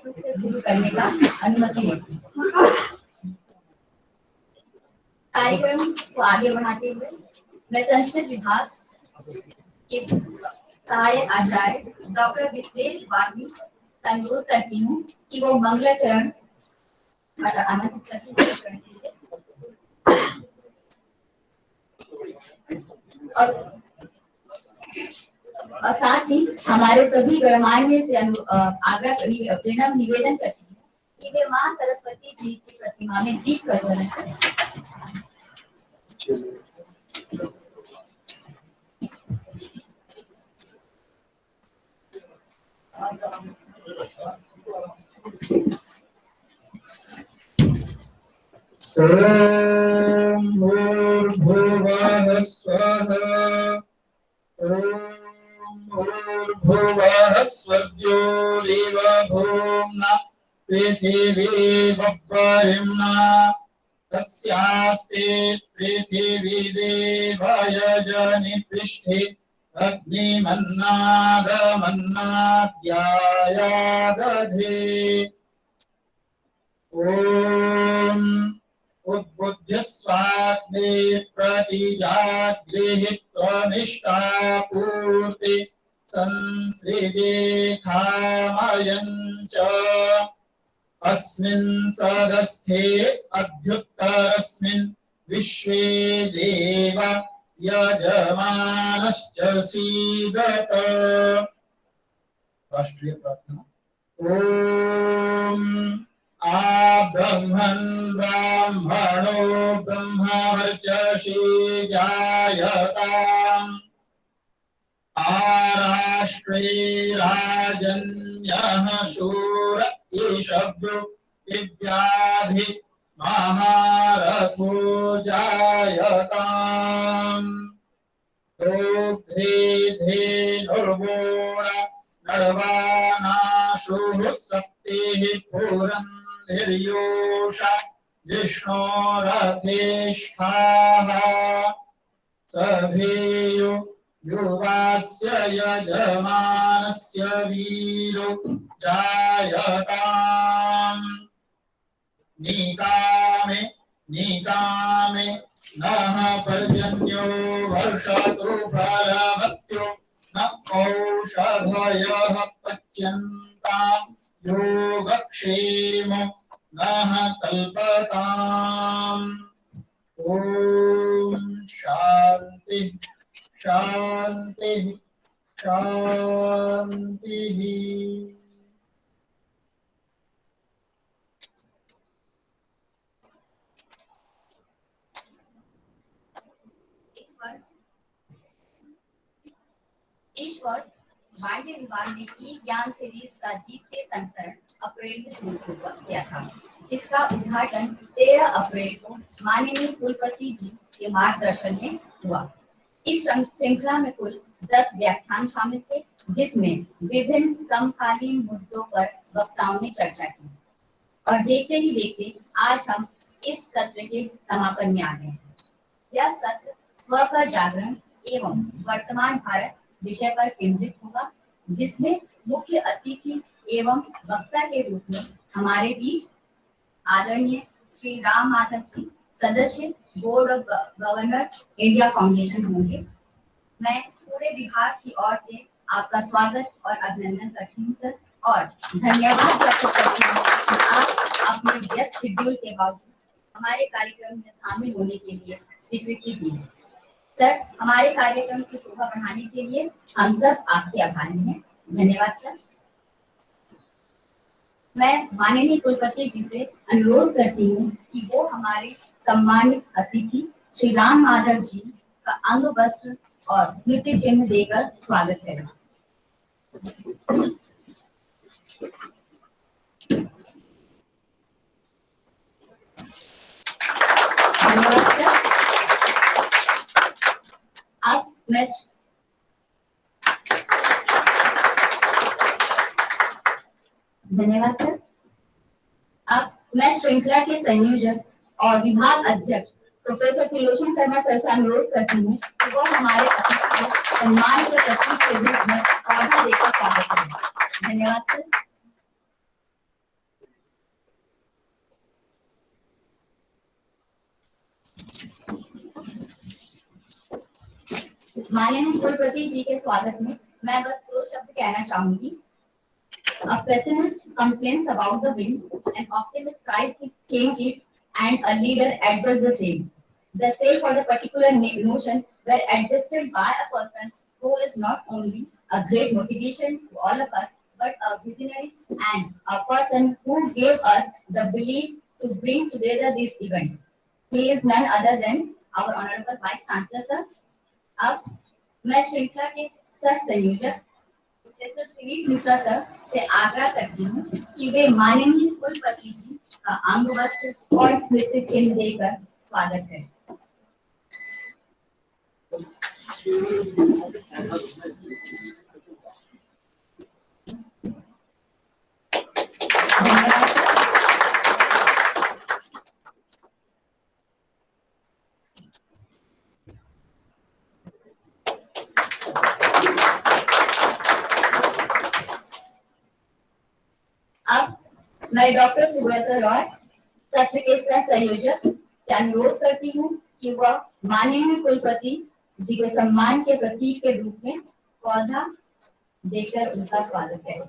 से शुरू करने का अनुमति देती है। कार्यक्रम को आगे बढ़ाते हुए मैं संस्कृत विभाग के सहायक आचार्य डॉक्टर विश्वेश वाग्मी का अनुरोध करती हूँ कि वो मंगलाचरण और साथ ही हमारे सभी गणमान्य से आग्रह निवेदन करती हूँ कि वे मां सरस्वती जी की प्रतिमा में दीप प्रज्वलन करें। ओम भूर्भुवः स्वः ओम भूर्भुवः स्वर्गोरिव भूम्ना पृथिवी वह्वरिम्ना तस्यास्ते पृथिवी देवयजनि पृष्ठे अग्निमन्नादमन्नाद्यायादधे ओम उद्बुद्ध्य स्वाग्ने प्रतिजागृहीत्वमिष्टापूर्ति संसृजे खामयञ्च अस्मिन् सदस्थे अध्युत्तरस्मिन् विश्वे देव यजमानश्च सीदत। राष्ट्रीय प्रार्थना। ओम आ ब्रह्मन् ब्राह्मणो ब्रह्मवर्चसि जायताम् आराष्ट्रे राजन्यः शूर ईशभ्यो दिव्याधि महारथो जायताम् दोग्धे धेनुर्वोण नरवानाशुः सप्तिः पुरन्धिर्योषा विष्णोरथेष्ठाः सभेयो युवास्य यजमानस्य वीरो जायताम् निकामे निकामे नः पर्जन्यो वर्षतु फलवत्यो न औषधयः पच्यन्ताम् योगक्षेमो नः कल्पताम्। ओम शांति शांति शांति। इस वर्ष वाणिज्य विभाग ने ई ज्ञान सीरीज का द्वितीय संस्करण अप्रैल में शुरू किया था, जिसका उद्घाटन 13 अप्रैल को माननीय कुलपति जी के मार्गदर्शन में हुआ। इस श्रृंखला में कुल 10 व्याख्यान शामिल थे, जिसमें विभिन्न समकालीन मुद्दों पर वक्ताओं ने चर्चा की। और देखते ही देखते आज हम इस सत्र के समापन में आ गए हैं। यह सत्र स्व का जागरण एवं वर्तमान भारत विषय पर केंद्रित होगा, जिसमें मुख्य अतिथि एवं वक्ता के रूप में हमारे बीच आदरणीय श्री राम माधव जी, सदस्य board of governors India foundation होंगे। मैं पूरे विभाग की ओर से आपका स्वागत और अभिनंदन करती हूँ सर, और धन्यवाद व्यक्त करती हूँ कि आप अपने व्यस्त शेड्यूल के बावजूद हमारे कार्यक्रम में शामिल होने के लिए स्वीकृति दी है। सर, हमारे कार्यक्रम की शोभा बढ़ाने के लिए हम सब आपके आभारी हैं। धन्यवाद सर। मैं माननीय कुलपति जी से अनुरोध करती हूँ कि वो हमारे सम्मानित अतिथि श्री राम माधव जी का अंग वस्त्र और स्मृति चिन्ह देकर स्वागत करें। धन्यवाद सर। अब मैं धन्यवाद सर। अब मैं श्रृंखला के संयोजक और विभाग अध्यक्ष प्रोफेसर त्रिलोचन शर्मा सर से अनुरोध करती हूँ कि वो हमारे अतिथि को सम्मान के प्रतीक के रूप में पौधा देकर स्वागत करें। धन्यवाद सर। माननीय कुलपति जी के स्वागत में मैं बस 2 शब्द कहना चाहूंगी। A pessimist complains about the wind, an optimist tries to change it, and a leader adjusts the same. The same for the particular notion were adjusted by a person who is not only a great motivation to all of us, but a visionary and a person who gave us the belief to bring together this event. He is none other than our honorable Vice Chancellor sir. अब मैं श्रृंखला के सह संयोजक professor Shri Mishra sir से आग्रह करती हूँ कि वे माननीय कुलपति जी का अंग वस्त्र और स्मृति चिन्ह देकर स्वागत करें। अब मैं डॉक्टर सुब्रता रॉय सत्र के सह संयोजक से अनुरोध करती हूँ कि वह माननीय कुलपति जी के सम्मान के प्रतीक के रूप में पौधा देकर उनका स्वागत करें।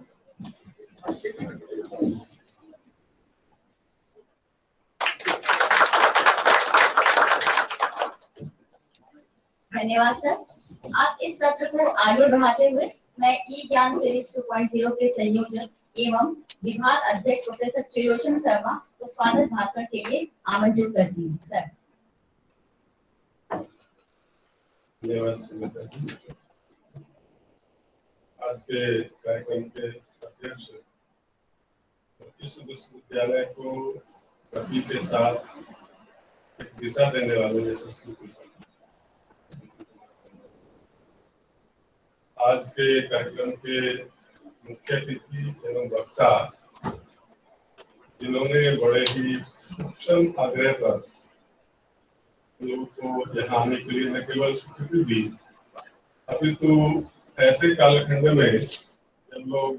धन्यवाद सर। आप इस सत्र को आगे बढ़ाते हुए मैं ई ज्ञान सीरीज 2.0 के संयोजक एवं विभाग अध्यक्ष प्रोफेसर त्रिलोचन शर्मा को स्वागत भाषण के लिए आमंत्रित करती हूँ सर। धन्यवाद। आज के कार्यक्रम के अध्यक्ष इस विश्वविद्यालय को गति के साथ एक दिशा देने वाले यशस्वी आज के कार्यक्रम के मुख्य अतिथि एवं वक्ता जिन्होंने बड़े ही सूक्ष्म आग्रह पर लोगों को यहाँ आने के लिए न केवल स्वीकृति दी अपितु ऐसे कालखंड में जब लोग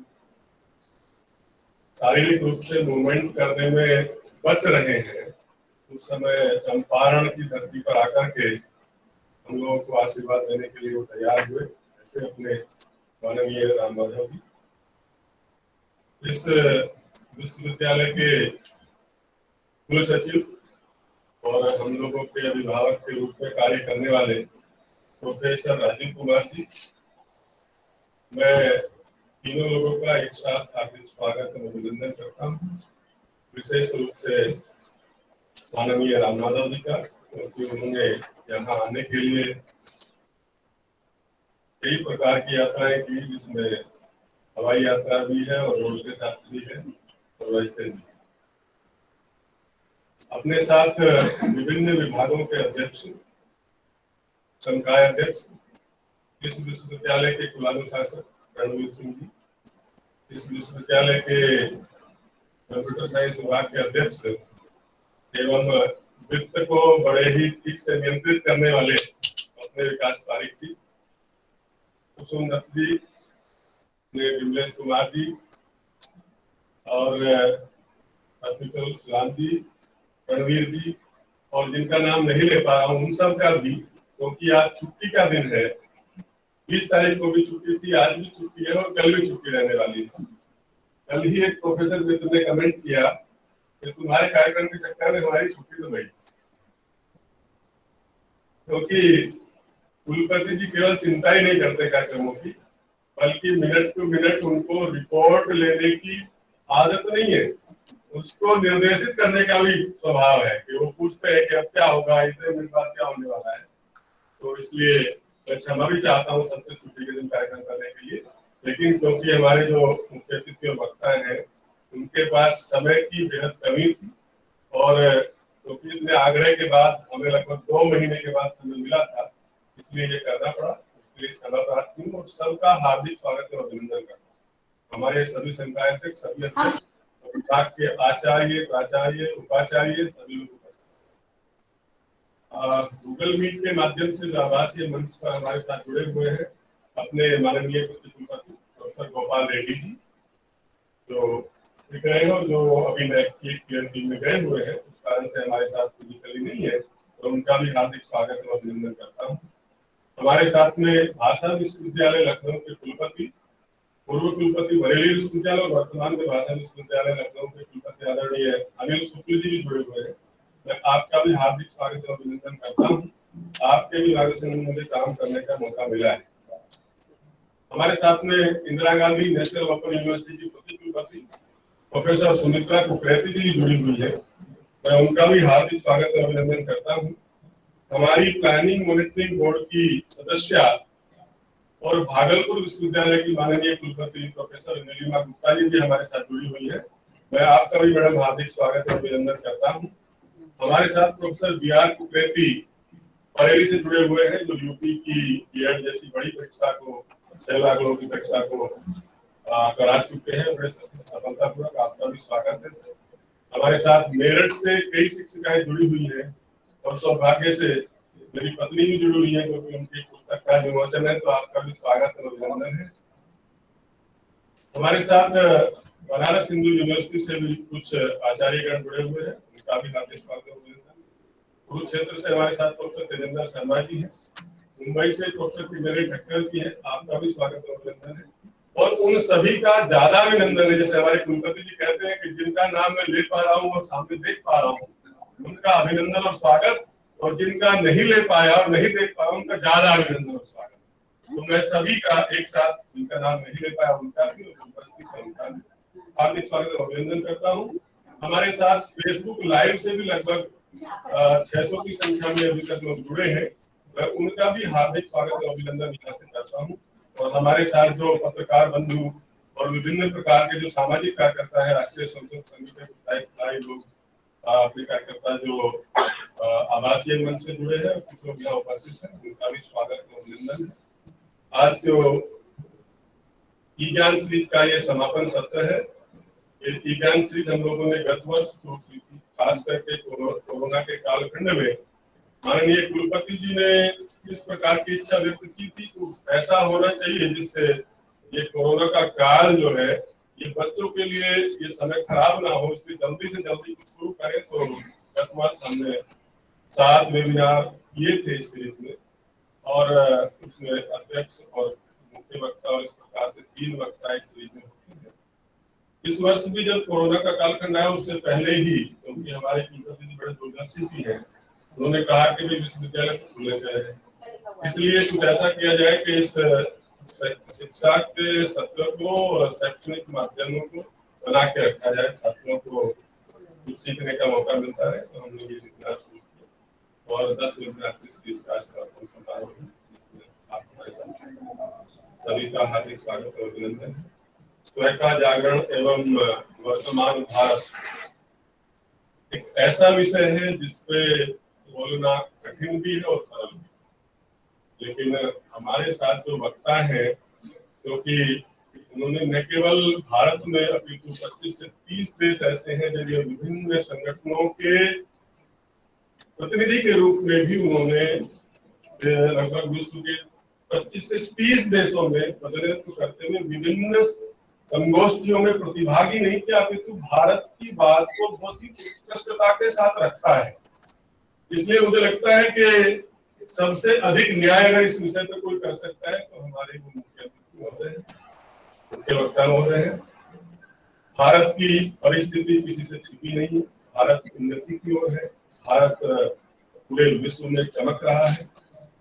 शारीरिक रूप से मूवमेंट करने में बच रहे हैं उस समय चंपारण की धरती पर आकर के हम लोगों को आशीर्वाद देने के लिए वो तैयार हुए। ऐसे अपने माननीय राम माधव जी इस विश्वविद्यालय के कुल सचिव और हम लोगों के अभिभावक के रूप में कार्य करने वाले प्रोफेसर राजीव कुमार जी, मैं तीनों लोगों का एक साथ हार्दिक स्वागत और अभिनंदन करता हूँ। विशेष रूप से माननीय राम माधव जी का, क्योंकि उन्होंने यहाँ आने के लिए कई प्रकार की यात्राएं की, जिसमें हवाई यात्रा भी है और रोड के साथ भी है और वैसे भी अपने साथ विभिन्न विभागों के अध्यक्ष, संकाय अध्यक्ष, इस विश्वविद्यालय के कुलानुशासक रणवीर सिंह जी, इस विश्वविद्यालय के कंप्यूटर साइंस विभाग के अध्यक्ष एवं वित्त को बड़े ही ठीक से नियंत्रित करने वाले अपने विकास पारिक जी, कुसुम दत्त जी, विमलेश कुमार जी और अर्पितुल सलाम जी, रणवीर जी और जिनका नाम नहीं ले पा रहा हूँ उन सब का भी, क्योंकि आज छुट्टी का दिन है। 20 तारीख को भी छुट्टी थी, आज भी छुट्टी है और कल भी छुट्टी रहने वाली है। कल ही एक प्रोफेसर मित्र ने कमेंट किया कि तुम्हारे कार्यक्रम के चक्कर में हमारी छुट्टी तो गई, क्योंकि कुलपति जी केवल चिंता ही नहीं करते कार्यक्रमों की, बल्कि मिनट टू मिनट उनको रिपोर्ट लेने की आदत नहीं है, उसको निर्देशित करने का भी स्वभाव है कि वो पूछते हैं कि अब क्या होगा, इतने मिनट बाद क्या होने वाला है। तो इसलिए मैं क्षमा भी चाहता हूँ सबसे छुट्टी के दिन कार्यक्रम करने के लिए, लेकिन क्योंकि हमारे जो मुख्य अतिथि और वक्ता हैं उनके पास समय की बेहद कमी थी और क्योंकि इतने आग्रह के बाद हमें लगभग 2 महीने के बाद समय मिला था, इसलिए ये करना पड़ा। उसके लिए क्षमा प्रार्थी हूँ और सबका हार्दिक स्वागत और अभिनंदन करता हूँ। हमारे सभी संकाय अध्यक्ष, सभी अध्यक्ष, विभाग के आचार्य, प्राचार्य, उपाचार्य सभी लोग गूगल मीट के माध्यम से जो आवासीय मंच पर हमारे साथ जुड़े हुए हैं अपने माननीय कुलपति प्रोफेसर गोपाल रेड्डी जी, जो दिख रहे हो, जो अभी टीम में गए हुए हैं, उस कारण से हमारे साथ फिजिकली नहीं है, तो उनका भी हार्दिक स्वागत और अभिनंदन करता हूँ। हमारे साथ में भाषा विश्वविद्यालय लखनऊ के कुलपति, पूर्व कुलपति बरेली विश्वविद्यालय और वर्तमान में भाषा विश्वविद्यालय लखनऊ के कुलपति आदरणीय अनिल शुक्ल जी भी जुड़े हुए हैं। मैं आपका भी हार्दिक स्वागत और अभिनंदन करता हूँ। आपके भी मार्गदर्शन में मुझे काम करने का मौका मिला है। हमारे साथ में Indira Gandhi national open university की प्रति कुलपति प्रोफेसर सुमित्रा कुकरेती जी जुड़ी हुई है। मैं उनका भी हार्दिक स्वागत और अभिनंदन करता हूँ। हमारी प्लानिंग मॉनिटरिंग बोर्ड की सदस्य और भागलपुर विश्वविद्यालय की माननीय कुलपति प्रोफेसर नीलिमा गुप्ता जी भी हमारे साथ जुड़ी हुई है। मैं आपका भी मैडम हार्दिक स्वागत और अभिनंदन करता हूँ। हमारे साथ professor B R Kukreti Bareilly से जुड़े हुए हैं, जो यूपी की बीएड जैसी बड़ी परीक्षा को 6 लाख लोगों की परीक्षा को करा चुके हैं बड़े सफलतापूर्वक। आपका भी स्वागत है सर। हमारे साथ मेरठ से कई शिक्षिकाएं जुड़ी हुई हैं और सौभाग्य से मेरी पत्नी भी जुड़ी हुई है, क्योंकि उनकी पुस्तक का विमोचन है, तो आपका भी स्वागत और अभिनंदन है। हमारे साथ बनारस हिंदू यूनिवर्सिटी से भी कुछ आचार्यगण जुड़े हुए हैं, उनका भी हार्दिक स्वागत और अभिनंदन। कुरुक्षेत्र से हमारे साथ प्रोफेसर तेजेंद्र शर्मा जी हैं। मुंबई से प्रोफेसर तिजोरी ठक्कर जी हैं, आपका भी स्वागत और अभिनंदन है। और उन सभी का ज्यादा अभिनंदन है, जैसे हमारे कुलपति जी कहते हैं कि जिनका नाम मैं ले पा रहा हूँ और सामने देख पा रहा हूँ, उनका अभिनंदन और स्वागत, और जिनका नहीं ले पाया और नहीं देख पाया उनका ज्यादा अभिनंदन और स्वागत। तो मैं सभी का एक साथ, जिनका नाम नहीं ले पाया उनका भी और उपस्थित है उनका भी हार्दिक स्वागत और अभिनंदन करता हूँ। हमारे साथ फेसबुक लाइव से भी लगभग 600 की संख्या में अभी तक लोग जुड़े हैं, मैं उनका भी हार्दिक स्वागत और अभिनंदन यहाँ से करता हूँ। और हमारे साथ जो पत्रकार बंधु और विभिन्न प्रकार के जो सामाजिक कार्यकर्ता है, राष्ट्रीय स्वयंसेवक संघ के लोग, अपने कार्यकर्ता जो आवासीय मंच से जुड़े हैं, कुछ लोग यहाँ उपस्थित हैं, उनका भी स्वागत और अभिनंदन है। आज जो ई ज्ञान सीरीज का ये समापन सत्र है, ये ई ज्ञान सीरीज हम लोगों ने गत वर्ष शुरू की थी, खास करके कोरोना के कालखंड में माननीय कुलपति जी ने इस प्रकार की इच्छा व्यक्त की थी कि ऐसा होना चाहिए जिससे ये कोरोना का काल जो है ये बच्चों के लिए ये समय खराब ना हो, इसलिए जल्दी से जल्दी कुछ शुरू करें। तो गत वर्ष हमने 7 वेबिनार किए थे इस सीरीज में, और उसमें अध्यक्ष और मुख्य वक्ता और इस प्रकार से 3 वक्ता एक सीरीज में होते हैं। इस वर्ष भी जब कोरोना का कालखंड आया उससे पहले ही, क्योंकि हमारे कुलपति जी बड़े दूरदर्शी भी हैं, उन्होंने कहा कि भी विश्वविद्यालय खुलने से रहे, इसलिए कुछ ऐसा किया जाए कि इस शिक्षा के सत्र को और शैक्षणिक माध्यमों को बना के रखा जाए, छात्रों को कुछ सीखने का मौका मिलता है। तो हमने ये वेबिनार शुरू किया और 10 वेबिनार की सीरीज का समापन समारोह है। आप हमारे साथ सभी का हार्दिक स्वागत और अभिनंदन है। स्वयं का जागरण एवं वर्तमान भारत एक ऐसा विषय है जिसपे बोलना कठिन भी है और सरल भी, लेकिन हमारे साथ जो वक्ता है, क्योंकि उन्होंने न केवल भारत में अपितु 25 से 30 देश ऐसे हैं जो विभिन्न संगठनों के प्रतिनिधि के रूप में भी उन्होंने लगभग विश्व के 25 से 30 देशों में प्रतिनिधित्व करते हुए विभिन्न संगोष्ठियों में प्रतिभागी नहीं किया, अपितु भारत की बात को बहुत ही उत्कृष्टता के साथ रखा है। इसलिए मुझे लगता है कि सबसे अधिक न्याय अगर इस विषय पर कोई कर सकता है तो हमारे वो मुख्य अतिथि महोदय हैं, मुख्य वक्ता महोदय हैं। भारत की परिस्थिति किसी से छिपी नहीं है, भारत उन्नति की ओर है, भारत पूरे विश्व में चमक रहा है।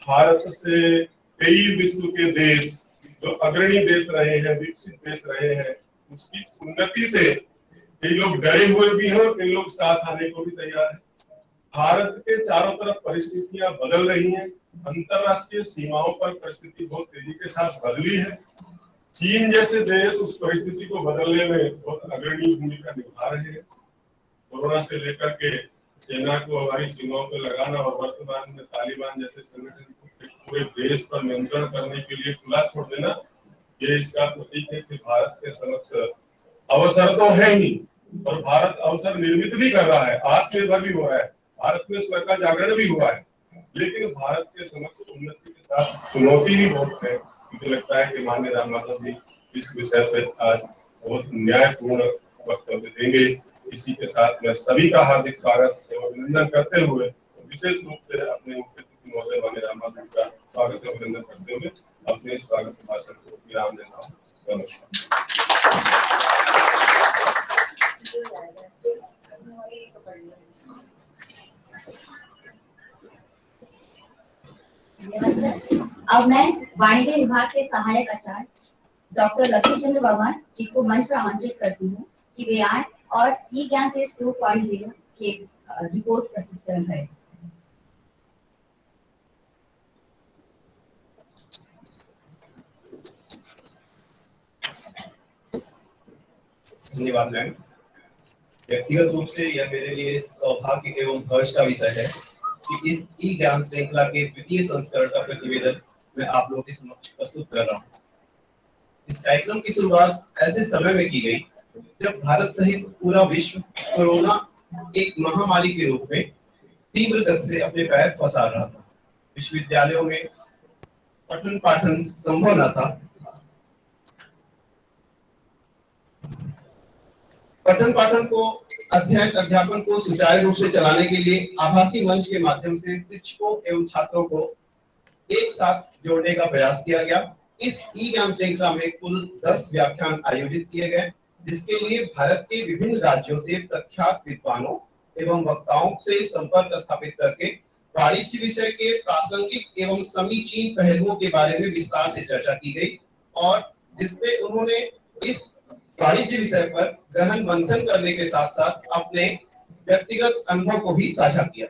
भारत से कई विश्व के देश जो अग्रणी देश रहे हैं, विकसित देश रहे हैं, उसकी उन्नति से कई लोग डरे हुए भी हैं और कई लोग साथ आने को भी तैयार हैं। भारत के चारों तरफ परिस्थितियां बदल रही हैं, अंतरराष्ट्रीय सीमाओं पर परिस्थिति बहुत तेजी के साथ बदली है। चीन जैसे देश उस परिस्थिति को बदलने में बहुत अग्रणी भूमिका निभा रहे हैं। कोरोना से लेकर के सेना को हमारी सीमाओं पर लगाना और वर्तमान में तालिबान जैसे संगठन को पूरे देश पर नियंत्रण करने के लिए खुला छोड़ देना, ये इसका प्रतीक है कि भारत के समक्ष अवसर तो है ही, और भारत अवसर निर्मित भी कर रहा है, आत्मनिर्भर भी हो रहा है, भारत में स्वयं का जागरण भी हुआ है, लेकिन भारत के समक्ष उन्नति के साथ चुनौती भी बहुत है। मुझे लगता है कि माननीय राम माधव जी इस विषय पर आज बहुत न्यायपूर्ण वक्तव्य देंगे। इसी के साथ मैं सभी का हार्दिक स्वागत एवं अभिनंदन करते हुए विशेष रूप से अपने मुख्य अतिथि महोदय माननीय राम माधव का स्वागत अभिनंदन करते हुए अपने स्वागत भाषण को विराम देता हूँ। नमस्कार। अब मैं वाणिज्य विभाग के सहायक आचार्य डॉक्टर लतीश चंद्र वर्मा जी को मंच पर आमंत्रित करती हूँ कि वे आए और ई ज्ञान सेज 2.0 के रिपोर्ट प्रस्तुत करें। धन्यवाद मैम। व्यक्तिगत रूप से यह मेरे लिए सौभाग्य एवं हर्ष का विषय है कि इस ई ज्ञान श्रृंखला के द्वितीय संस्करण का प्रतिवेदन मैं आप लोगों के समक्ष प्रस्तुत कर रहा हूँ। इस कार्यक्रम की शुरुआत ऐसे समय में की गई जब भारत सहित पूरा विश्व कोरोना एक महामारी के रूप में तीव्र गति से अपने पैर पसार रहा था। विश्वविद्यालयों में पठन पाठन संभव न था। पठन पाठन को अध्यापन को सुचारू रूप से चलाने के लिए आभासी मंच के माध्यम से शिक्षकों एवं छात्रों को एक साथ जोड़ने का प्रयास किया गया। इस ई ज्ञान श्रृंखला में कुल 10 व्याख्यान आयोजित किए गए, जिसके लिए भारत के विभिन्न राज्यों से प्रख्यात विद्वानों एवं वक्ताओं से संपर्क स्थापित करके वाणिज्य विषय के प्रासंगिक एवं समीचीन पहलुओं के बारे में विस्तार से चर्चा की गई और जिसमें उन्होंने इस वाणिज्य विषय पर गहन मंथन करने के साथ साथ अपने व्यक्तिगत अनुभव को भी साझा किया।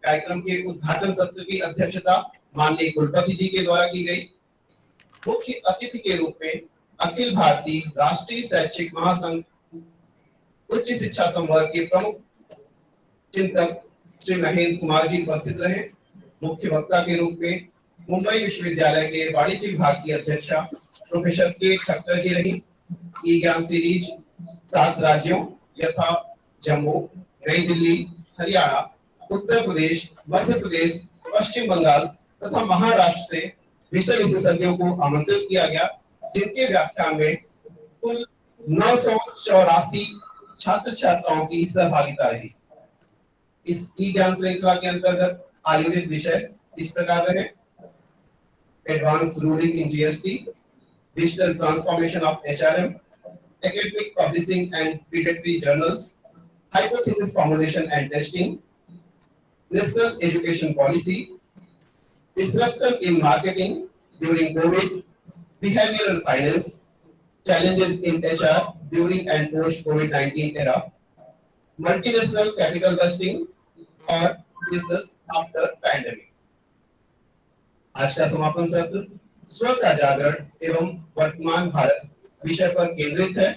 कार्यक्रम के उद्घाटन सत्र की अध्यक्षता माननीय कुलपति जी के द्वारा की गई। मुख्य अतिथि के रूप में अखिल भारतीय राष्ट्रीय शैक्षिक महासंघ उच्च शिक्षा संवर्ग के प्रमुख चिंतक श्री महेंद्र कुमार जी उपस्थित रहे। मुख्य वक्ता के रूप में मुंबई विश्वविद्यालय के वाणिज्य विभाग की अध्यक्षा प्रोफेसर के ठक्कर जी रही। ई ज्ञान सीरीज 7 राज्यों यथा जम्मू, नई दिल्ली, हरियाणा, उत्तर प्रदेश, मध्य प्रदेश, पश्चिम बंगाल तथा महाराष्ट्र से विषय विशेषज्ञों को आमंत्रित किया गया, जिनके व्याख्यान में कुल 984 छात्र छात्राओं की सहभागिता रही। इस ई ज्ञान श्रृंखला के अंतर्गत आयोजित विषय इस प्रकार रहे: advance ruling in GST, digital transformation of HRM, academic publishing and predatory journals, hypothesis formulation and testing, national education policy, disruption in marketing during COVID, behavioral finance, challenges in HR during and post COVID-19 era, multinational capital vesting और business after pandemic। आज का समापन सत्र स्व का जागरण एवं वर्तमान भारत विषय पर केंद्रित है।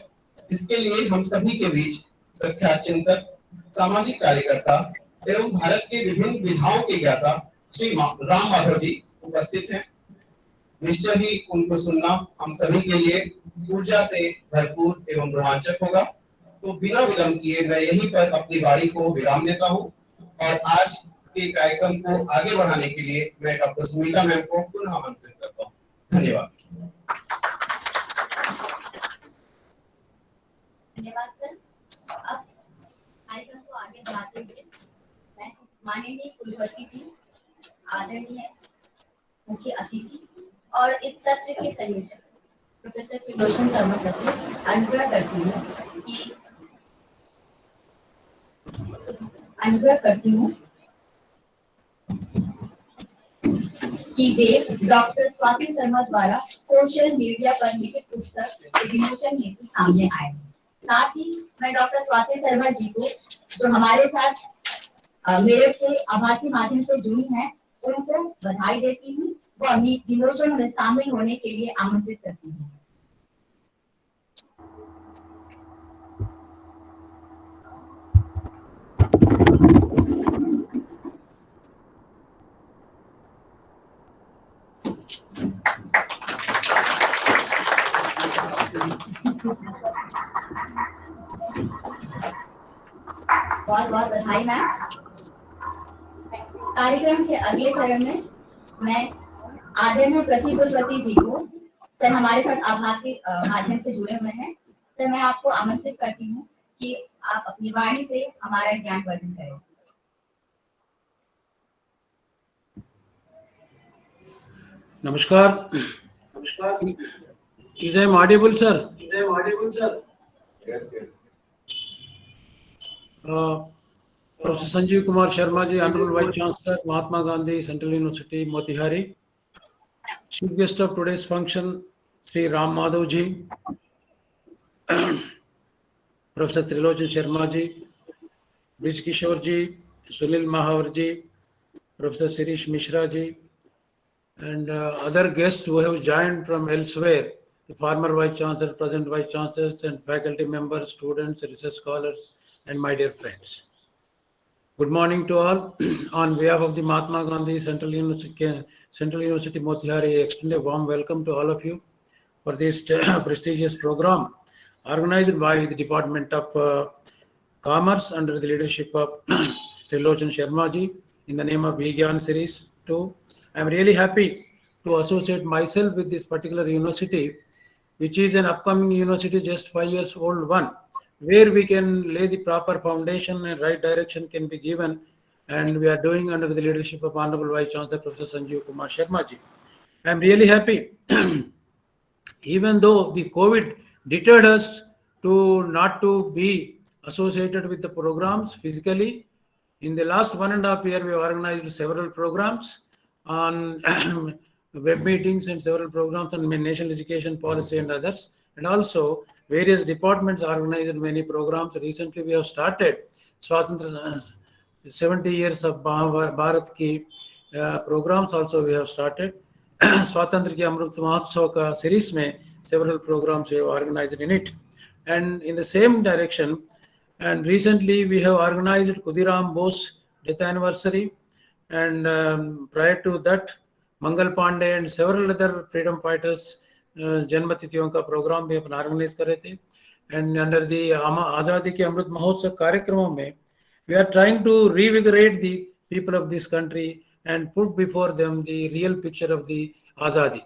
इसके लिए हम सभी के बीच प्रख्यात चिंतक, सामाजिक कार्यकर्ता एवं भारत के विभिन्न विधाओं के ज्ञाता श्री राम माधव जी उपस्थित हैं। निश्चय ही उनको सुनना हम सभी के लिए ऊर्जा से भरपूर एवं रोमांचक होगा। तो बिना विलंब किए मैं यहीं पर अपनी वाणी को विराम देता हूँ और आज के कार्यक्रम को आगे बढ़ाने के लिए मैं डॉक्टर सुनीता मैम को पुनः आमंत्रित करता हूँ। धन्यवाद। धन्यवाद सर। अब कार्यक्रम को आगे बढ़ाते हुए मैं माननीय कुलपति जी, आदरणीय मुख्य अतिथि और इस सत्र के संयोजक प्रोफेसर त्रिलोचन शर्मा सर से अनुग्रह करती हूँ कि वे डॉक्टर स्वाति शर्मा द्वारा सोशल मीडिया पर लिखित पुस्तक विमोचन हेतु सामने आए। साथ ही मैं डॉक्टर स्वाति शर्मा जी को, जो हमारे साथ मेरे से आभासी माध्यम से जुड़ी हैं, उनको बधाई देती हूँ व विमोचन में शामिल होने के लिए आमंत्रित करती हूँ। बहुत बहुत बधाई मैम। कार्यक्रम के अगले चरण में मैं आदरणीय प्रति कुलपति जी को, सर हमारे साथ आभासी माध्यम से जुड़े हुए हैं, सर मैं आपको आमंत्रित करती हूँ कि आप अपनी वाणी से हमारा ज्ञान वर्धन करें। Namaskar. Is I audible, sir? Yes, yes. Professor Sanjeev Kumar Sharma ji, Honorable Vice Chancellor, Mahatma Gandhi Central University, Motihari. Chief guest of today's function, Sri Ram Madhav ji, Professor Trilochan Sharma ji, Brij Kishore ji, Sunil Mahavar ji, Professor Sirish Mishra ji, and other guests who have joined from elsewhere, the former Vice Chancellor, present Vice Chancellors, and faculty members, students, research scholars, and my dear friends. Good morning to all. On behalf of the Mahatma Gandhi Central University Motihari, I extend a warm welcome to all of you for this prestigious program organized by the Department of Commerce under the leadership of Trilochan Sharma ji in the name of Vigyan Series 2. I am really happy to associate myself with this particular university, which is an upcoming university, just 5 years old one, where we can lay the proper foundation and right direction can be given, and we are doing under the leadership of Honorable Vice Chancellor Professor Sanjeev Kumar Sharma ji. I am really happy, even though the COVID deterred us to not to be associated with the programs physically. In the last 1.5 years, we have organized several programs on web meetings and several programs on national education policy and others, and also various departments organized many programs. Recently, we have started Swatantra 70 years of Bharat ki programs. Also, we have started Swatantra ki Amrit Mahotsav ka series mein several programs we have organized in it, and in the same direction. And recently, we have organized Khudiram Bose death anniversary, and prior to that, Mangal Pandey and several other freedom fighters जन्मतिथियों का programme भी अपन organise कर रहे थे, and under the आज़ादी के अमृत महोत्सव कार्यक्रमों में we are trying to revigorate the people of this country and put before them the real picture of the Azadi.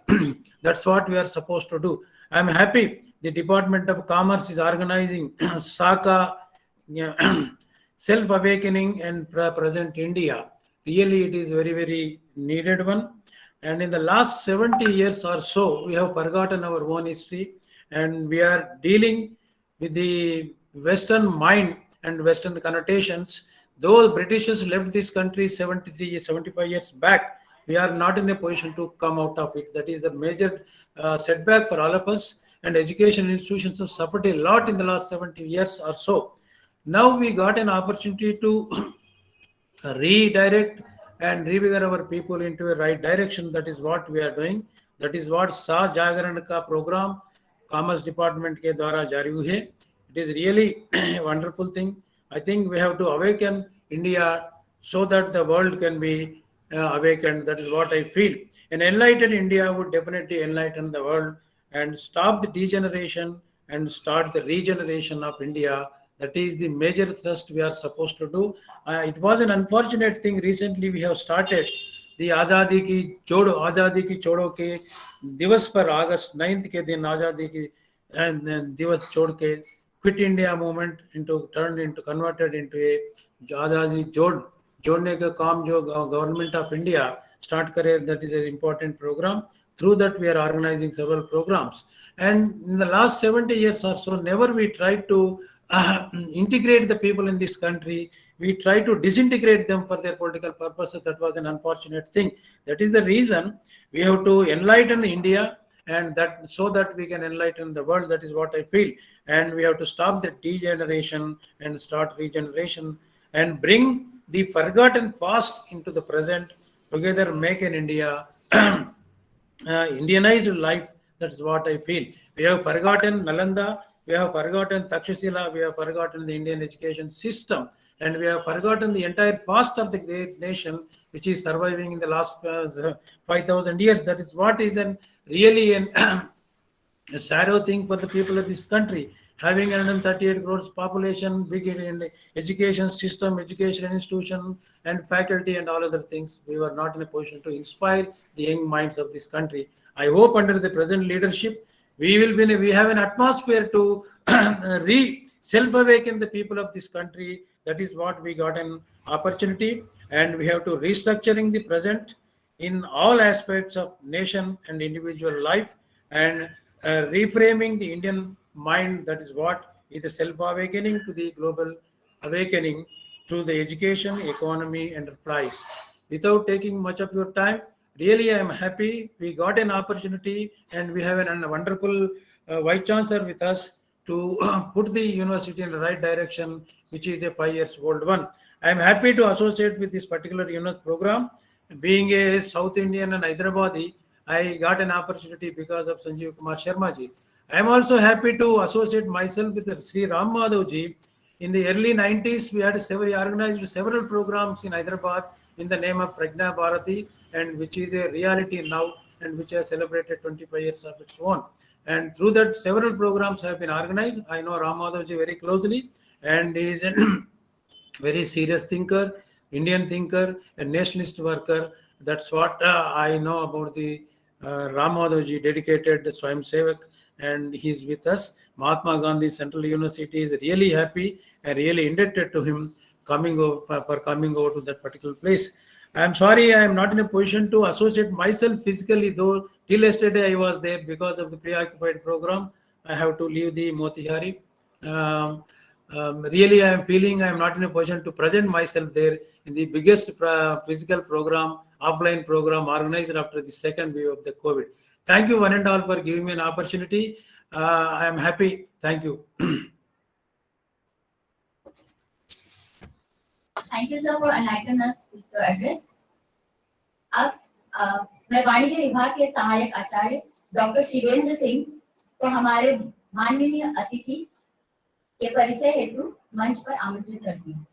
That's what we are supposed to do. I am happy the Department of Commerce is organizing SACA self-awakening and present India. Really, it is very, very needed one. And in the last 70 years or so, we have forgotten our own history, and we are dealing with the Western mind and Western connotations. Though Britishers left this country 75 years back, we are not in a position to come out of it. That is the major setback for all of us, and education institutions have suffered a lot in the last 70 years or so. Now we got an opportunity to redirect and revigorate our people into a right direction. That is what we are doing. That is what Sa Jagaran ka program Commerce Department ke dwara jari hui hai. It is really a wonderful thing. I think we have to awaken India so that the world can be awakened. That is what I feel. An enlightened India would definitely enlighten the world and stop the degeneration and start the regeneration of India. That is the major thrust we are supposed to do. It was an unfortunate thing. Recently, we have started the Azadi ki Chodo ke Divas par August 9th ke din Azadi ki and Divas Chod ke Quit India movement converted into a Azadi Jodne ka kaam jo government of India start kare. That is an important program. Through that, we are organizing several programs. And in the last 70 years or so, never we tried to integrate the people in this country. We try to disintegrate them for their political purposes. That was an unfortunate thing. That is the reason we have to enlighten India, and that so that we can enlighten the world. That is what I feel. And we have to stop the degeneration and start regeneration and bring the forgotten past into the present. Together make an India, Indianized life. That's what I feel. We have forgotten Nalanda. We have forgotten Takshashila, we have forgotten the Indian education system, and we have forgotten the entire past of the great nation, which is surviving in the last 5,000 years. That is what is really a sorrow thing for the people of this country. Having 138 crores population, big education system, education institution, and faculty and all other things, we were not in a position to inspire the young minds of this country. I hope under the present leadership, we have an atmosphere to self-awaken the people of this country. That is what we got an opportunity, and we have to restructuring the present in all aspects of nation and individual life, and reframing the Indian mind. That is what is the self-awakening to the global awakening through the education, economy, enterprise. Without taking much of your time, really I am happy we got an opportunity, and we have a wonderful Vice Chancellor with us to put the university in the right direction, which is a 5 years old one. I am happy to associate with this particular program. Being a South Indian and Hyderabadi, I got an opportunity because of Sanjeev Kumar Sharma ji. I am also happy to associate myself with Sri Ram Madhav ji. In the early 90s, we had organized several programs in Hyderabad in the name of Prajna Bharati, and which is a reality now, and which has celebrated 25 years of its own. And through that, several programs have been organized. I know Ram Madhav ji very closely, and he is a very serious thinker, Indian thinker, a nationalist worker. That's what I know about the Ram Madhav ji, dedicated Swayam Sevak, and he's with us. Mahatma Gandhi Central University is really happy and really indebted to him coming over to that particular place. I am sorry I am not in a position to associate myself physically, though till yesterday I was there. Because of the preoccupied program, I have to leave the Motihari. Really, I am feeling I am not in a position to present myself there in the biggest physical program, offline program organized after the second wave of the COVID. Thank you one and all for giving me an opportunity. I am happy. Thank you. Thank you, sir, for enlightening us with the address. अब मैं वाणिज्य विभाग के सहायक आचार्य doctor Shivendra Singh को हमारे माननीय अतिथि के परिचय हेतु मंच पर आमंत्रित करती हूँ।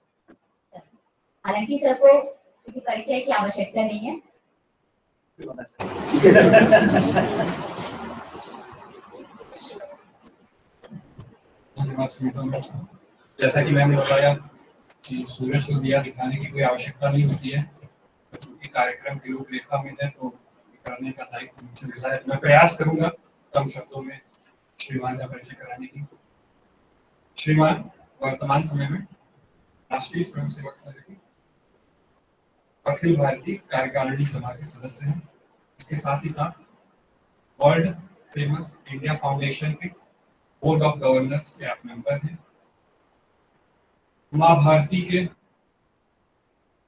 हालांकि सर को किसी परिचय की आवश्यकता नहीं है। जैसा कि मैंने बताया कि सूरज को दिया दिखाने की कोई आवश्यकता नहीं होती है, क्योंकि कार्यक्रम की रूपरेखा में है तो करने का दायित्व मुझे मिला है। मैं प्रयास करूंगा कम शब्दों में श्रीमान का परिचय कराने की। श्रीमान वर्तमान समय में राष्ट्रीय स्वयं सेवक संघ की अखिल भारतीय कार्यकारिणी सभा के सदस्य हैं। इसके साथ ही साथ वर्ल्ड फेमस इंडिया फाउंडेशन के बोर्ड ऑफ गवर्नर्स के आप मेंबर हैं। माँ भारती के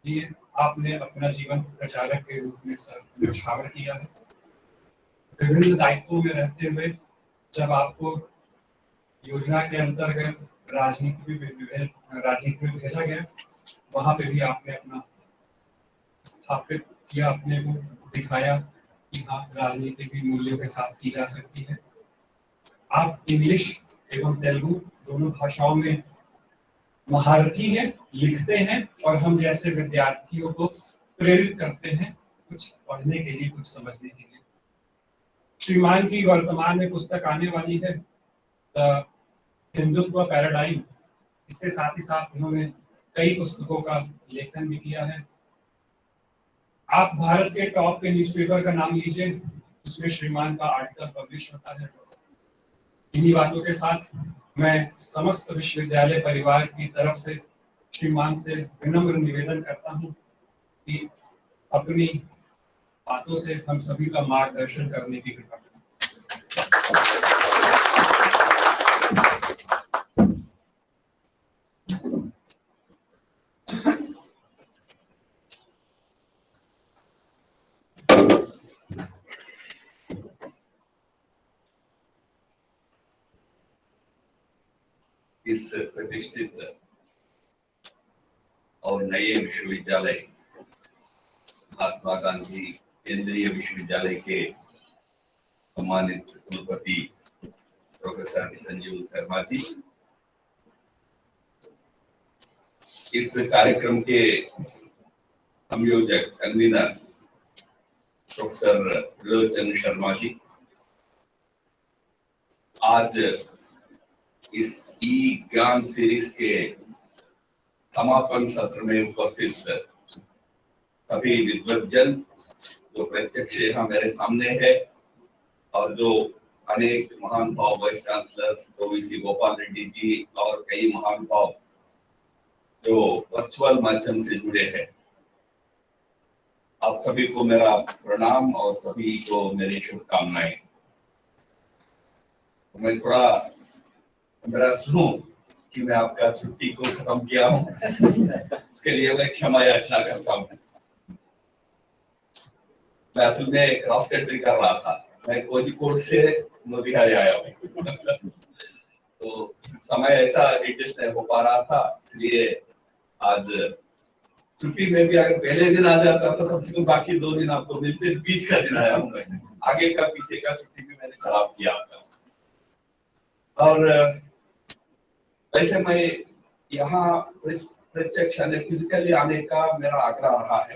लिए आपने अपना जीवन प्रचारक के रूप में न्यौछावर किया है। विभिन्न दायित्वों में रहते हुए जब आपको योजना के अंतर्गत राजनीति में भेजा गया, वहां पे भी आपने अपना स्थापित किया, अपने को दिखाया कि हाँ, राजनीति भी मूल्यों के साथ की जा सकती है। आप इंग्लिश एवं तेलुगु दोनों भाषाओं में महारथी हैं, लिखते हैं और हम जैसे विद्यार्थियों को प्रेरित करते हैं कुछ पढ़ने के लिए, कुछ समझने के लिए। श्रीमान की वर्तमान में पुस्तक आने वाली है द हिंदुत्व पैराडाइम। इसके साथ ही साथ उन्होंने कई पुस्तकों का लेखन भी किया है। आप भारत के टॉप के न्यूज़पेपर का नाम लीजिए, उसमें श्रीमान का आर्टिकल पब्लिश होता है। इन्हीं बातों के साथ मैं समस्त विश्वविद्यालय परिवार की तरफ से श्रीमान से विनम्र निवेदन करता हूं कि अपनी बातों से हम सभी का मार्गदर्शन करने की कृपा करें। इस प्रतिष्ठित और नए विश्वविद्यालय महात्मा गांधी केंद्रीय विश्वविद्यालय के सम्मानित कुलपति प्रोफेसर संजीव शर्मा जी, इस कार्यक्रम के संयोजक कन्वीनर प्रोफेसर त्रिलोचन शर्मा जी, आज इस ई ज्ञान सीरीज के समापन सत्र में उपस्थित सभी विद्वज्जन जो प्रत्यक्ष यहाँ मेरे सामने है और जो अनेक महान भाव वाइस चांसलर ओवीसी गोपाल रेड्डी जी और कई महान भाव जो वर्चुअल माध्यम से जुड़े हैं, आप सभी को मेरा प्रणाम और सभी को मेरी शुभकामनाएं। तो मैं थोड़ा निराश हूँ कि मैं आपका छुट्टी को खत्म किया हूँ, उसके लिए मैं क्षमा याचना करता हूँ। मैं असल में क्रॉस कंट्री कर रहा था, मैं कोझिकोड से मोतिहारी आया हूँ। तो समय ऐसा एडजस्ट नहीं हो पा रहा था, इसलिए आज छुट्टी में भी अगर पहले दिन आ जाता था तो बाकी 2 दिन आपको मिलते, बीच का दिन आया हूँ मैं। आगे का पीछे का छुट्टी भी मैंने खराब किया आपका। और वैसे मैं यहाँ प्रत्यक्ष फिजिकली आने का मेरा आग्रह रहा है,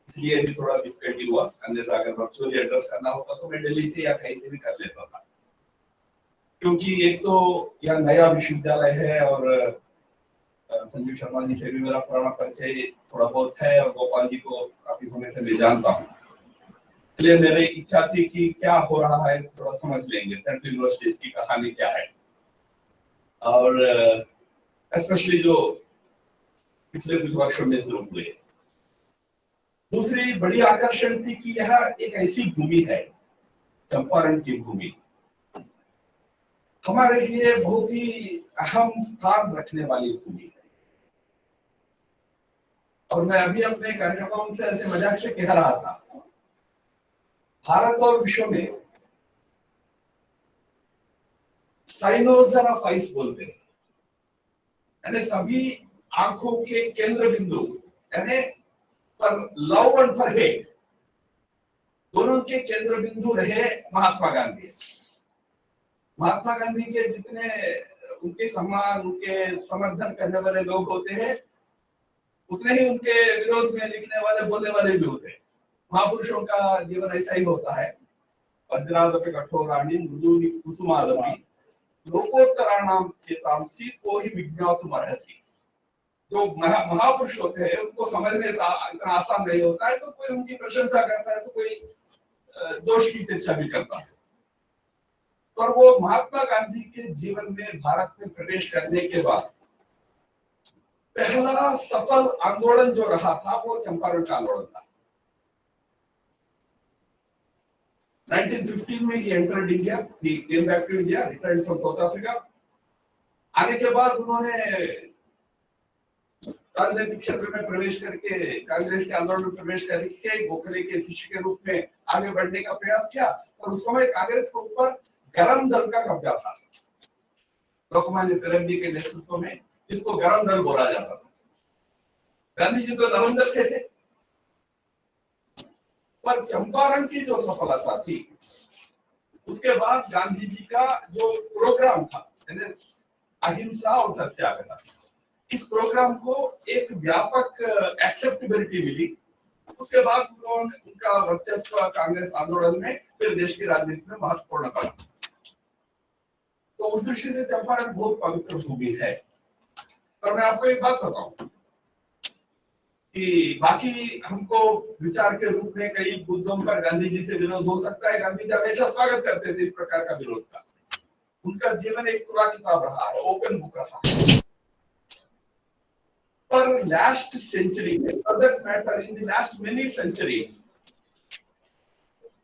इसलिए भी थोड़ा डिफिकल्टी हुआ। अन्यथा अगर वर्चुअली एड्रेस करना होता तो मैं दिल्ली से या कहीं से भी कर लेता था, क्योंकि एक तो यह नया विश्वविद्यालय है और संजीव शर्मा जी से भी मेरा पुराना परिचय थोड़ा बहुत है और गोपाल जी को काफी समय से मैं जानता हूँ, इसलिए मेरी इच्छा थी कि क्या हो रहा है थोड़ा समझ लेंगे, सेंट्रल यूनिवर्सिटीज की कहानी क्या है, और स्पेशली जो पिछले कुछ वर्षों में शुरू हुए। दूसरी बड़ी आकर्षण थी कि यह एक ऐसी भूमि है, चंपारण की भूमि, हमारे लिए बहुत ही अहम स्थान रखने वाली भूमि है। और मैं अभी अपने कार्यक्रम से ऐसे मजाक से कह रहा था, भारत और विश्व में साइनोसर ऑफ आइस बोलते हैं, यानी सभी आंखों के केंद्र बिंदु, यानी पर लव एंड फॉर हेट दोनों के केंद्र बिंदु रहे महात्मा गांधी। महात्मा गांधी के जितने उनके सम्मान, उनके समर्थन करने वाले लोग होते हैं, उतने ही उनके विरोध में लिखने वाले, बोलने वाले भी होते हैं। महापुरुषों का जीवन ऐसा ही होता है। वज्रादपि कठोराणि मृदूनि कुसुमादपि लोकोत्तराणाम चेतांसी को ही विज्ञातुमर्हति। जो महापुरुष होते हैं उनको समझने इतना आसान नहीं होता है, तो कोई उनकी प्रशंसा करता है तो कोई दोष की चर्चा भी करता है। पर वो महात्मा गांधी के जीवन में भारत में प्रवेश करने के बाद पहला सफल आंदोलन जो रहा था वो चंपारण का आंदोलन था। 1915 में he entered India, he came back to India, returned from South Africa। आने के बाद उन्होंने राजनीतिक क्षेत्र में प्रवेश करके कांग्रेस के आंदोलन में प्रवेश करके गोखले के शिष्य के रूप में आगे बढ़ने का प्रयास किया। और उस समय कांग्रेस के ऊपर गरम दल का कब्जा था, लोकमान्य तिलक जी के नेतृत्व में, इसको गरम दल बोला जाता था। गांधी जी तो नरम दल के थे। पर चंपारण की जो सफलता थी, उसके बाद गांधी जी का जो प्रोग्राम था, अहिंसा और सत्याग्रह, इस प्रोग्राम को एक व्यापक एक्सेप्टेबिलिटी मिली। उसके बाद उनका वर्चस्व कांग्रेस आंदोलन में फिर देश की राजनीति में महत्वपूर्ण बना। तो उस दृष्टि से चंपारण बहुत पवित्र भूमि है। पर मैं आपको एक बात बताऊं कि बाकी हमको विचार के रूप में कई मुद्दों पर गांधी जी से विरोध हो सकता है। गांधी जी हमेशा स्वागत करते थे इस प्रकार का विरोध का। उनका जीवन एक खुला किताब रहा है, ओपन बुक रहा है। पर लास्ट सेंचुरी में, for that matter in the last many century,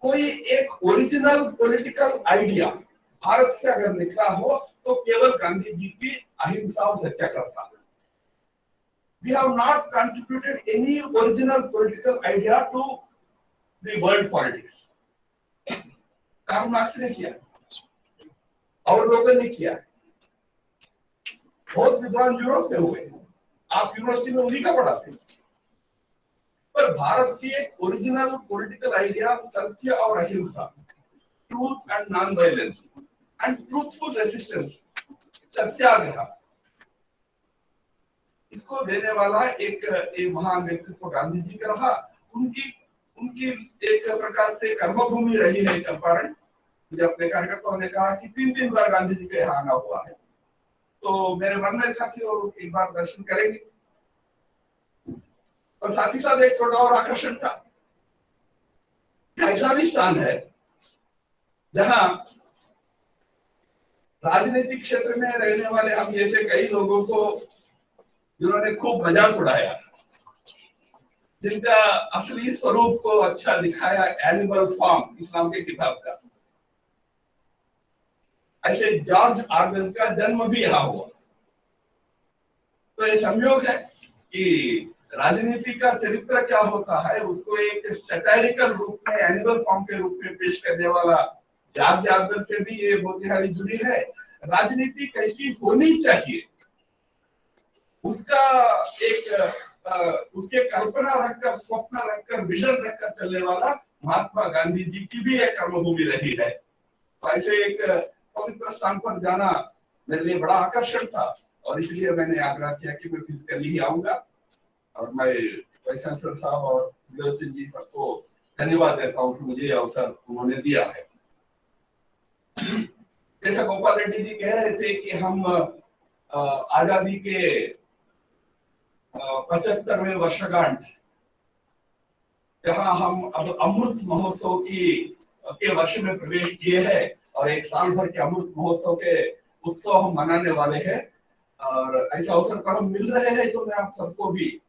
कोई एक ओरिजिनल पॉलिटिकल आइडिया भारत से अगर निकला हो तो केवल गांधी जी की अहिंसा और सत्याग्रह था। We have not contributed any original political idea to the world politics. Karl Marx ने किया और लोगों ने किया, बहुत विद्वान यूरोप से हुए, आप यूनिवर्सिटी में उन्हीं का पढ़ाते। पर भारत की एक ओरिजिनल पॉलिटिकल आइडिया सत्य और अहिंसा, truth and non violence and truthful resistance, satyagraha, इसको देने वाला एक महान व्यक्तित्व गांधी जी का रहा। उनकी एक प्रकार से कर्मभूमि रही है चंपारण। मुझे अपने कार्यकर्ताओं ने कहा कि 3 बार गांधी जी के यहाँ आना हुआ है, तो मेरे मन में था कि वो एक बार दर्शन करेंगे। और साथ ही साथ एक छोटा और आकर्षण था, ऐसा भी स्थान है जहां राजनीतिक क्षेत्र में रहने वाले हम जैसे कई लोगों को जिन्होंने खूब मजाक उड़ाया, जिनका असली स्वरूप को अच्छा दिखाया एनिमल फार्म इस्लाम के किताब का। ऐसे जॉर्ज ऑरवेल का जन्म भी यहाँ हुआ। तो ये संयोग है कि राजनीति का चरित्र क्या होता है उसको एक सैटारिकल रूप में, एनिमल फॉर्म के रूप में पेश करने वाला जॉर्ज ऑरवेल से भी ये मोतिहारी जुड़ी है। राजनीति कैसी होनी चाहिए उसका एक उसके कल्पना रखकर, स्वप्न रखकर, विजन रखकर चलने वाला महात्मा गांधी जी की भी एक कर्मभूमि रही है। तो ऐसे एक पवित्र स्थान पर जाना मेरे लिए बड़ा आकर्षण था और इसलिए मैंने आग्रह किया कि मैं फिजिकली ही आऊंगा। और मैं वाइस चांसलर साहब और विलोचन जी सबको धन्यवाद देता हूँ कि मुझे ये अवसर उन्होंने दिया है। जैसा गोपाल रेड्डी जी कह रहे थे कि हम आजादी के 75वें वर्षगांठ, जहां हम अब अमृत महोत्सव के वर्ष में प्रवेश किए हैं और एक साल भर के अमृत महोत्सव के उत्सव हम मनाने वाले हैं और ऐसे अवसर पर हम मिल रहे हैं, तो मैं आप सबको भी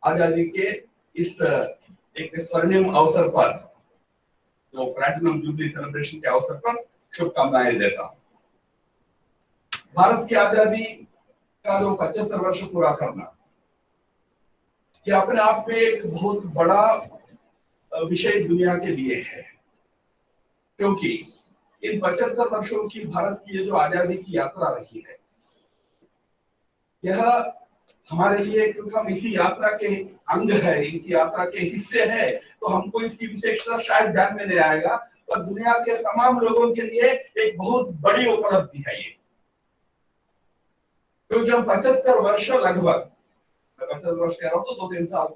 आजादी के इस एक स्वर्णिम अवसर पर, जो प्लैटिनम जुबली सेलिब्रेशन के अवसर पर शुभकामनाएं देता हूं। भारत की आजादी का जो 75 वर्ष पूरा करना, ये अपने आप में एक बहुत बड़ा विषय दुनिया के लिए है, क्योंकि इन 75 वर्षों की भारत की जो आजादी की यात्रा रही है, यह हमारे लिए, क्योंकि हम इसी यात्रा के अंग है, इसी यात्रा के हिस्से है, तो हमको इसकी विशेषता शायद ध्यान में नहीं आएगा, और दुनिया के तमाम लोगों के लिए एक बहुत बड़ी उपलब्धि है ये। क्योंकि हम 75 वर्ष लगभग, 75 वर्ष कह रहा हूं तो 2-3 साल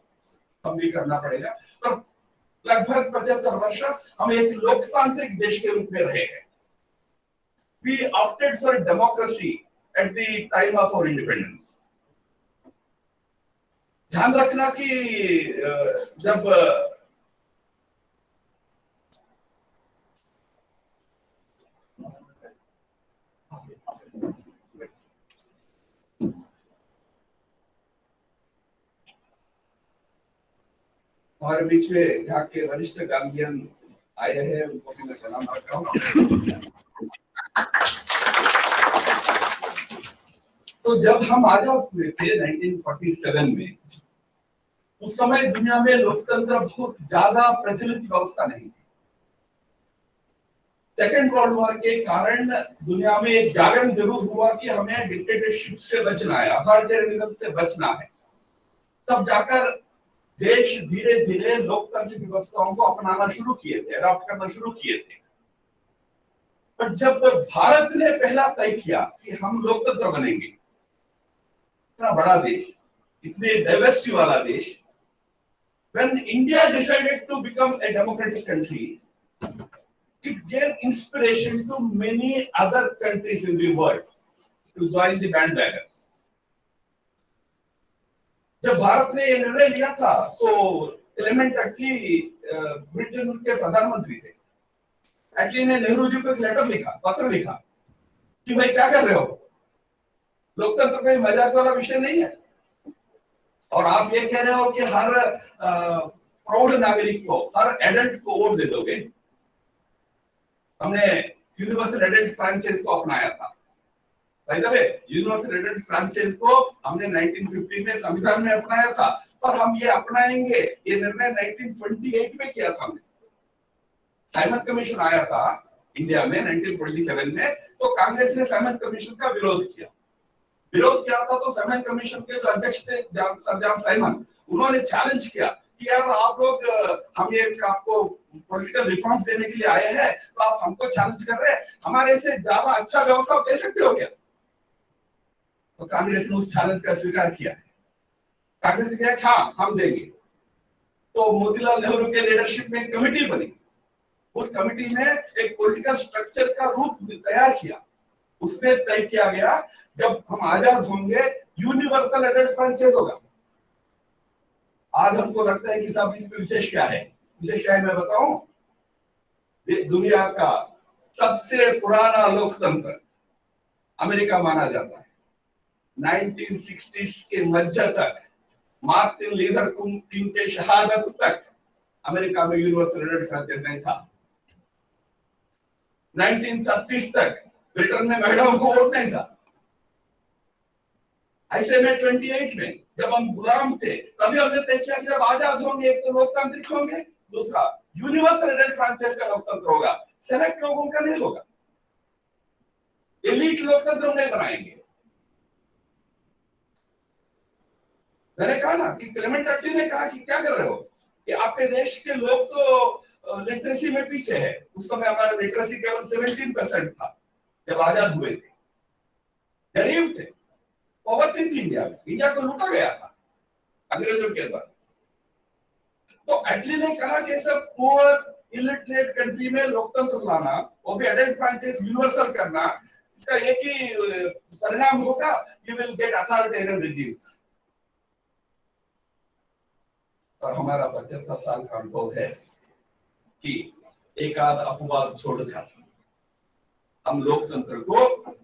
हम भी करना पड़ेगा, पर लगभग 75 वर्ष हम एक लोकतांत्रिक देश के रूप में रहे हैं। We opted for democracy at the time of our independence. ध्यान रखना कि जब हमारे बीच में यहाँ के वरिष्ठ गांधीयन आए हैं, उनको भी मैं प्रणाम करता हूँ। तो जब हम आजाद हुए थे 1947 में, उस समय दुनिया में लोकतंत्र बहुत ज्यादा प्रचलित व्यवस्था नहीं थी। सेकेंड वर्ल्ड वॉर के कारण दुनिया में एक जागरण जरूर हुआ कि हमें डिक्टेटरशिप से बचना है, अथॉरिटेरियनिज्म से बचना है। तब जाकर देश धीरे धीरे लोकतांत्रिक व्यवस्थाओं को अपनाना शुरू किए थे, अडॉप्ट करना शुरू किए थे। पर जब भारत ने पहला तय किया कि हम लोकतंत्र बनेंगे, इतना बड़ा देश, इतने डाइवर्सिटी वाला देश, when India decided to become a democratic country, it gave inspiration to many other countries in the world to join the bandwagon. जब भारत ने ये निर्णय लिया था तो क्लेमेंट अटली ब्रिटेन के प्रधानमंत्री थे। अटली ने नेहरू जी को एक लेटर लिखा, पत्र लिखा कि भाई क्या कर रहे हो, लोकतंत्र कोई मजाक वाला विषय नहीं है, और आप ये कह रहे हो कि हर प्रौढ़ नागरिक को, हर एडल्ट को वोट दे दोगे। हमने यूनिवर्सल एडल्ट फ्रैंचाइज को अपनाया था। यूनिवर्सल एडल्ट फ्रैंचाइज को हमने 1950 में संविधान में अपनाया था, पर हम ये अपनाएंगे, ये निर्णय 1928 में किया था हमने। साइमन कमीशन आया था इंडिया में 1927 में, तो कांग्रेस ने साइमन कमीशन का विरोध किया था। तो साइमन कमीशन के जो अध्यक्ष थे सर जॉन साइमन, उन्होंने चैलेंज किया कि यार आप लोग, हम ये आपको पॉलिटिकल रिफॉर्म्स देने के लिए आए हैं, तो आप हमको चैलेंज कर रहे हैं, हमारे से ज्यादा अच्छा व्यवस्था दे सकते हो क्या? तो कांग्रेस ने उस चैलेंज का स्वीकार किया। कांग्रेस ने कहा हाँ हम देंगे। तो मोतीलाल नेहरू के लीडरशिप में एक कमेटी बनी। उस कमेटी ने एक पॉलिटिकल स्ट्रक्चर का रूप तैयार किया। उसमें तय किया गया जब हम आजाद होंगे यूनिवर्सल एडल्ट फ्रैंचाइज होगा। आज हमको लगता है कि साहब इसमें विशेष क्या है? विशेष क्या है मैं बताऊं? दुनिया का सबसे पुराना लोकतंत्र अमेरिका माना जाता है। 1960s के मध्य तक मार्टिन लीथर किंग के शहादत तक अमेरिका में यूनिवर्सल रेड फ्रैंचाइज नहीं था। 1930 तक ब्रिटेन में महिलाओं को वोट नहीं था। ऐसे में 28 में जब हम गुलाम थे तभी हमने तय किया कि जब आजाद होंगे एक तो लोकतांत्रिक होंगे, दूसरा यूनिवर्सल रेड फ्रैंचाइज का लोकतंत्र होगा, सेलेक्ट लोगों का नहीं होगा, एलीट लोकतंत्र हम नहीं बनाएंगे। मैंने कहा ना कि क्लेमेंट अटली ने कहा कि क्या कर रहे हो कि आपके देश के लोग तो लिटरेसी में पीछे है। उस समय हमारा लिटरेसी केवल 17% था जब आजाद हुए थे, गरीब थे, पॉवर्टी थी इंडिया को लूटा गया था अंग्रेजों के द्वारा। तो एटली ने कहा कि सब पुअर इलिटरेट कंट्री में लोकतंत्र लाना, वो भी एडल्ट फ्रैंचाइज यूनिवर्सल करना, इसका एक ही परिणाम होगा, you will get authoritarian regimes. और हमारा 75 साल का अनुभव है कि एक आध अपवाद छोड़कर हम लोकतंत्र को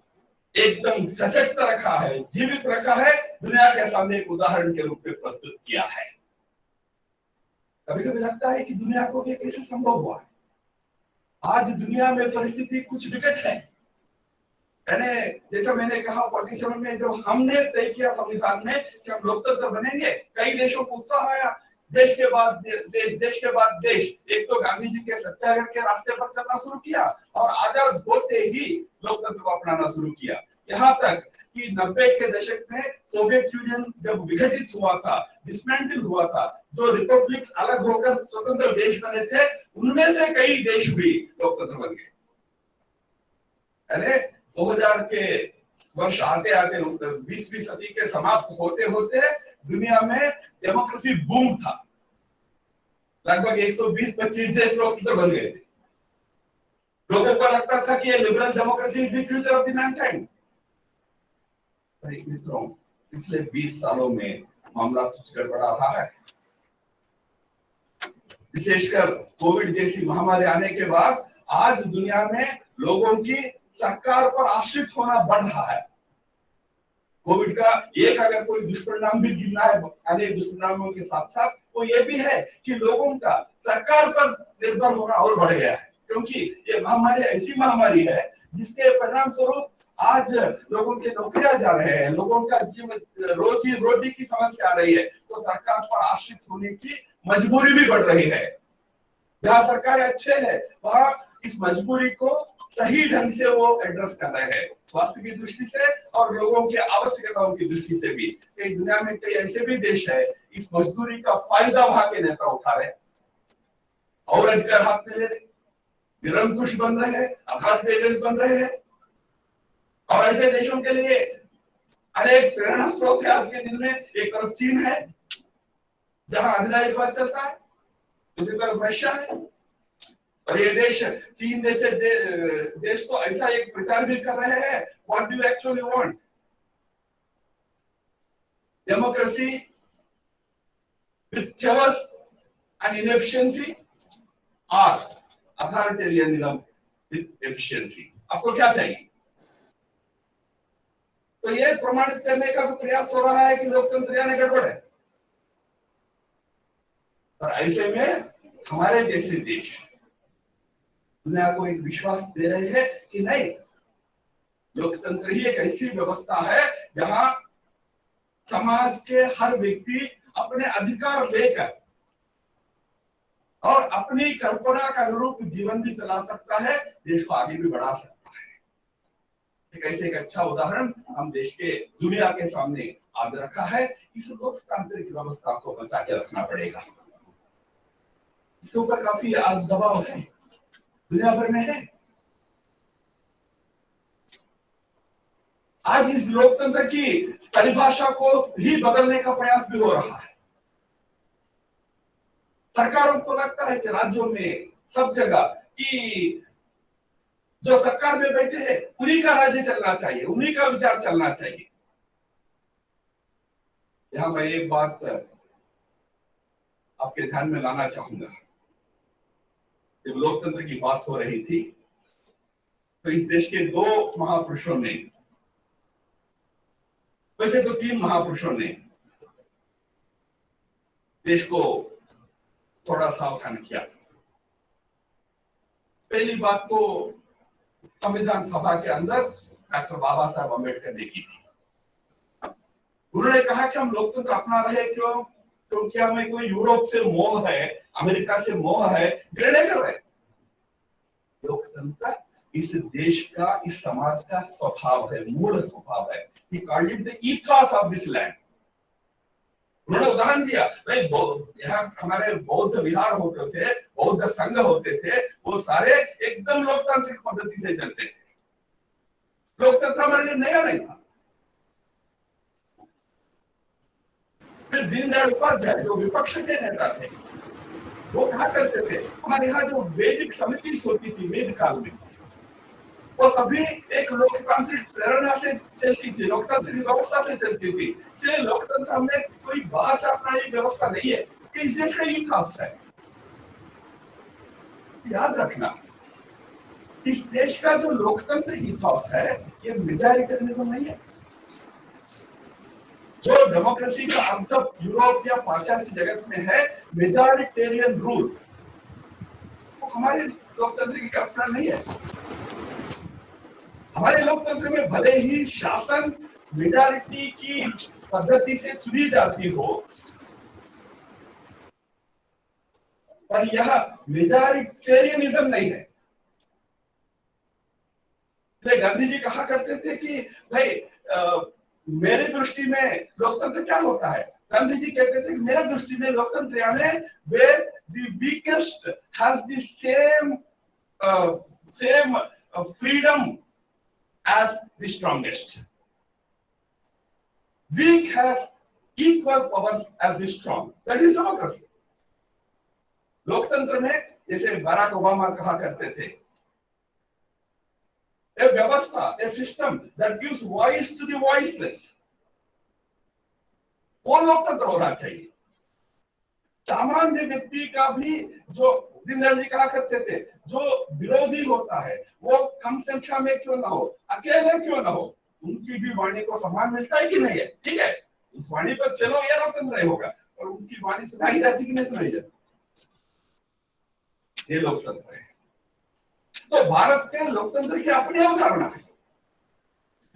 एकदम सशक्त रखा है, जीवित रखा है, दुनिया के सामने एक उदाहरण के रूप में प्रस्तुत किया है। कभी कभी लगता है कि दुनिया को ये कैसे संभव हुआ है। आज दुनिया में परिस्थिति कुछ विकट है। जैसा मैंने कहा 47 में जब हमने तय किया संविधान में कि हम लोकतंत्र बनेंगे, कई देशों को उत्साह आया, देश के बाद देश। एक तो गांधी जी के सत्याग्रह के रास्ते पर चलना शुरू किया और आजाद होते ही लोकतंत्र को अपनाना शुरू किया। यहाँ तक कि 90 के दशक में सोवियत यूनियन जब विघटित हुआ था, डिसमेंटल हुआ था, जो रिपब्लिक्स अलग होकर स्वतंत्र देश बने थे, उनमें से कई देश भी लोकतंत्र बन गए। 2000 के वर्ष आते आते 20वीं सदी के समाप्त होते होते दुनिया में डेमोक्रेसी बूम था। लगभग 120-25 देश लोकतंत्र बन गए थे। लोगों को लगता था कि ये liberal democracy is the future of the Mankind. पर एक मित्रों, पिछले 20 सालों में मामला कुछ गड़बड़ा रहा है। विशेषकर कोविड जैसी महामारी आने के बाद आज दुनिया में लोगों की सरकार पर आश्रित होना बढ़ रहा है। कोविड का एक अगर कोई दुष्परिणाम भी गिनना है, अनेक दुष्परिणामों के साथ साथ वो ये भी है कि लोगों का सरकार पर निर्भर होना और बढ़ गया है, क्योंकि ये महामारी ऐसी महामारी है जिसके परिणाम स्वरूप आज लोगों के नौकरियां जा रहे हैं, लोगों का जीवन रोजी की समस्या आ रही है, तो सरकार पर आश्रित होने की मजबूरी भी बढ़ रही है। जहाँ सरकार अच्छे है वहां इस मजबूरी को सही ढंग से वो एड्रेस कर रहे हैं, स्वास्थ्य की दृष्टि से और लोगों की आवश्यकताओं की दृष्टि से भी। कई दुनिया में कई ऐसे भी देश है इस मजदूरी का फायदा वहां के नेता उठा रहे और अधिकार हाथ में ले रहे, निरंकुश बन रहे हैं, अथॉरिटेरियन बन रहे हैं। और ऐसे देशों के लिए अनेक प्रेरणा स्रोत है आज के दिन में। एक तरफ चीन है जहां अधिराज्यवाद चलता है, दूसरी तरफ रशिया है। और ये देश, चीन जैसे देश तो ऐसा एक प्रचार भी कर रहे हैं, what do you actually want, democracy with chaos and inefficiency और अथॉरिटेरियनिज्म विद एफिशिएंसी। आपको क्या चाहिए? तो ये प्रमाणित करने का भी प्रयास हो रहा है कि लोकतंत्र यानी गड़बड़ है। और ऐसे में हमारे जैसे देश दुनिया को एक विश्वास दे रहे हैं कि नहीं, लोकतंत्र ही एक ऐसी व्यवस्था है जहां समाज के हर व्यक्ति अपने अधिकार लेकर और अपनी कल्पना का अनुरूप जीवन भी चला सकता है, देश को आगे भी बढ़ा सकता है। एक ऐसे एक अच्छा उदाहरण हम देश के दुनिया के सामने आज रखा है। इस लोकतांत्रिक व्यवस्था को बचा के रखना पड़ेगा। इसके ऊपर काफी आज दबाव है, दुनिया भर में है। आज इस लोकतंत्र की परिभाषा को ही बदलने का प्रयास भी हो रहा है। सरकारों को लगता है कि राज्यों में सब जगह कि जो सरकार में बैठे हैं उन्हीं का राज्य चलना चाहिए, उन्हीं का विचार चलना चाहिए। यहां मैं एक बात आपके ध्यान में लाना चाहूंगा। जब लोकतंत्र की बात हो रही थी तो इस देश के 2 महापुरुषों ने, वैसे तो 3 महापुरुषों ने देश को थोड़ा सावधान किया। पहली बात तो संविधान सभा के अंदर डॉक्टर बाबा साहब अम्बेडकर ने की थी। उन्होंने कहा कि हम लोकतंत्र अपना रहे क्यों? क्योंकि हमें कोई यूरोप से मोह है, अमेरिका से मोह है, घृणा कर रहे। लोकतंत्र इस देश का, इस समाज का स्वभाव है, मूल स्वभाव है। He called it the ethos of this land. उन्होंने उदाहरण दिया, भाई यहाँ हमारे बौद्ध विहार होते थे, बौद्ध संघ होते थे, वो सारे एकदम लोकतांत्रिक पद्धति से चलते थे। लोकतंत्र हमारे लिए नया नहीं था। फिर दीनदयाल उपाध्याय जो विपक्ष के नेता थे, वो कहा करते थे, हमारे यहाँ जो वैदिक समिति होती थी वेद काल में, वो सभी एक लोकतांत्रिक प्रेरणा से चलती थी, लोकतांत्रिक व्यवस्था से चलती थी। इसलिए लोकतंत्र में कोई बाहर से अपना एक व्यवस्था नहीं है, इस देश का इतिहास है। याद रखना, इस देश का जो लोकतंत्र इतिहास है, ये मेजॉरिटेरियनिज्म नहीं है। जो डेमोक्रेसी का अर्थ यूरोप या पाश्चात्य जगत में है, मेजॉरिटेरियन रूल, वो हमारे लोकतंत्र की कल्पना नहीं है। हमारे लोकतंत्र में भले ही शासन मेजॉरिटी की पद्धति से चुनी जाती हो, पर यह मेजॉरिटेरियनिज्म नहीं है। गांधी जी कहा करते थे कि भाई मेरी दृष्टि में लोकतंत्र क्या होता है? गांधी जी कहते थे कि मेरी दृष्टि में लोकतंत्र यानी where the weakest has the same freedom as the strongest. Weak has equal powers as the strong. That is democracy. लोकतंत्र में जैसे बराक ओबामा कहा करते थे, a व्यवस्था, a system that gives voice to the voiceless, वो लोकतंत्र होना चाहिए। सामान्य व्यक्ति का भी, जो दीनदयाल जी कहा करते थे, जो विरोधी होता है वो कम संख्या में क्यों ना हो, अकेले क्यों ना हो, उनकी भी वाणी को सम्मान मिलता है कि नहीं है? ठीक है, उस वाणी पर चलो, ये लोकतंत्र होगा। और उनकी वाणी सुनाई जाती कि नहीं सुनाई जाती? ये लोकतंत्र है। तो भारत के लोकतंत्र की अपनी अवधारणा है,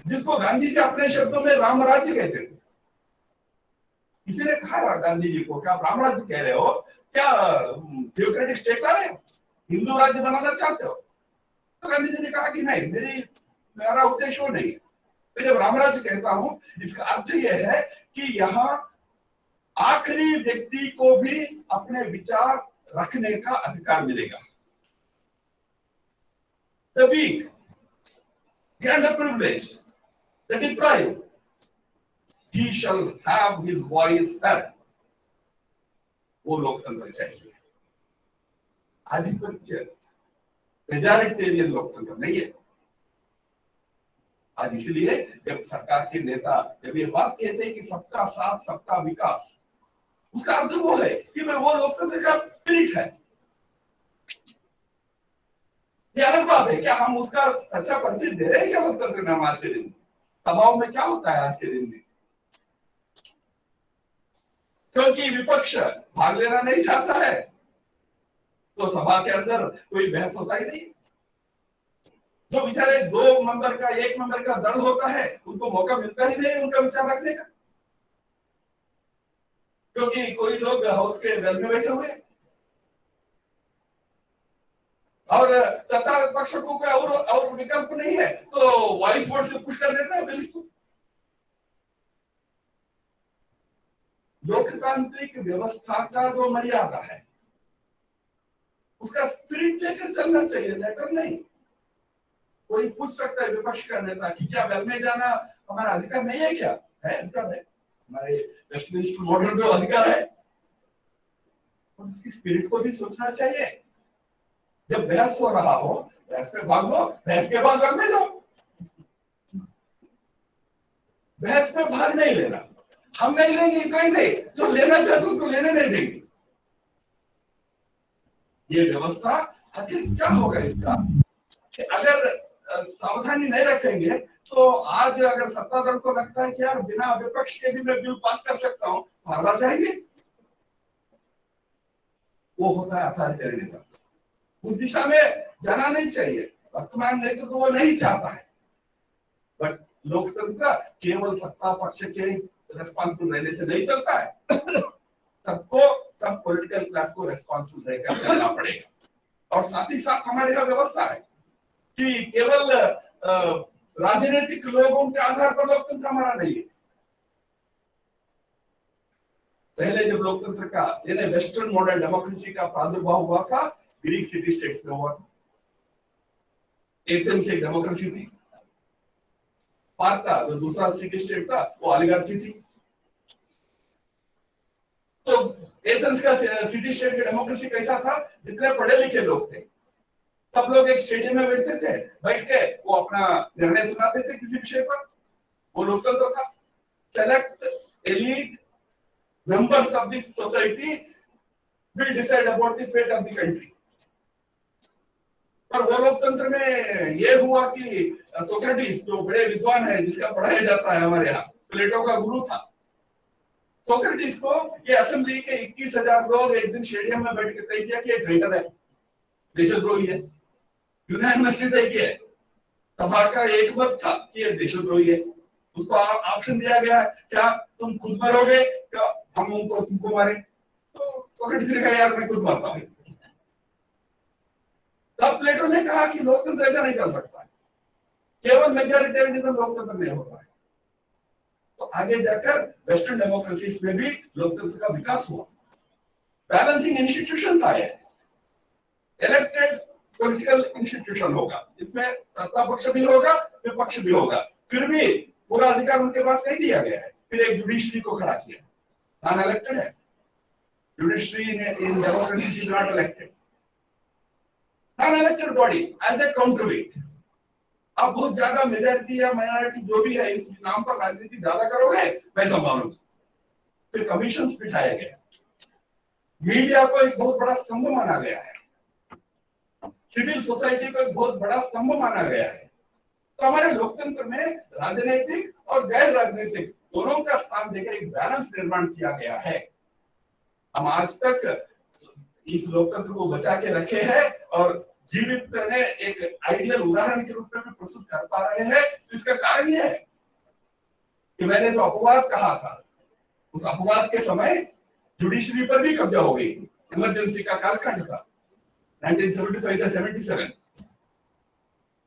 जिसको गांधी जी अपने शब्दों में राम राज्य कहते थे। किसी ने कहा गांधी जी को, क्या आप राम राज्य कह रहे हो? क्या थियोक्रेटिक स्टेट ला रहे हो? हिंदू राज्य बनाना चाहते हो? तो गांधी जी ने कहा कि नहीं, मेरा उद्देश्य वो नहीं है। तो जब राम राज्य कहता हूं, इसका अर्थ यह है कि यहाँ आखिरी व्यक्ति को भी अपने विचार रखने का अधिकार मिलेगा। The weak, the underprivileged, the deprived, he shall have his voice heard. वो लोकतंत्र चाहिए। आधिपत्य, मेजॉरिटेरियन लोकतंत्र नहीं है। आज इसलिए जब सरकार के नेता जब ये बात कहते हैं कि सबका साथ सबका विकास, उसका अर्थ वो है कि मैं वो लोकतंत्र का स्पिरिट है। ये अलग बात है, क्या हम उसका सच्चा परिचय दे रहे हैं क्या लोकतंत्र में? हम आज के दिन सभाओं में क्या होता है आज के दिन में? क्योंकि विपक्ष भाग लेना नहीं चाहता है, तो सभा के अंदर कोई बहस होता ही नहीं। जो बेचारे 2 मेंबर का 1 मेंबर का दल होता है, उनको मौका मिलता ही नहीं उनका विचार रखने का, क्योंकि कोई लोग हाउस के दल में बैठे हुए और सत्ता पक्ष को कोई और विकल्प नहीं है, तो वॉइस वोट से पुश कर देता है बिल को। लोकतांत्रिक व्यवस्था का जो मर्यादा है, उसका स्पिरिट लेकर चलना चाहिए, लेकर नहीं। कोई पूछ सकता है विपक्ष का नेता कि क्या वेल में जाना हमारा अधिकार नहीं है? क्या है? अधिकार है, हमारे वेस्टमिंस्टर मॉडल में अधिकार है, और उसकी स्पिरिट को भी सोचना चाहिए। जब बहस हो रहा हो, बहस पे भाग लो, बहस के बाद वेल में जाओ। बहस में भाग नहीं लेना, हम नहीं लेंगे कहीं नहीं, जो लेना चाहते उसको लेने नहीं देंगे। ये व्यवस्था आखिर क्या होगा इसका? अगर सावधानी नहीं रखेंगे तो आज अगर सत्ता दल को लगता है कि यार बिना विपक्ष के भी मैं बिल पास कर सकता हूं, हारना चाहिए। वो होता है अथॉरिटेरियनिज्म। उस दिशा में जाना नहीं चाहिए, वर्तमान नेतृत्व तो वो नहीं चाहता है। बट लोकतंत्र केवल सत्ता पक्ष के रेस्पॉन्सिबल रहने से नहीं चलता है, सबको, सब पॉलिटिकल क्लास को रेस्पॉन्सिबल रहकर चलना पड़ेगा। और साथ ही साथ हमारे यहाँ व्यवस्था है कि केवल राजनीतिक लोगों के आधार पर लोकतंत्र हमारा नहीं है। पहले जब लोकतंत्र का यानी वेस्टर्न मॉडल डेमोक्रेसी का प्रादुर्भाव हुआ था, ग्रीक सिटी स्टेट्स में हुआ था। एथेंस एक डेमोक्रेसी थी, स्पार्टा जो दूसरा सिटी स्टेट था वो ओलिगार्ची थी। तो एथेंस का सिटी स्टेट की डेमोक्रेसी कैसा था, जितने पढ़े लिखे लोग थे सब लोग एक स्टेडियम में बैठते थे, बैठ के वो अपना निर्णय सुनाते थे किसी विषय पर, वो लोकतंत्र था। Select elite members of this society will decide about the fate of the country। पर वो लोकतंत्र में ये हुआ कि सोक्रेटिस जो बड़े विद्वान है, जिसका पढ़ाया जाता है हमारे यहाँ, प्लेटो का गुरु था, सोक्रेटिस को ये असेंबली के 21,000 लोग एक दिन स्टेडियम में बैठ के तय किया कि ट्रेटर है, देशद्रोही है, यूनानिमसली तय किया। सभा का एक मत था कि ये देशद्रोही है। उसको ऑप्शन दिया गया, क्या तुम खुद मरोगे, क्या हम उनको तुमको मारे? तो सोक्रेटिस ने कहा यार मैं खुद मरता हूं। तब प्लेटो ने कहा कि लोकतंत्र ऐसा नहीं कर सकता है, केवल मेजॉरिटेरियनिज्म लोकतंत्र नहीं होता है। तो आगे जाकर वेस्टर्न डेमोक्रेसीज में भी लोकतंत्र का विकास हुआ, बैलेंसिंग इंस्टीट्यूशंस आए, इलेक्टेड पॉलिटिकल इंस्टीट्यूशन होगा, इसमें सत्ता पक्ष भी होगा, विपक्ष भी होगा, फिर भी पूरा अधिकार उनके पास नहीं दिया गया है। फिर एक जुडिशरी को खड़ा किया, नॉन इलेक्टेड है judiciary in democracy is not elected, non elected body as a counterweight. आप बहुत ज्यादा मेजॉरिटी या माइनॉरिटी जो भी है इस नाम पर राजनीति ज्यादा करोगे, मैं संभालूंगा। फिर कमीशन बिठाया गया, मीडिया को एक बहुत बड़ा स्तंभ माना गया है, सिविल सोसाइटी को एक बहुत बड़ा स्तंभ माना गया है। तो हमारे लोकतंत्र में राजनीतिक और गैर राजनीतिक दोनों का स्थान देकर एक बैलेंस निर्माण किया गया है। हम आज तक इस लोकतंत्र को बचा के रखे हैं और जीवित करने एक आइडियल उदाहरण के रूप में भी प्रस्तुत कर पा रहे हैं। इसका कारण यह है कि मैंने जो अपवाद कहा था, उस अपवाद के समय जुडिशरी पर भी कब्जा हो गई। इमरजेंसी का कालखंड था 1975 से 77।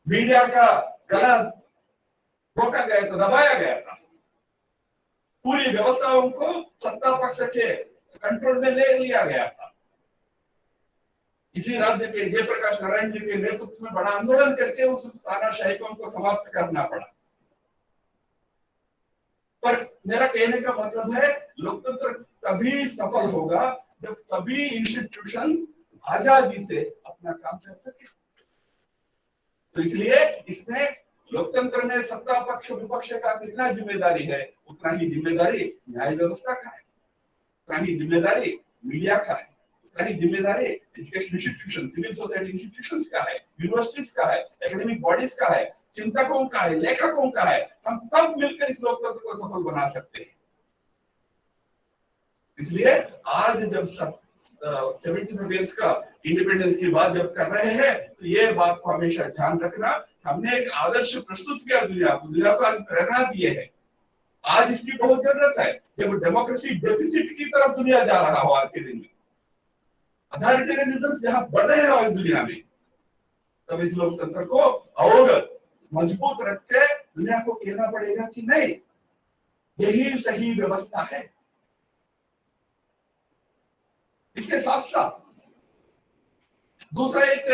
मीडिया का गला रोका गया था, दबाया गया था, पूरी व्यवस्थाओं को सत्ता पक्ष के कंट्रोल में ले लिया गया था। इसी राज्य के जयप्रकाश नारायण जी के नेतृत्व में बड़ा आंदोलन करके उस तानाशाही को समाप्त करना पड़ा। पर मेरा कहने का मतलब है लोकतंत्र तभी सफल होगा जब सभी इंस्टीट्यूशंस आजादी से अपना काम कर सके। तो इसलिए इसमें लोकतंत्र में सत्ता पक्ष विपक्ष का कितना जिम्मेदारी है, उतना ही जिम्मेदारी न्याय व्यवस्था का है, उतना ही जिम्मेदारी मीडिया का है, उतना ही जिम्मेदारी education institution, civil society institutions का है, यूनिवर्सिटीज का है, एकेडमिक बॉडीज का है, चिंतकों का है, लेखकों का है। हम सब मिलकर इस लोकतंत्र को सफल बना सकते हैं। इसलिए आज जब 75 ईयर्स का इंडिपेंडेंस की बात जब कर रहे हैं, तो ये बात को हमेशा ध्यान रखना, हमने एक आदर्श प्रस्तुत किया दुनिया को प्रेरणा दिए है। आज इसकी बहुत जरूरत है जब डेमोक्रेसी डेफिसिट की तरफ दुनिया जा रहा हो। आज के दिन में अथॉरिटेरियनिज्म जहां बढ़ रहे हैं इस दुनिया में, तब इस लोकतंत्र को और मजबूत रख के दुनिया को कहना पड़ेगा कि नहीं, यही सही व्यवस्था है। इसके साथ साथ दूसरा एक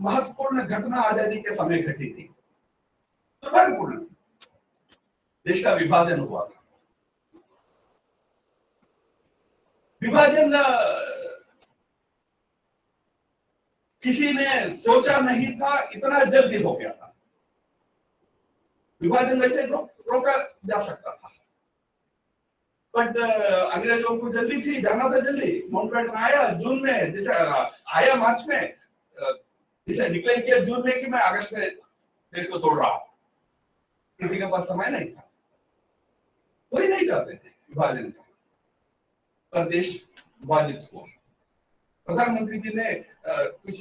महत्वपूर्ण घटना आजादी के समय घटी थी, दुर्भाग्यपूर्ण, देश का विभाजन हुआ था। विभाजन किसी ने सोचा नहीं था, इतना जल्दी हो गया था। विभाजन वैसे रोका जा सकता था, बट अंग्रेजों को जल्दी थी, जाना था जल्दी। माउंटबेटन आया जून में, जैसे आया मार्च में, जिसे डिक्लेयर किया जून में कि मैं अगस्त में देश को छोड़ रहा हूं। किसी के पास समय नहीं था, कोई नहीं चाहते थे विभाजन का, पर देश विभाजित हुआ। प्रधानमंत्री जी ने कुछ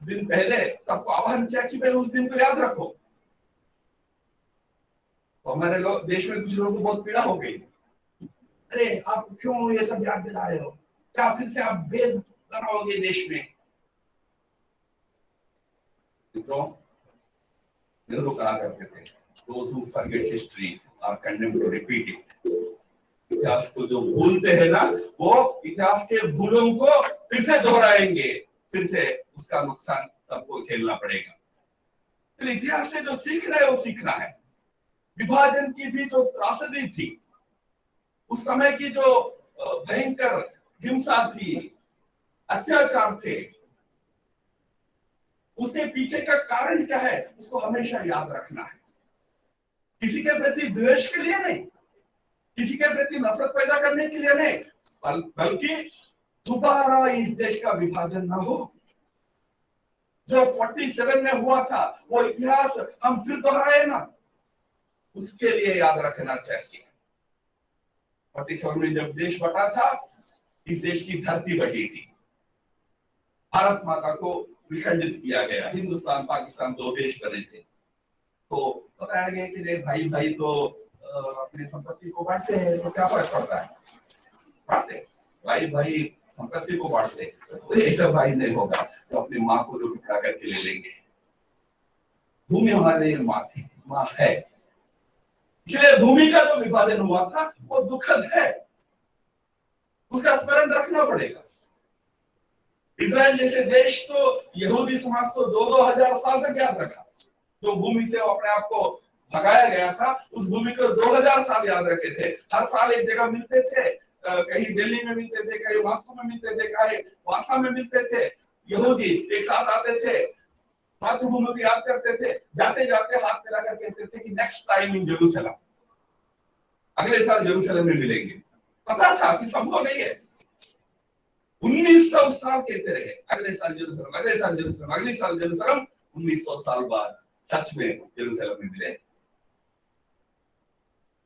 दिन पहले सबको आह्वान किया कि भाई उस दिन को याद रखो। तो हमारे लोग देश में कुछ लोगों को बहुत पीड़ा हो गई, अरे आप क्यों ये सब याद दिला रहे हो, क्या फिर से आप भेद बनाओगे देश में। मित्रों, नेहरू कहा करते थे, those who forget history are condemned to repeat it. इतिहास को जो भूलते हैं ना, वो इतिहास के भूलों को फिर से दोहराएंगे, फिर से उसका नुकसान सबको झेलना पड़ेगा। फिर इतिहास से जो सीखना है वो सीखना है। विभाजन की भी जो त्रासदी थी, उस समय की जो भयंकर हिंसा थी, अत्याचार थे, उसके पीछे का कारण क्या है उसको हमेशा याद रखना है। किसी के प्रति द्वेष के लिए नहीं, किसी के प्रति नफरत पैदा करने के लिए नहीं, बल्कि दोबारा इस देश का विभाजन ना हो। जो 47 में हुआ था वो इतिहास हम फिर दोहराए ना, उसके लिए याद रखना चाहिए। 47 में जब देश बटा था, इस देश की धरती बटी थी, भारत माता को विखंडित किया गया, हिंदुस्तान पाकिस्तान दो देश बने थे। तो बताया गया कि नहीं भाई भाई तो अपनी संपत्ति को बांटते हैं, तो क्या फर्क पड़ता है, बांटते भाई भाई संपत्ति को बांटते, तो ऐसा भाई नहीं होगा तो अपनी माँ को जो टुकड़ा करके ले लेंगे। भूमि हमारे लिए माँ थी, माँ है, इसलिए भूमि का जो विभाजन हुआ था वो दुखद है, उसका स्मरण रखना पड़ेगा। इजराइल जैसे देश तो यहूदी समाज तो 2-2000 साल तक याद रखा। जो भूमि से अपने आप को भगाया गया था, उस भूमि को 2000 साल याद रखे थे। हर साल एक जगह मिलते थे, कहीं दिल्ली में मिलते थे, कहीं मॉस्को में मिलते थे, कहीं वासा में मिलते थे। यहूदी एक साथ आते थे, मातृभूमि को याद करते थे, जाते जाते हाथ मिला कर कहते थे कि नेक्स्ट टाइम इन जेरूसलम, अगले साल जेरूसलम में मिलेंगे। पता था कि संभव नहीं है, 1900 साल कहते रहे, अगले साल जेरूसलम, अगले साल जेरूसलम, अगले साल जेरूसलम। 1900 साल बाद सच में जेरूसलम में मिले।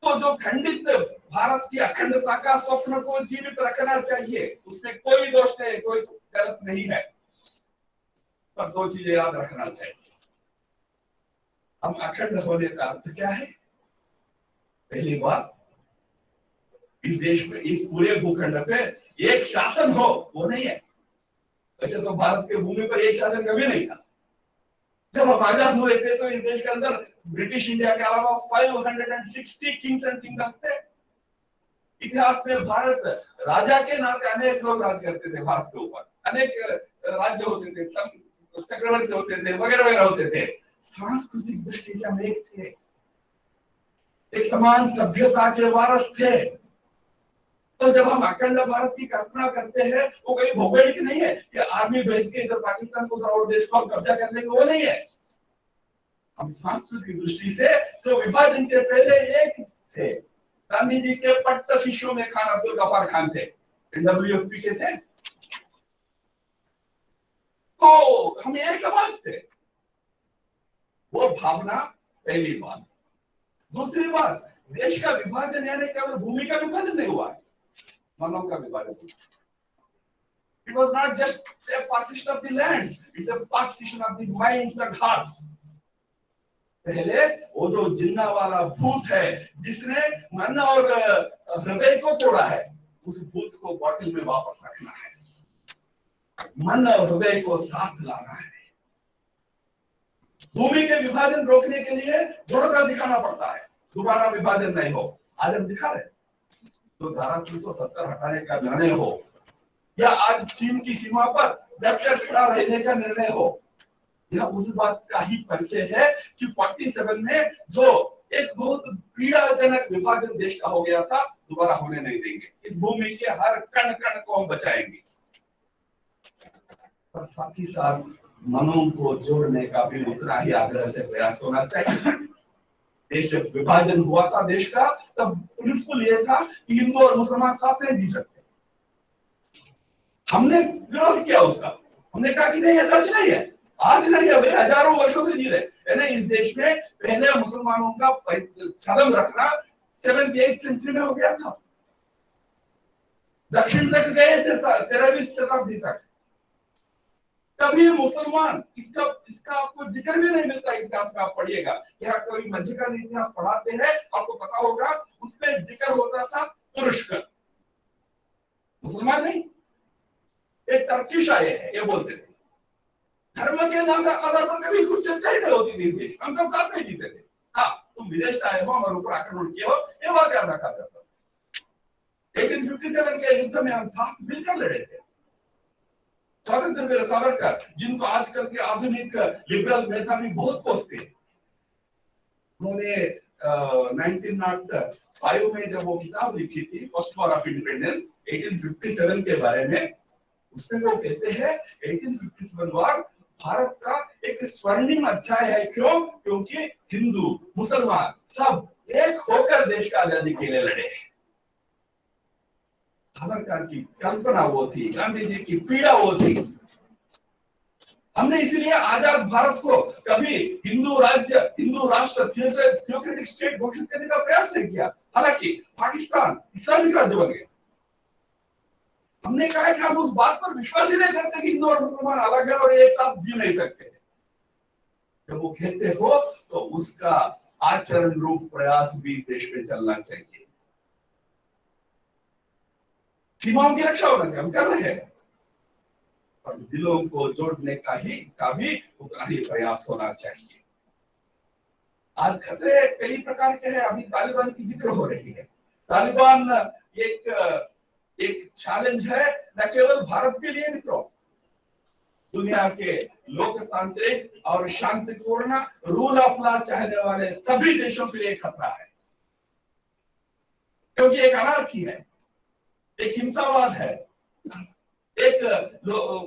तो जो खंडित भारत की अखंडता का स्वप्न को जीवित रखना चाहिए, उसमें कोई दोष नहीं, कोई गलत नहीं है, पर दो चीजें याद रखना चाहिए। हम अखंड होने का अर्थ क्या है? पहली बात, इस देश में, इस पूरे भूखंड पे एक शासन हो, वो नहीं है। वैसे तो भारत के भूमि पर एक शासन कभी नहीं था। जब हम आजाद हुए थे तो इस देश के अंदर ब्रिटिश इंडिया के अलावा 560 किंग्स एंड किंगडम्स थे। इतिहास में भारत राजा के नाते अनेक लोग राज करते थे भारत के ऊपर, अनेक राज्य होते थे, चक्रवर्ती होते थे, वगैरह वगैरह होते थे। सांस्कृतिक दृष्टि से हम एक थे, एक समान सभ्यता के वारस थे। तो जब हम अखंड भारत की कल्पना करते हैं, वो कोई भौगोलिक नहीं है कि आर्मी भेज के इधर पाकिस्तान को और देश को कब्जा करने को, वो नहीं है। हम सांस्कृतिक दृष्टि से तो विभाजन के पहले एक थे। गांधी जी के पट्ट शिष्यों में खान अब्दुल गफ्फार खान थे, NWFP के थे। तो हम एक समाज थे, वो भावना पहली बात। दूसरी बात, देश का विभाजन यानी केवल भूमि का विभाजन नहीं हुआ, मनों का विभाजन। It was not just a partition of the land, it's a partition of the minds and hearts. पहले वो जो जिन्ना वाला भूत है, जिसने मन और हृदय को तोड़ा है, उस भूत को बॉटल में वापस रखना है, मन और हृदय को साथ लाना है। भूमि के विभाजन रोकने के लिए दृढ़ता दिखाना पड़ता है, दोबारा विभाजन नहीं हो। आज हम दिखा रहे, तो धारा 370 हटाने का निर्णय हो, या आज चीन की सीमा पर डटकर खड़ा रहने का निर्णय हो, यह उस बात का ही परिचय है कि 47 में जो एक बहुत पीड़ाजनक विभाजन देश का हो गया था, दोबारा होने नहीं देंगे। इस भूमि के हर कण कण को हम बचाएंगे, पर साथ ही साथ मनों को जोड़ने का भी उतना ही आग्रह से प्रयास होना चाहिए। देश जब विभाजन हुआ था देश का, तब प्रिंसिपल ये था कि हिंदू और मुसलमान साथ नहीं जी सकते। हमने विरोध किया उसका, हमने कहा कि नहीं, ये सच नहीं है। आज नहीं है भाई, हजारों वर्षों से जी रहे। यानी इस देश में पहले मुसलमानों का कदम रखना 7th-8th सेंचुरी में हो गया था। दक्षिण तक गए थे 13वीं शताब्दी तक, कभी मुसलमान इसका इसका आपको जिक्र भी नहीं मिलता इतिहास में। आप पढ़िएगा, यहाँ कोई मध्यकालीन इतिहास पढ़ाते हैं आपको पता होगा, उसमें जिक्र होता था तुर्क, मुसलमान नहीं। एक टर्किश आए हैं, ये बोलते थे धर्म के नाम आधार पर कभी कुछ चर्चा ही नहीं होती थी देश, हम सब साथ में जीते थे। हाँ, तुम विदेश से आए हो, हमारे ऊपर आक्रमण किए हो, ये बात याद रखा जाता। 1857 के युद्ध में हम साथ मिलकर लड़े थे। स्वतंत्र वीर सावरकर, जिनको आजकल के आधुनिक लिबरल मेधावी बहुत कोसते हैं, उन्होंने 1905 में जब वो किताब लिखी थी फर्स्ट वॉर ऑफ इंडिपेंडेंस 1857 के बारे में, उसमें वो कहते हैं 1857 वॉर भारत का एक स्वर्णिम अध्याय है। क्यों? क्योंकि हिंदू मुसलमान सब एक होकर देश का आजादी के लिए लड़े। सावरकर की कल्पना वो थी, गांधी जी की पीड़ा वो थी। हमने इसलिए आजाद भारत को कभी हिंदू राज्य, हिंदू राष्ट्र, थियोक्रेटिक स्टेट घोषित करने का प्रयास नहीं किया। हालांकि पाकिस्तान इस्लामिक राज्य बन गया। हमने कहा कि हम उस बात पर विश्वास ही नहीं करते कि हिंदू और मुसलमान अलग है और एक साथ जी नहीं सकते। जब वो कहते हो तो उसका आचरण रूप प्रयास भी देश में चलना चाहिए। सीमाओं की रक्षा होना चाहिए, हम कर रहे हैं, और दिलों को जोड़ने का भी उतना ही प्रयास होना चाहिए। आज खतरे कई प्रकार के हैं। अभी तालिबान की जिक्र हो रही है। तालिबान एक चैलेंज है न केवल भारत के लिए मित्रों, दुनिया के लोकतांत्रिक और शांतिपूर्ण रूल ऑफ लॉ चाहने वाले सभी देशों के लिए खतरा है। क्योंकि एक अनार्की है, एक हिंसावाद है, एक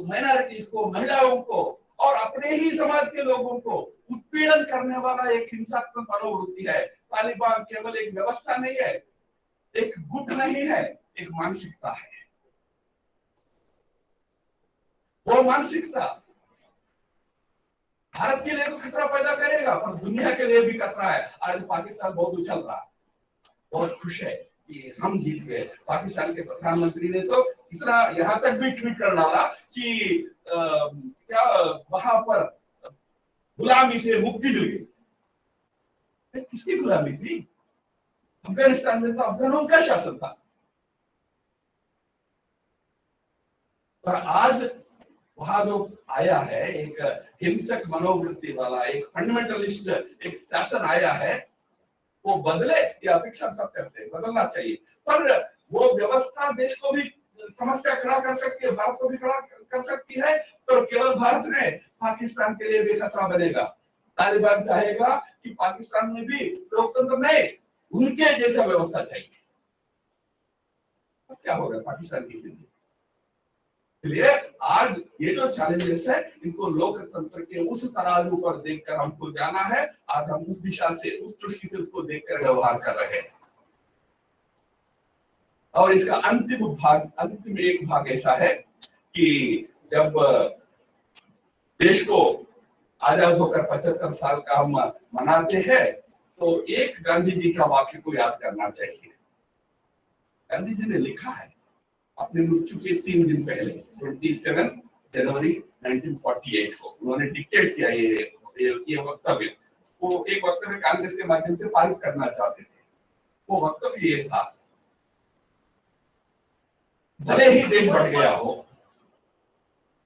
माइनॉरिटीज को, महिलाओं को और अपने ही समाज के लोगों को उत्पीड़न करने वाला एक हिंसात्मक मनोवृत्ति है। तालिबान केवल एक व्यवस्था नहीं है, एक गुट नहीं है, एक मानसिकता है। वो मानसिकता भारत के लिए तो खतरा पैदा करेगा, पर दुनिया के लिए भी खतरा है। आज पाकिस्तान बहुत उछल रहा है, बहुत खुश है कि हम जीत गए। पाकिस्तान के प्रधानमंत्री ने तो इतना यहां तक भी ट्वीट कर डाला कि क्या वहां पर गुलामी से मुक्ति मिल गई। किसकी गुलामी थी? अफगानिस्तान में तो अफगानों का शासन था। पर आज वहां जो आया है एक हिंसक मनोवृत्ति वाला, एक फंडामेंटलिस्ट एक शासन आया है, वो बदले ये अपेक्षा सब करते हैं, बदलना चाहिए। पर वो व्यवस्था देश को भी समस्या खड़ा कर सकती है, भारत को भी खड़ा कर सकती है। तो केवल भारत नहीं, पाकिस्तान के लिए भी खतरा बनेगा। तालिबान चाहेगा कि पाकिस्तान में भी लोकतंत्र नहीं, उनके जैसा व्यवस्था चाहिए। अब क्या होगा पाकिस्तान की जिंदगी? इसलिए आज ये जो चैलेंजेस है, इनको लोकतंत्र के उस तराजू पर देखकर हमको जाना है। आज हम उस दिशा से, उस दृष्टि से उसको देखकर व्यवहार कर रहे हैं। और इसका अंतिम एक भाग ऐसा है कि जब देश को आजाद होकर 75 साल का हम मनाते हैं, तो एक गांधी जी का वाक्य को याद करना चाहिए। गांधी जी ने लिखा है अपने मृत्यु के 3 दिन पहले, 27 जनवरी 1948 को उन्होंने डिक्टेट किया ये वक्तव्य। वो एक वक्तव्य कांग्रेस के माध्यम से पारित करना चाहते थे। वो वक्तव्य ये था, भले ही देश बढ़ गया हो,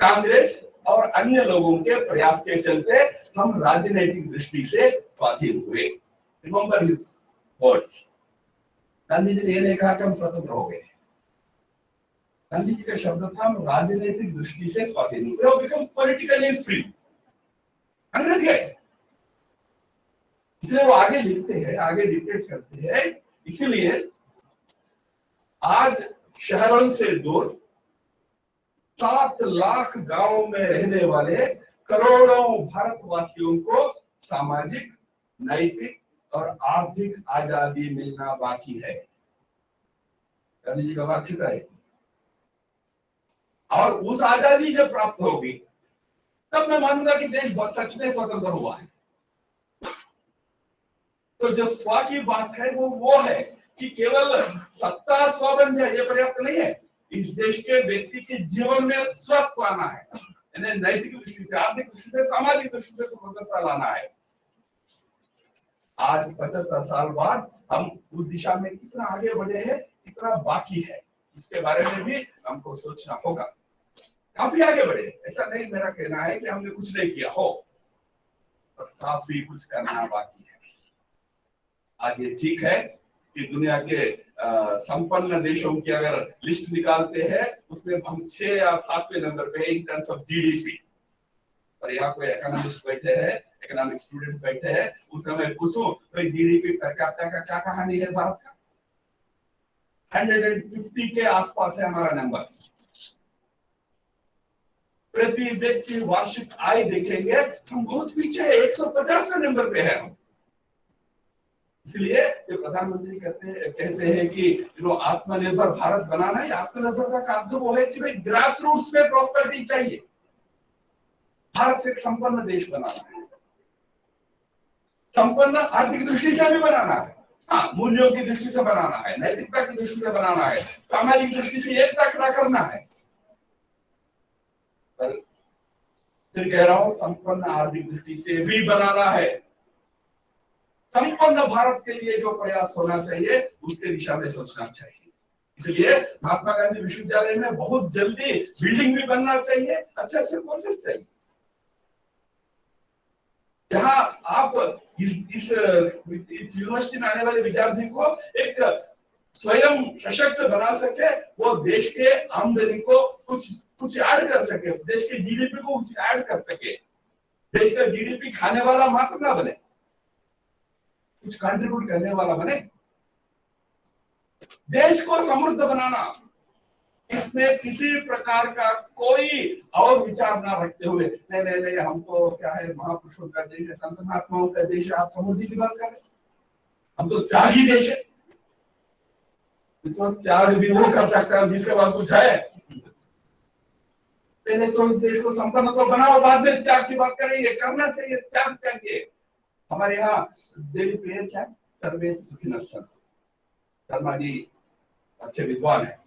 कांग्रेस और अन्य लोगों के प्रयास के चलते हम राजनीतिक दृष्टि से स्वाधीन हुए। Remember his words. Gandhi ji ने यह नहीं कहा कि हम स्वतंत्र हो गए। गांधी जी का शब्द था, हम राजनीतिक दृष्टि से स्वाधीन हुए, बिकम पॉलिटिकली फ्री। अंग्रेज गए, इसलिए वो आगे लिखते हैं, आगे डिक्टेट करते हैं। इसीलिए आज शहरों से दूर 7 लाख गांवों में रहने वाले करोड़ों भारतवासियों को सामाजिक, नैतिक और आर्थिक आजादी मिलना बाकी है। गांधी जी का वाक्य है। और उस आजादी जब प्राप्त होगी, तब मैं मानूंगा कि देश बहुत सच में स्वतंत्र हुआ है। तो जो स्व की बात है वो है कि केवल सत्ता स्व बन जाए, ये पर्याप्त नहीं है। इस देश के व्यक्ति के जीवन में स्वत्व आना है, इन्हें नैतिक दृष्टि से, आर्थिक दृष्टि से, सामाजिक दृष्टि से स्वतंत्रता लाना है। आज 75 साल बाद हम उस दिशा में कितना आगे बढ़े हैं, कितना बाकी है, इसके बारे में भी हमको सोचना होगा। काफी आगे बढ़े, ऐसा नहीं मेरा कहना है कि हमने कुछ नहीं किया हो, पर काफी कुछ करना बाकी है। आज ये ठीक है कि दुनिया के संपन्न देशों की अगर लिस्ट निकालते हैं, उसमें हम 6 या 7वें नंबर पे इन टर्म्स ऑफ जीडीपी। और यहाँ कोई इकोनॉमिस्ट बैठे हैं, इकोनॉमिक स्टूडेंट्स बैठे हैं, उनसे मैं पूछूं भाई जीडीपी पर कैपिटा का क्या कहानी है भारत का? 150 के आसपास है हमारा नंबर। प्रति व्यक्ति वार्षिक आय देखेंगे हम बहुत पीछे है, 150वें नंबर पे है हम। इसलिए जो प्रधानमंत्री कहते हैं कि आत्मनिर्भर भारत बनाना है, आत्मनिर्भरता का अर्थ वो है कि भाई ग्रास रूट्स पे प्रॉस्पेरिटी चाहिए। भारत को एक संपन्न देश बनाना है, संपन्न आर्थिक दृष्टि से भी बनाना है, हाँ मूल्यों की दृष्टि से बनाना है, नैतिकता की दृष्टि से बनाना है, सामाजिक दृष्टि से एकता खड़ा करना है। पर फिर कह रहा हूं संपन्न आर्थिक दृष्टि से भी बनाना है। संपन्न भारत के लिए जो प्रयास होना चाहिए उसके दिशा में सोचना चाहिए। इसलिए महात्मा गांधी विश्वविद्यालय में बहुत जल्दी बिल्डिंग भी बनना चाहिए, अच्छे अच्छे कोर्सेज चाहिए, जहां आप इस यूनिवर्सिटी में आने वाले विद्यार्थी को एक स्वयं सशक्त बना सके, वो देश के आमदनी को कुछ ऐड कर सके, देश के जीडीपी को कुछ ऐड कर सके, देश का जीडीपी खाने वाला मात्र ना बने, कुछ कंट्रीब्यूट करने वाला बने। देश को समृद्ध बनाना, इसमें किसी प्रकार का कोई और विचार ना रखते हुए नहीं हम तो क्या है महापुरुषों का देश है, संत महात्माओं का देश है, आप समृद्धि की बात कर रहे, हम तो 4 ही देश है, तो 4 भी वो कर सकता है जिसके पास कुछ है। पहले तो इस देश को संपन्न तो बनाओ, बाद में त्याग की बात करेंगे। करना चाहिए, त्याग चाहिए। हमारे यहाँ डेली प्रेयर क्या है? सर्वे सुखिनः सन्तु। शर्मा जी अच्छे विद्वान है।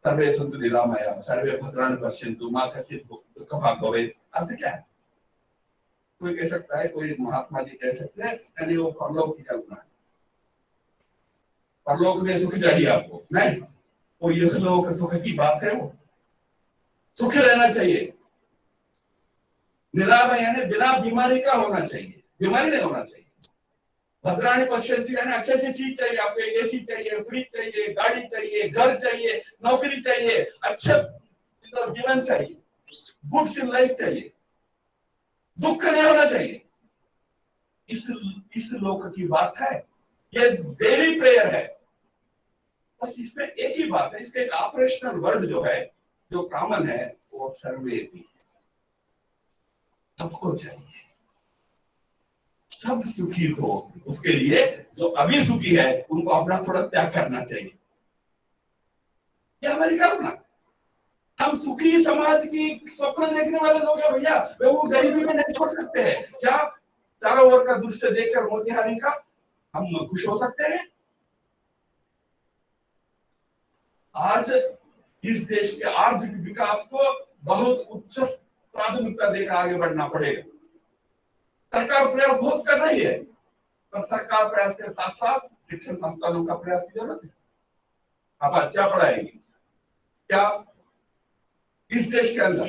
सर्वे सन्तु निरामयाः, सर्वे भद्राणि पश्यन्तु, मा कश्चित् दुःखभाग् भवेत्। अर्थ क्या है? कोई कह सकता है, कोई महात्मा जी कह सकते हैं, यानी वो परलोक की कल्पना है, परलोक में सुख चाहिए आपको, नहीं, वो इहलोक सुख की बात है। वो सुख रहना चाहिए, निरामय यानी बिना बीमारी का होना चाहिए, बीमारी नहीं होना चाहिए। भद्राणि पश्यन्तु यानी अच्छे अच्छी चीज चाहिए आपको, एसी चाहिए, फ्रिज चाहिए, गाड़ी चाहिए, घर चाहिए, नौकरी चाहिए, अच्छा जीवन चाहिए, गुड्स इन लाइफ चाहिए, दुख नहीं होना चाहिए। इस लोक की बात है, ये डेली प्रेयर है। बस इसमें एक ही बात है, इसका एक ऑपरेशनल वर्ड जो है, जो कॉमन है, वो सर्वे भी, सबको चाहिए, सब सुखी हो। उसके लिए जो अभी सुखी है उनको अपना थोड़ा त्याग करना चाहिए। ये हमारी कल्पना। हम सुखी समाज की स्वप्न देखने वाले लोग हैं भैया, वे वो गरीबी में नहीं छोड़ सकते हैं क्या? चारों ओर का दृश्य देखकर मोतिहारी का हम खुश हो सकते हैं? आज इस देश के आर्थिक विकास को बहुत उच्च प्राथमिकता देकर आगे बढ़ना पड़ेगा। सरकार प्रयास बहुत कर रही है, पर सरकार प्रयास के साथ साथ शिक्षण संस्थानों का प्रयास की जरूरत है। आप आज क्या पढ़ाएंगे? क्या इस देश के अंदर,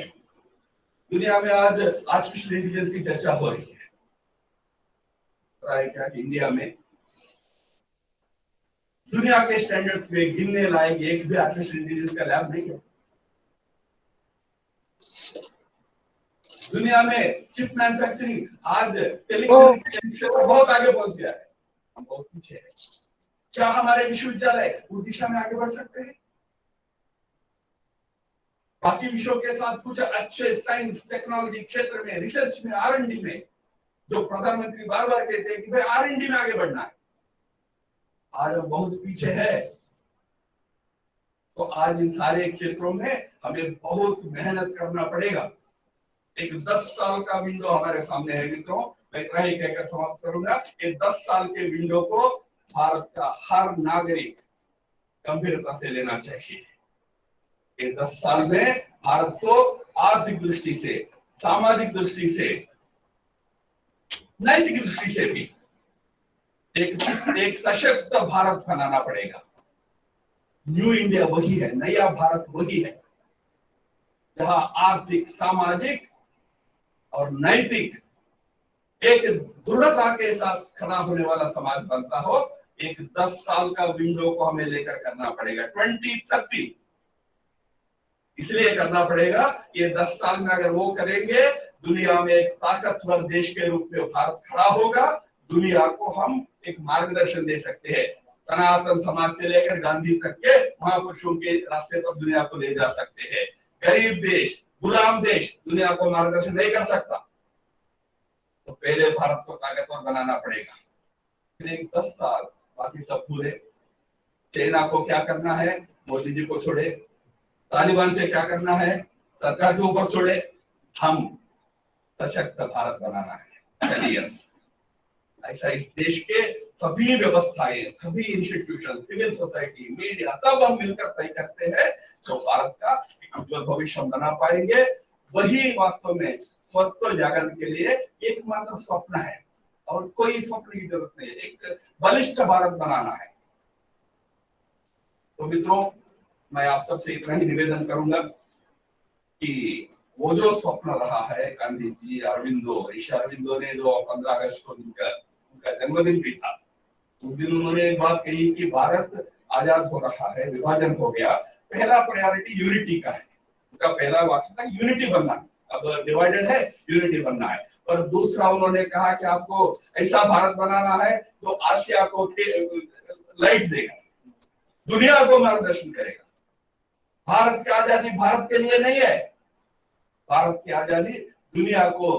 दुनिया में आज आर्टिफिशियल इंटेलिजेंस की चर्चा हो रही है, क्या इंडिया में दुनिया के स्टैंडर्ड्स में गिनने लायक एक भी आर्टिफिशियल इंटेलिजेंस का लैब नहीं है। दुनिया में चिप मैन्युफैक्चरिंग आज टेलीकम्युनिकेशन बहुत आगे पहुंच गया है, हम बहुत पीछे हैं। क्या हमारे विश्वविद्यालय उस दिशा में आगे बढ़ सकते हैं? बाकी विषयों के साथ कुछ अच्छे साइंस टेक्नोलॉजी क्षेत्र में, रिसर्च में, R&D में, जो प्रधानमंत्री बार बार कहते हैं कि भाई R&D में आगे बढ़ना है, आज हम बहुत पीछे है। तो आज इन सारे क्षेत्रों में हमें बहुत मेहनत करना पड़ेगा। एक 10 साल का विंडो हमारे सामने है मित्रों, मैं इतना ही कहकर समाप्त करूंगा। एक 10 साल के विंडो को भारत का हर नागरिक गंभीरता से लेना चाहिए। ये 10 साल में भारत को आर्थिक दृष्टि से, सामाजिक दृष्टि से, नैतिक दृष्टि से भी एक सशक्त भारत बनाना पड़ेगा। न्यू इंडिया वही है, नया भारत वही है, जहां आर्थिक, सामाजिक और नैतिक एक दृढ़ता के साथ खड़ा होने वाला समाज बनता हो। एक 10 साल का विंडो को हमें लेकर करना पड़ेगा, 2030 इसलिए करना पड़ेगा। ये 10 साल में अगर वो करेंगे, दुनिया में एक ताकतवर देश के रूप में भारत खड़ा होगा। दुनिया को हम एक मार्गदर्शन दे सकते हैं, सनातन समाज से लेकर गांधी तक के महापुरुषों के रास्ते पर दुनिया को ले जा सकते हैं। गरीब देश, गुलाम देश दुनिया को मार्गदर्शन नहीं कर सकता, तो पहले भारत को ताकतवर बनाना पड़ेगा। फिर एक 10 साल बाकी सब पूरे। चाइना को क्या करना है, मोदी जी को छोड़े। तालिबान से क्या करना है, सरकार के ऊपर छोड़े। हम सशक्त भारत बनाना है। चलिए, ऐसा इस देश के सभी व्यवस्थाएं, सभी इंस्टीट्यूशन, सिविल सोसाइटी, मीडिया सब हम मिलकर तय करते हैं, तो भारत का एक उज्जवल भविष्य हम बना पाएंगे। वही वास्तव में स्वत्व जागरण के लिए एकमात्र स्वप्न है, और कोई स्वप्न की जरूरत नहीं है। एक बलिष्ठ भारत बनाना है। तो मित्रों, मैं आप सबसे इतना ही निवेदन करूंगा कि वो जो स्वप्न रहा है गांधी जी, अरविंदो, ऋषि अरविंदो ने जो 15 अगस्त को उनका जन्मदिन भी था, उस दिन उन्होंने एक बात कही कि भारत आजाद हो रहा है, विभाजन हो गया, पहला प्रायोरिटी यूनिटी का है। उनका पहला वाक्य था यूनिटी बनना। अब डिवाइडेड है, यूनिटी बनना है। और दूसरा उन्होंने कहा कि आपको ऐसा भारत बनाना है जो आसिया को लाइट देगा, दुनिया को मार्गदर्शन करेगा। भारत की आजादी भारत के लिए नहीं है, भारत की आजादी दुनिया को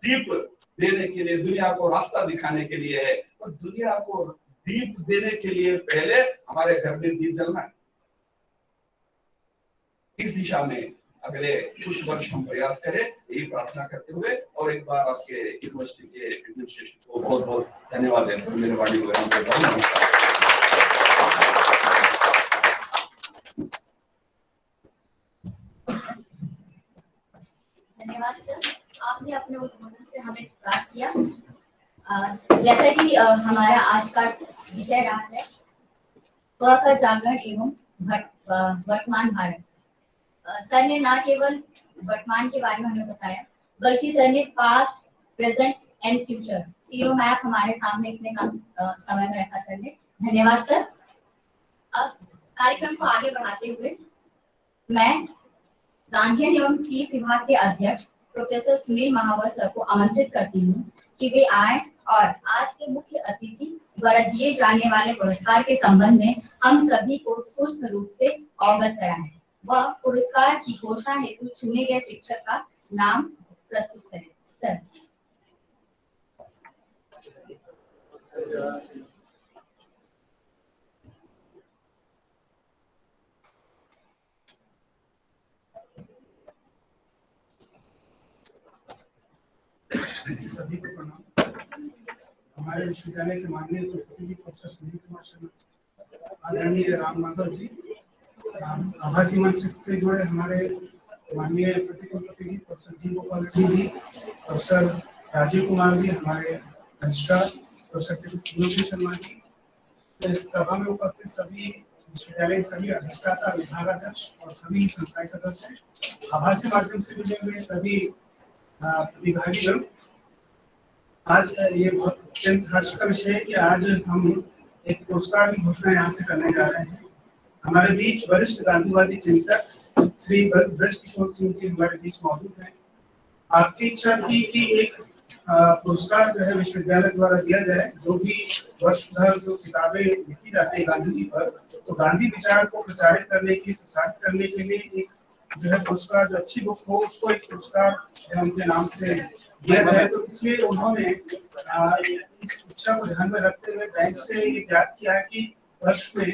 दीप देने के लिए, दुनिया को रास्ता दिखाने के लिए है। और दुनिया को दीप देने के लिए पहले हमारे घर में दीप जलना है। इस दिशा में अगले कुछ वर्ष हम प्रयास करें, यही प्रार्थना करते हुए, और एक बार आपके यूनिवर्सिटी के एडमिनिस्ट्रेशन को बहुत बहुत धन्यवाद देते हुए मेरे वाणी को विराम देता हूं। नमस्कार। धन्यवाद सर, आपने अपने उद्बोधन से हमें बात किया। जैसा कि हमारा आज का विषय रहा है स्व का जागरण एवं वर्तमान भारत। सर ने न केवल वर्तमान के बारे में हमें बताया, बल्कि सर ने पास्ट, प्रेजेंट एंड फ्यूचर तीनों मैप हमारे सामने इतने कम समय में रखा सर ने। धन्यवाद सर। अब कार्यक्रम को आगे बढ़ाते हुए मैं गांधीयन एवं पीस विभाग के अध्यक्ष प्रोफेसर सुनील महावर सर को आमंत्रित करती हूँ कि वे आए और आज के मुख्य अतिथि द्वारा दिए जाने वाले पुरस्कार के संबंध में हम सभी को सूक्ष्म रूप से अवगत कराएं। वह पुरस्कार की घोषणा हेतु चुने गए शिक्षक का नाम प्रस्तुत करें। सर। सभी को प्रणाम। हमारे विश्वविद्यालय के माननीय कुलपति जी प्रोफेसर सुनील कुमार शर्मा, आदरणीय राम माधव जी, आभासी मंच से जुड़े हमारे माननीय प्रतिकुलपति जी प्रोफेसर जी गोपाल रेड्डी जी, प्रोफेसर राजीव कुमार जी, हमारे रजिस्ट्रार प्रोफेसर विनोद शर्मा जी, इस सभा में उपस्थित सभी विश्वविद्यालय के सभी अधिष्ठाता, विभागाध्यक्ष और सभी संकाय सदस्य, आभासी माध्यम से जुड़े हुए सभी प्रतिभागीगण। आज ये बहुत अत्यंत हर्ष का विषय है कि आज हम एक पुरस्कार की घोषणा यहाँ से करने जा रहे हैं। हमारे बीच वरिष्ठ गांधीवादी चिंतक श्री ब्रज किशोर सिंह जी हमारे बीच मौजूद हैं। आपकी इच्छा थी कि एक पुरस्कार जो है विश्वविद्यालय द्वारा दिया जाए, जो भी वर्ष भर जो किताबें लिखी जाती है गांधी जी पर, तो गांधी विचार को प्रचारित करने की, प्रसारित करने के लिए एक जो है पुरस्कार, जो अच्छी बुक हो उसको एक पुरस्कार उनके नाम से दिया जाए। तो इसलिए उन्होंने इस इच्छा को ध्यान में रखते हुए बैंक से ये याद किया कि वर्ष में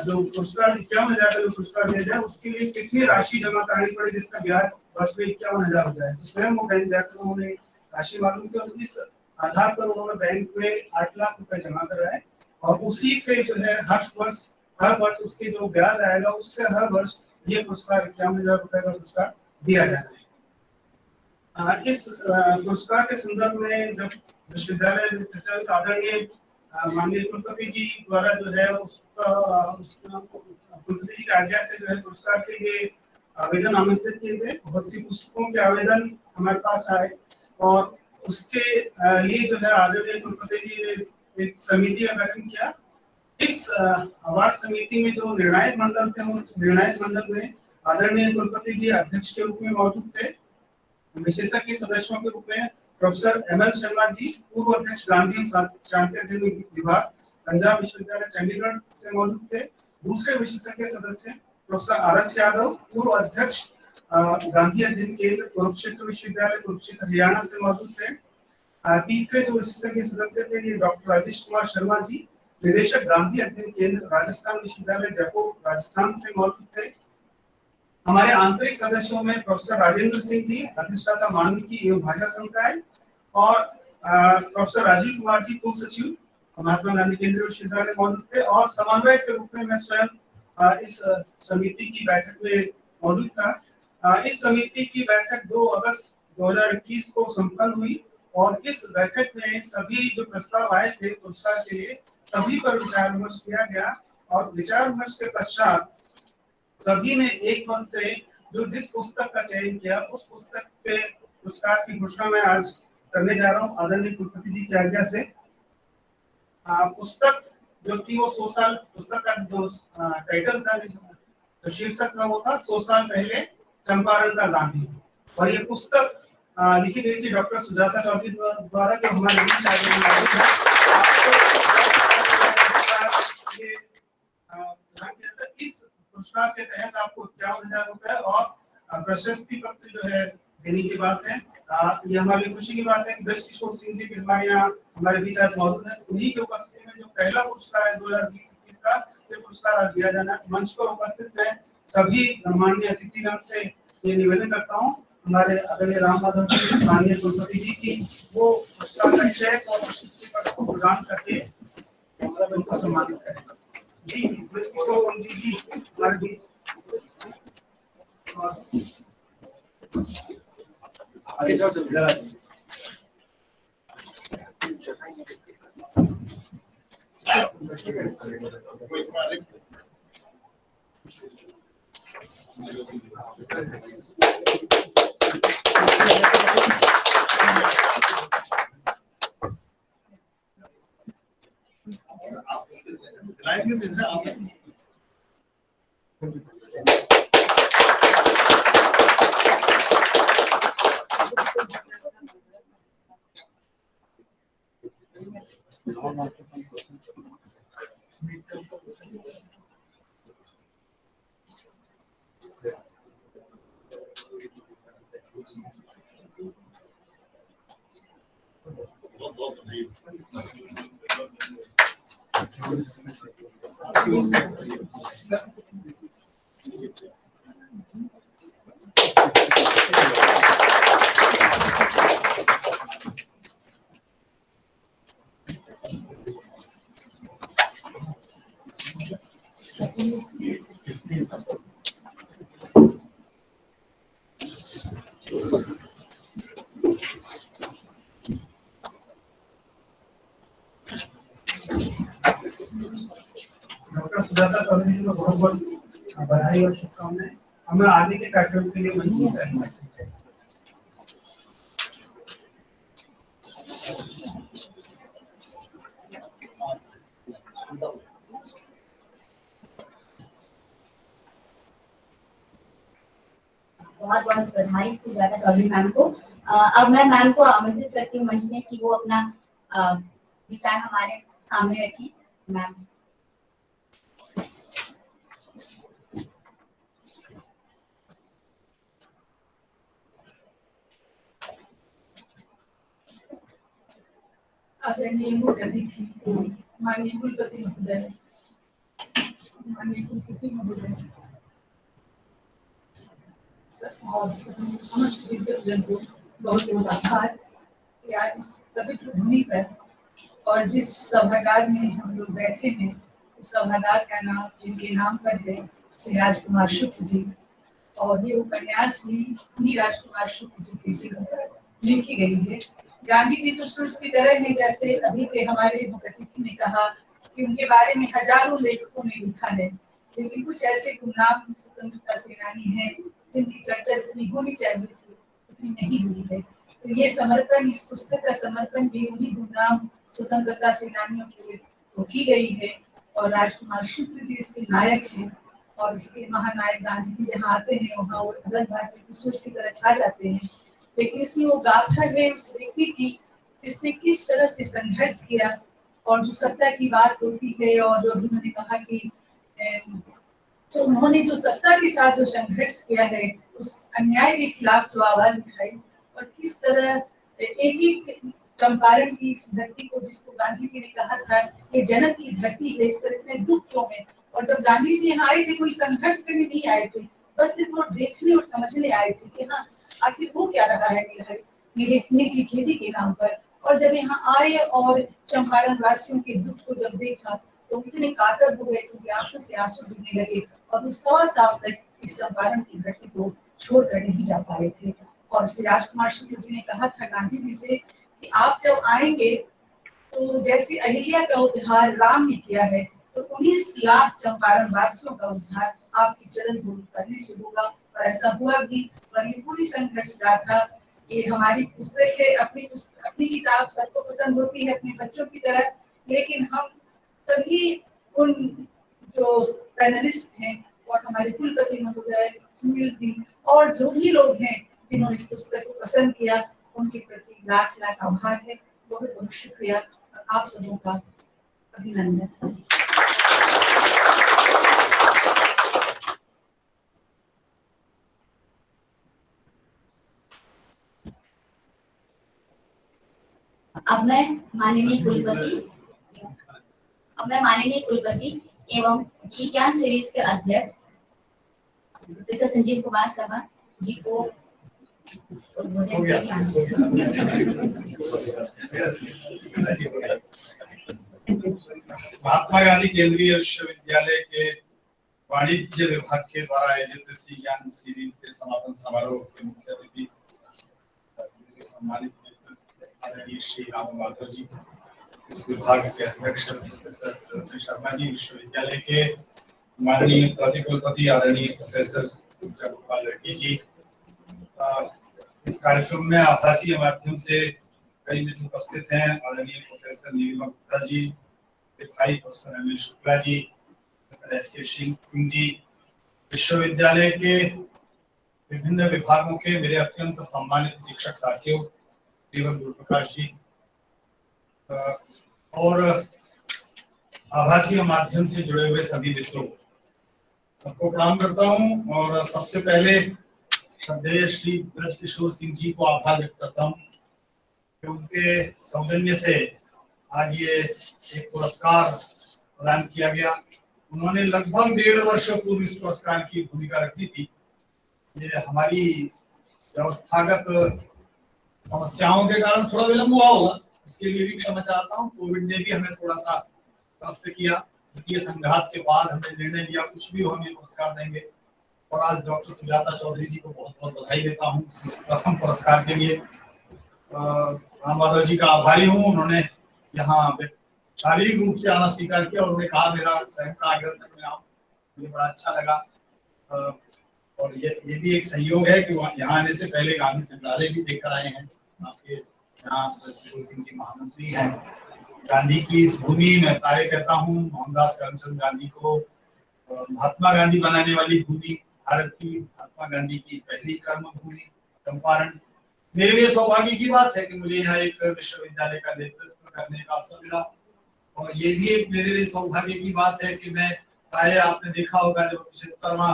जो पुरस्कार 51,000 का जो पुरस्कार दिया जाए उसके लिए कितनी राशि जमा करनी पड़े जिसका ब्याज वर्ष में 51,000 हो जाए। तो स्वयं वो बैंक जाकर उन्होंने राशि मालूम की और इस आधार पर उन्होंने बैंक में 8 लाख रुपए जमा कराए, और उसी से जो है हर वर्ष उसके जो ब्याज आएगा उससे हर वर्ष ये पुरस्कार 51,000 रुपए का पुरस्कार दिया जाना है। इस पुरस्कार के संदर्भ में जब विश्वविद्यालय संचालित आदरणीय माननीय कुलपति जी द्वारा जो है उसका कुलपति जी की आज्ञा से जो है पुरस्कार के लिए आवेदन आमंत्रित किए गए। बहुत सी पुस्तकों के आवेदन हमारे पास आए और उसके लिए जो है आदरणीय कुलपति जी ने एक समिति का गठन किया। इस अवार्ड समिति में जो निर्णायक मंडल थे, उस निर्णायक मंडल में आदरणीय कुलपति जी अध्यक्ष के रूप में मौजूद थे। विशेषज्ञ सदस्यों के रूप में प्रोफेसर ML शर्मा जी, पूर्व अध्यक्ष गांधी शांति अध्ययन विभाग, पंजाब विश्वविद्यालय चंडीगढ़ से मौजूद थे। दूसरे विशेषज्ञ सदस्य प्रोफेसर RS यादव, पूर्व अध्यक्ष गांधी अध्ययन केंद्र कुरुक्षेत्र विश्वविद्यालय कुरुक्षेत्र हरियाणा से मौजूद थे। तीसरे जो विशेषज्ञ सदस्य थे ये डॉक्टर राजेश कुमार शर्मा जी, निदेशक गांधी अध्ययन केंद्र राजस्थान विश्वविद्यालय जयपुर राजस्थान से मौजूद थे। हमारे आंतरिक सदस्यों में प्रोफेसर राजेंद्र सिंह जी, अधिष्ठाता मानविकी एवं भाषा संकाय, और प्रोफेसर राजीव कुमार जी, कुल सचिव महात्मा गांधी केंद्रीय विश्वविद्यालय मौजूद थे। और समन्वयक के रूप में मैं स्वयं इस समिति की बैठक में मौजूद था। इस समिति की बैठक 2 अगस्त 2021 को संपन्न हुई और इस बैठक में सभी जो प्रस्ताव आए थे पुरस्कार के लिए सभी पर विचार विमर्श किया गया और विचार विमर्श के पश्चात सभी ने एक मन से जो जिस पुस्तक का चयन किया उस पुस्तक के पुरस्कार की घोषणा मैं आज करने जा रहा हूँ आदरणीय कुलपति जी की आज्ञा से। पुस्तक जो थी वो 100 साल, पुस्तक का जो टाइटल था, जो शीर्षक था वो था 100 साल पहले चंपारण का गांधी। और ये पुस्तक लिखी गई थी डॉक्टर सुजाता चौधरी द्वारा, जो हमारे बीच इस पुरस्कार के तहत आपको 51,000 रुपए और प्रशस्ति पत्र जो है देने की बात है। ये हमारी खुशी की बात है कि ब्रज किशोर सिंह जी भी हमारे यहाँ हमारे बीच आज मौजूद है। उन्हीं के उपस्थिति में जो पहला पुरस्कार है 2020-21 का, ये पुरस्कार आज दिया जाना है। मंच पर उपस्थित मैं सभी माननीय अतिथिगण से ये निवेदन करता हूँ हमारे आदरणीय राम माधव जी माननीय कुलपति जी की वो पुरस्कार का चेक और प्रशस्ति पत्र को प्रदान करके उनको सम्मानित करें। जी ब्रज किशोर जी हमारे बीच डॉक्टर सुजाता चौधरी जी को बहुत बहुत बधाई और शुभकामनाएं। हमें आगे के कार्यक्रम के लिए मंजूर चाहिए। बहुत बहुत बधाई सुजाता चौधरी मैम को। अब मैं मैम को आमंत्रित करती हूँ मंच में कि वो अपना विचार हमारे सामने रखी। मैम आदरणीय मुख्य अतिथि माननीय कुलपति महोदय, माननीय कुलसचिव महोदय और समस्त विद्वजन को बहुत बहुत आभार कि आज इस पवित्र भूमि पर और जिस सभागार में हम लोग बैठे हैं उस सभागार का नाम जिनके नाम पर है श्री राजकुमार शुक्ल जी, और ये उपन्यास भी उन्हीं राजकुमार शुक्ल जी के जीवन पर लिखी गई है। गांधी जी तो सूरज की तरह है, जैसे अभी के हमारे मुखतिथि ने कहा कि उनके बारे में हजारों लेखकों ने लिखा है, लेकिन कुछ ऐसे गुमनाम स्वतंत्रता सेनानी हैं जिनकी चर्चा इतनी होनी चाहिए थी उतनी नहीं हुई है। तो ये समर्पण, इस पुस्तक का समर्पण भी उन्हीं गुमनाम स्वतंत्रता सेनानियों के लिए की गई है। और राजकुमार शुक्ल जी इसके नायक हैं, और इसके महानायक गांधी जी जहाँ आते हैं वहाँ वो अलग भारतीय की सूरज की तरह छा जाते हैं। लेकिन इसमें वो गाथा है उस व्यक्ति की जिसने किस तरह से संघर्ष किया, और जो सत्ता की बात होती है, और जो अभी मैंने कहा कि तो उन्होंने जो सत्ता के साथ जो संघर्ष किया है, उस अन्याय के खिलाफ जो आवाज उठाई, और किस तरह एक एक चंपारण की इस धरती को, जिसको गांधी जी ने कहा था ये जनक की धरती है, इस पर इतने दुख क्यों है। और जब गांधी जी यहाँ आए थे कोई संघर्ष करने नहीं आए थे, बस सिर्फ वो देखने और समझने आए थे कि हाँ आखिर वो क्या रहा है नील की खेती के नाम पर। और जब यहाँ आए और चंपारण वासियों के दुख को जब देखा तो इतने कातर हो गए कि आंखों से आंसू गिरने लगे, और वो 100 साल तक इस चंपारण की धरती को छोड़कर नहीं जा पाए थे। और श्री राजकुमार शुक्ल जी ने कहा था गांधी जी से कि आप जब आएंगे तो जैसे अहिल्या का उद्धार राम ने किया है, तो 19 लाख चंपारण वासियों का उद्धार आपके चरण धूल करने से होगा। और ऐसा हुआ भी। और ये पूरी संघर्ष गाथा, ये हमारी पुस्तक है, अपनी किताब सबको पसंद होती है अपने बच्चों की तरह, लेकिन हम सभी उन जो पैनलिस्ट हैं और हमारे कुलपति महोदय सुनील जी और जो भी लोग हैं जिन्होंने इस पुस्तक को पसंद किया, उनके प्रति लाख लाख आभार है। बहुत बहुत शुक्रिया, और आप सबों का अभिनंदन। अब मैं माननीय कुलपति एवं ई ज्ञान सीरीज के अध्यक्ष प्रोफेसर संजीव कुमार साहब जी को महात्मा गांधी केंद्रीय विश्वविद्यालय के वाणिज्य विभाग के द्वारा आयोजित सी ज्ञान सीरीज के समापन समारोह के मुख्य अतिथि सम्मानित आदरणीय श्री राम माधव जी, इस विभाग के अध्यक्ष प्रोफेसर शर्मा जी, विश्वविद्यालय के माननीय प्रतिकुलपति आदरणीय प्रोफेसर गोपाल रेड्डी जी, इस कार्यक्रम में आभासी माध्यम से कई मित्र उपस्थित हैं। आदरणीय प्रोफेसर नीलिमा गुप्ता जी, भाई professor Anil Shukla ji, professor HK. Singh ji, विश्वविद्यालय के विभिन्न विभागों के मेरे अत्यंत सम्मानित शिक्षक साथियों, जीवन गुरु प्रकाश जी, और आभासी माध्यम से जुड़े हुए सभी मित्रों, सबको प्रणाम करता हूं। और सबसे पहले श्रद्धेय श्री ब्रजकिशोर सिंह जी को आभार व्यक्त करता हूं कि उनके सौजन्य से आज ये एक पुरस्कार प्रदान किया गया। उन्होंने लगभग 1.5 वर्ष पूर्व इस पुरस्कार की भूमिका रखी थी। ये हमारी व्यवस्थागत समस्याओं के कारण थोड़ा विलंब हुआ होगा, इसके लिए भी क्षमा चाहता हूँ। कोविड ने भी हमें थोड़ा सा ग्रस्त किया। द्वितीय संघात के बाद हमने निर्णय लिया कुछ भी हो हम ये पुरस्कार देंगे, और आज डॉक्टर सुजाता चौधरी जी को बहुत बहुत बधाई देता हूँ इस प्रथम पुरस्कार के लिए। राम माधव जी का आभारी हूँ, उन्होंने यहाँ शारीरिक रूप से आना स्वीकार किया और उन्होंने कहा मेरा स्वयं का आग्रह तक में आओ, मुझे बड़ा अच्छा लगा। और ये भी एक सहयोग है कि यहाँ आने से पहले गांधी संग्रहालय भी देखकर आए हैं। आपके यहाँ किशोर सिंह जी महामंत्री हैं। गांधी की इस भूमि में प्राय कहता हूँ मोहनदास करमचंद गांधी को महात्मा गांधी बनाने वाली भूमि, भारत की महात्मा गांधी की पहली कर्म भूमि चंपारण। मेरे लिए सौभाग्य की बात है कि मुझे यहाँ एक विश्वविद्यालय का नेतृत्व करने का अवसर मिला, और ये भी एक मेरे लिए सौभाग्य की बात है कि मैं प्राय आपने देखा होगा जब 75वां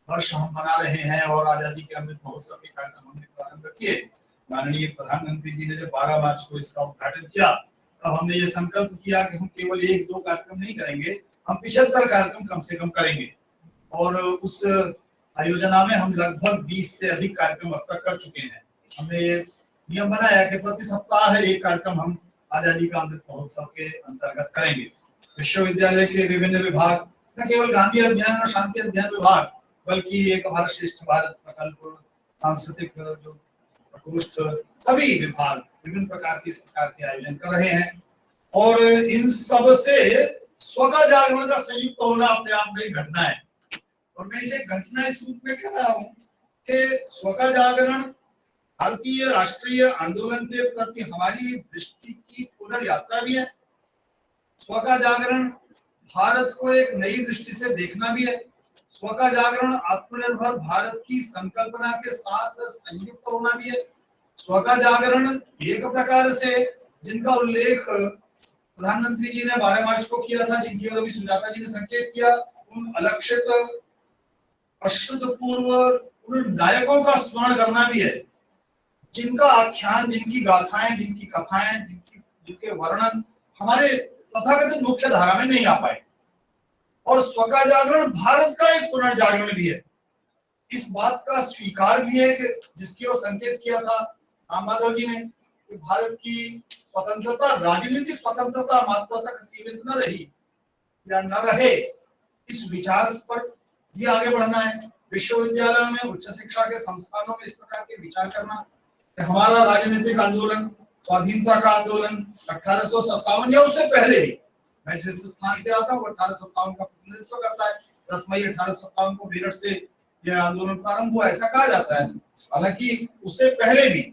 वर्ष हम मना रहे हैं और आजादी के अमृत महोत्सव के कार्यक्रम हमने प्रारंभ किए, माननीय प्रधानमंत्री जी ने जब 12 मार्च को इसका उद्घाटन किया तब हमने ये संकल्प किया कि हम केवल 1-2 कार्यक्रम नहीं करेंगे, हम 75 कार्यक्रम कम से कम करेंगे। और उस आयोजना में हम लगभग 20 से अधिक कार्यक्रम अब तक कर चुके हैं। हमने ये नियम बनाया कि प्रति सप्ताह एक कार्यक्रम हम आजादी का अमृत महोत्सव के अंतर्गत करेंगे। विश्वविद्यालय के विभिन्न विभाग, न केवल गांधी अध्ययन और शांति अध्ययन विभाग, बल्कि एक भारत श्रेष्ठ भारत प्रकल्प, सांस्कृतिक जो प्रकोष्ठ, सभी विभाग विभिन्न प्रकार की सरकार के आयोजन कर रहे हैं। और इन सब से स्व का जागरण का संयुक्त होना अपने आप में घटना है। और मैं इसे घटना इस रूप में कह रहा हूं कि स्व का जागरण भारतीय राष्ट्रीय आंदोलन के प्रति हमारी दृष्टि की पुनर्यात्रा भी है। स्व का जागरण भारत को एक नई दृष्टि से देखना भी है। स्व का जागरण आत्मनिर्भर भारत की संकल्पना के साथ संयुक्त होना भी है। स्व का जागरण एक प्रकार से जिनका उल्लेख प्रधानमंत्री जी ने 12 मार्च को किया था, जिनकी ओर अभी सुजाता जी ने संकेत किया, उन अलक्षित अश्रुतपूर्व उन नायकों का स्मरण करना भी है, जिनका आख्यान, जिनकी गाथाएं, जिनकी कथाएं, जिनके वर्णन हमारे तथाकथित मुख्य धारा में नहीं आ पाए। और स्व का जागरण भारत का एक पुनर्जागरण भी है। इस बात का स्वीकार भी है कि जिसकी ओर संकेत किया था राम माधव जी ने, कि भारत की स्वतंत्रता राजनीतिक स्वतंत्रता मात्र तक सीमित न रही या न रहे, इस विचार पर भी आगे बढ़ना है। विश्वविद्यालयों में, उच्च शिक्षा के संस्थानों में इस प्रकार के विचार करना, हमारा राजनीतिक आंदोलन, स्वाधीनता का आंदोलन 1857 या उससे पहले भी, मैं जिस स्थान से आता हूँ 1857 का प्रतिनिधित्व करता है। 10 मई 1857 को मेरठ से यह आंदोलन प्रारंभ हुआ, ऐसा कहा जाता है। हालांकि उससे पहले भी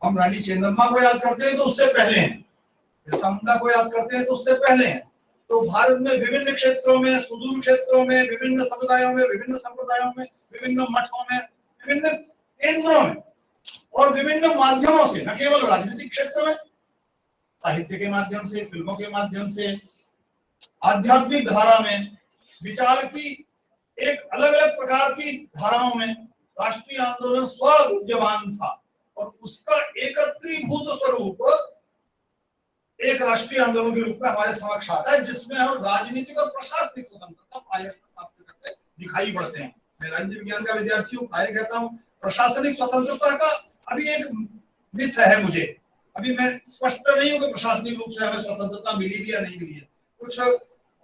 हम रानी चेन्नम्मा को याद करते हैं तो उससे पहले हैं, बिरसा मुंडा को याद करते हैं तो उससे पहले हैं। तो भारत में विभिन्न क्षेत्रों में, सुदूर क्षेत्रों में, विभिन्न समुदायों में, विभिन्न संप्रदायों में, विभिन्न मठों में, विभिन्न केंद्रों में और विभिन्न माध्यमों से, न केवल राजनीतिक क्षेत्र में, साहित्य के माध्यम से, फिल्मों के माध्यम से, आध्यात्मिक धारा में, विचार की एक अलग अलग प्रकार की धाराओं में राष्ट्रीय आंदोलन स्वविद्यमान था। और उसका एकत्रीभूत स्वरूप एक राष्ट्रीय आंदोलन के रूप में हमारे समक्ष आता है, जिसमें हम राजनीतिक और प्रशासनिक स्वतंत्रता प्रायः प्राप्त करते दिखाई पड़ते हैं। मैं राजनीति विज्ञान का विद्यार्थी हूँ, प्रायः कहता हूँ प्रशासनिक स्वतंत्रता का अभी एक मिथ है मुझे, अभी मैं स्पष्ट नहीं हूँ कि प्रशासनिक रूप से हमें स्वतंत्रता मिली भी या नहीं मिली है। कुछ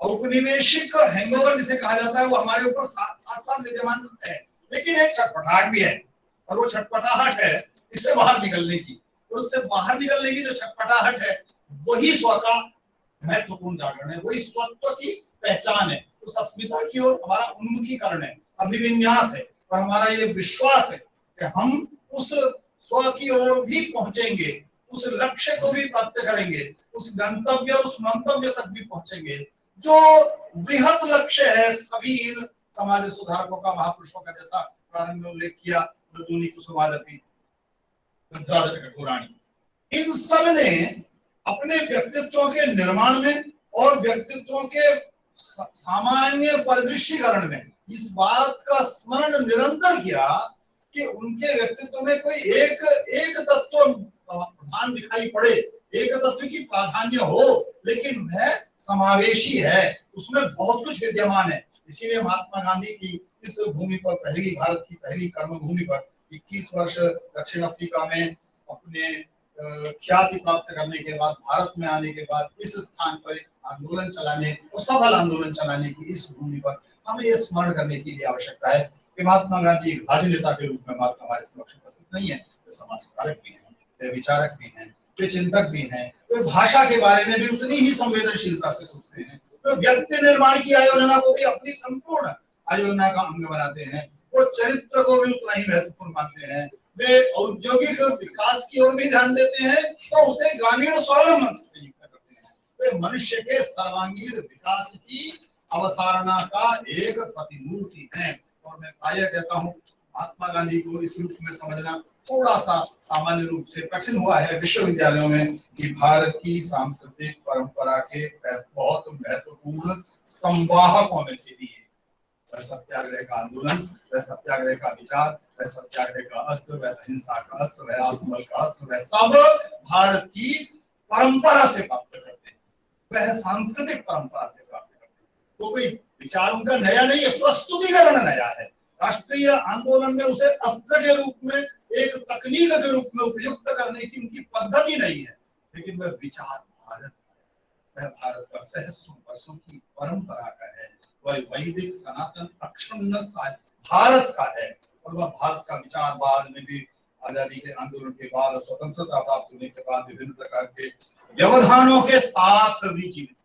औपनिवेशिक हैंगओवर जिसे कहा जाता है वो हमारे ऊपर साथ विद्यमान है, लेकिन एक छटपटाहट भी है। और वो छटपटाहट है इससे बाहर निकलने की, और उससे बाहर निकलने की जो छटपटाहट है वही स्व का महत्वपूर्ण जागरण है, वही स्वत्व की पहचान है, उस अस्मिता की ओर हमारा उन्मुखीकरण है, अभिविन्यास है। और हमारा ये विश्वास है कि हम उस स्व की ओर भी पहुंचेंगे, उस लक्ष्य को भी प्राप्त करेंगे, उस गंतव्य, उस मंतव्य तक भी पहुंचेंगे जो बृहत लक्ष्य है सभी इन समाज सुधारकों का, महापुरुषों का, जैसा प्रारंभ में उल्लेख किया, इन सब ने अपने व्यक्तित्वों के निर्माण में और व्यक्तित्वों के सामान्य परिदृश्यीकरण में इस बात का स्मरण निरंतर किया कि उनके व्यक्तित्व में कोई एक तत्व प्रधान दिखाई पड़े, एक तत्व की प्राधान्य हो, लेकिन वह समावेशी है, उसमें बहुत कुछ विद्यमान है। इसीलिए महात्मा गांधी की इस भूमि पर, पहली भारत की पहली कर्म भूमि पर 21 वर्ष दक्षिण अफ्रीका में अपने ख्याति प्राप्त करने के बाद, भारत में आने के बाद, इस स्थान पर आंदोलन चलाने और सफल आंदोलन चलाने की इस भूमि पर हमें यह स्मरण करने की भी आवश्यकता है कि महात्मा गांधी एक राजनेता के रूप में बात हमारे समक्ष उपस्थित नहीं है, वे समाज सुधारक भी हैं, वे विचारक भी हैं, वे चिंतक भी हैं, वे भाषा के बारे में भी उतनी ही संवेदनशीलता से सोचते हैं, वे व्यक्ति निर्माण की आयोजना को भी अपनी संपूर्ण आयोजना का अंग बनाते हैं, वो चरित्र को भी उतना ही महत्वपूर्ण मानते हैं, वे औद्योगिक विकास की ओर भी ध्यान देते हैं तो उसे ग्रामीण स्वावलंबन से संयुक्त करते हैं, वे मनुष्य के सर्वांगीण विकास की अवधारणा का एक प्रतिमूर्ति है। और मैं प्रायः कहता हूँ महात्मा गांधी को इस रूप में समझना थोड़ा सा सामान्य रूप से कठिन हुआ है विश्वविद्यालयों में कि भारत की सांस्कृतिक परंपरा के बहुत महत्वपूर्ण संवाहकों में से भी है। वह सत्याग्रह का आंदोलन, वह सत्याग्रह का विचार, वह सत्याग्रह का अस्त्र, वह अहिंसा का अस्त्र, वह आत्मबल का अस्त्र, वह सब भारत की परंपरा से प्राप्त करते हैं, वह सांस्कृतिक परंपरा से प्राप्त करते हैं। तो कोई विचार उनका नया नहीं है, प्रस्तुतिकरण नया है। राष्ट्रीय आंदोलन में उसे अस्त्र के रूप में, एक तकनीक के रूप में उपयुक्त करने की उनकी पद्धति नहीं है, लेकिन वह विचार भारत है, वह भारत का सहस्रों वर्षों की परंपरा का है, वह वैदिक सनातन अक्षुण्ण भारत का है और वह भारत का विचार बाद में भी आजादी के आंदोलन के बाद और स्वतंत्रता प्राप्त होने के बाद विभिन्न प्रकार के व्यवधानों के साथ भी जीवित।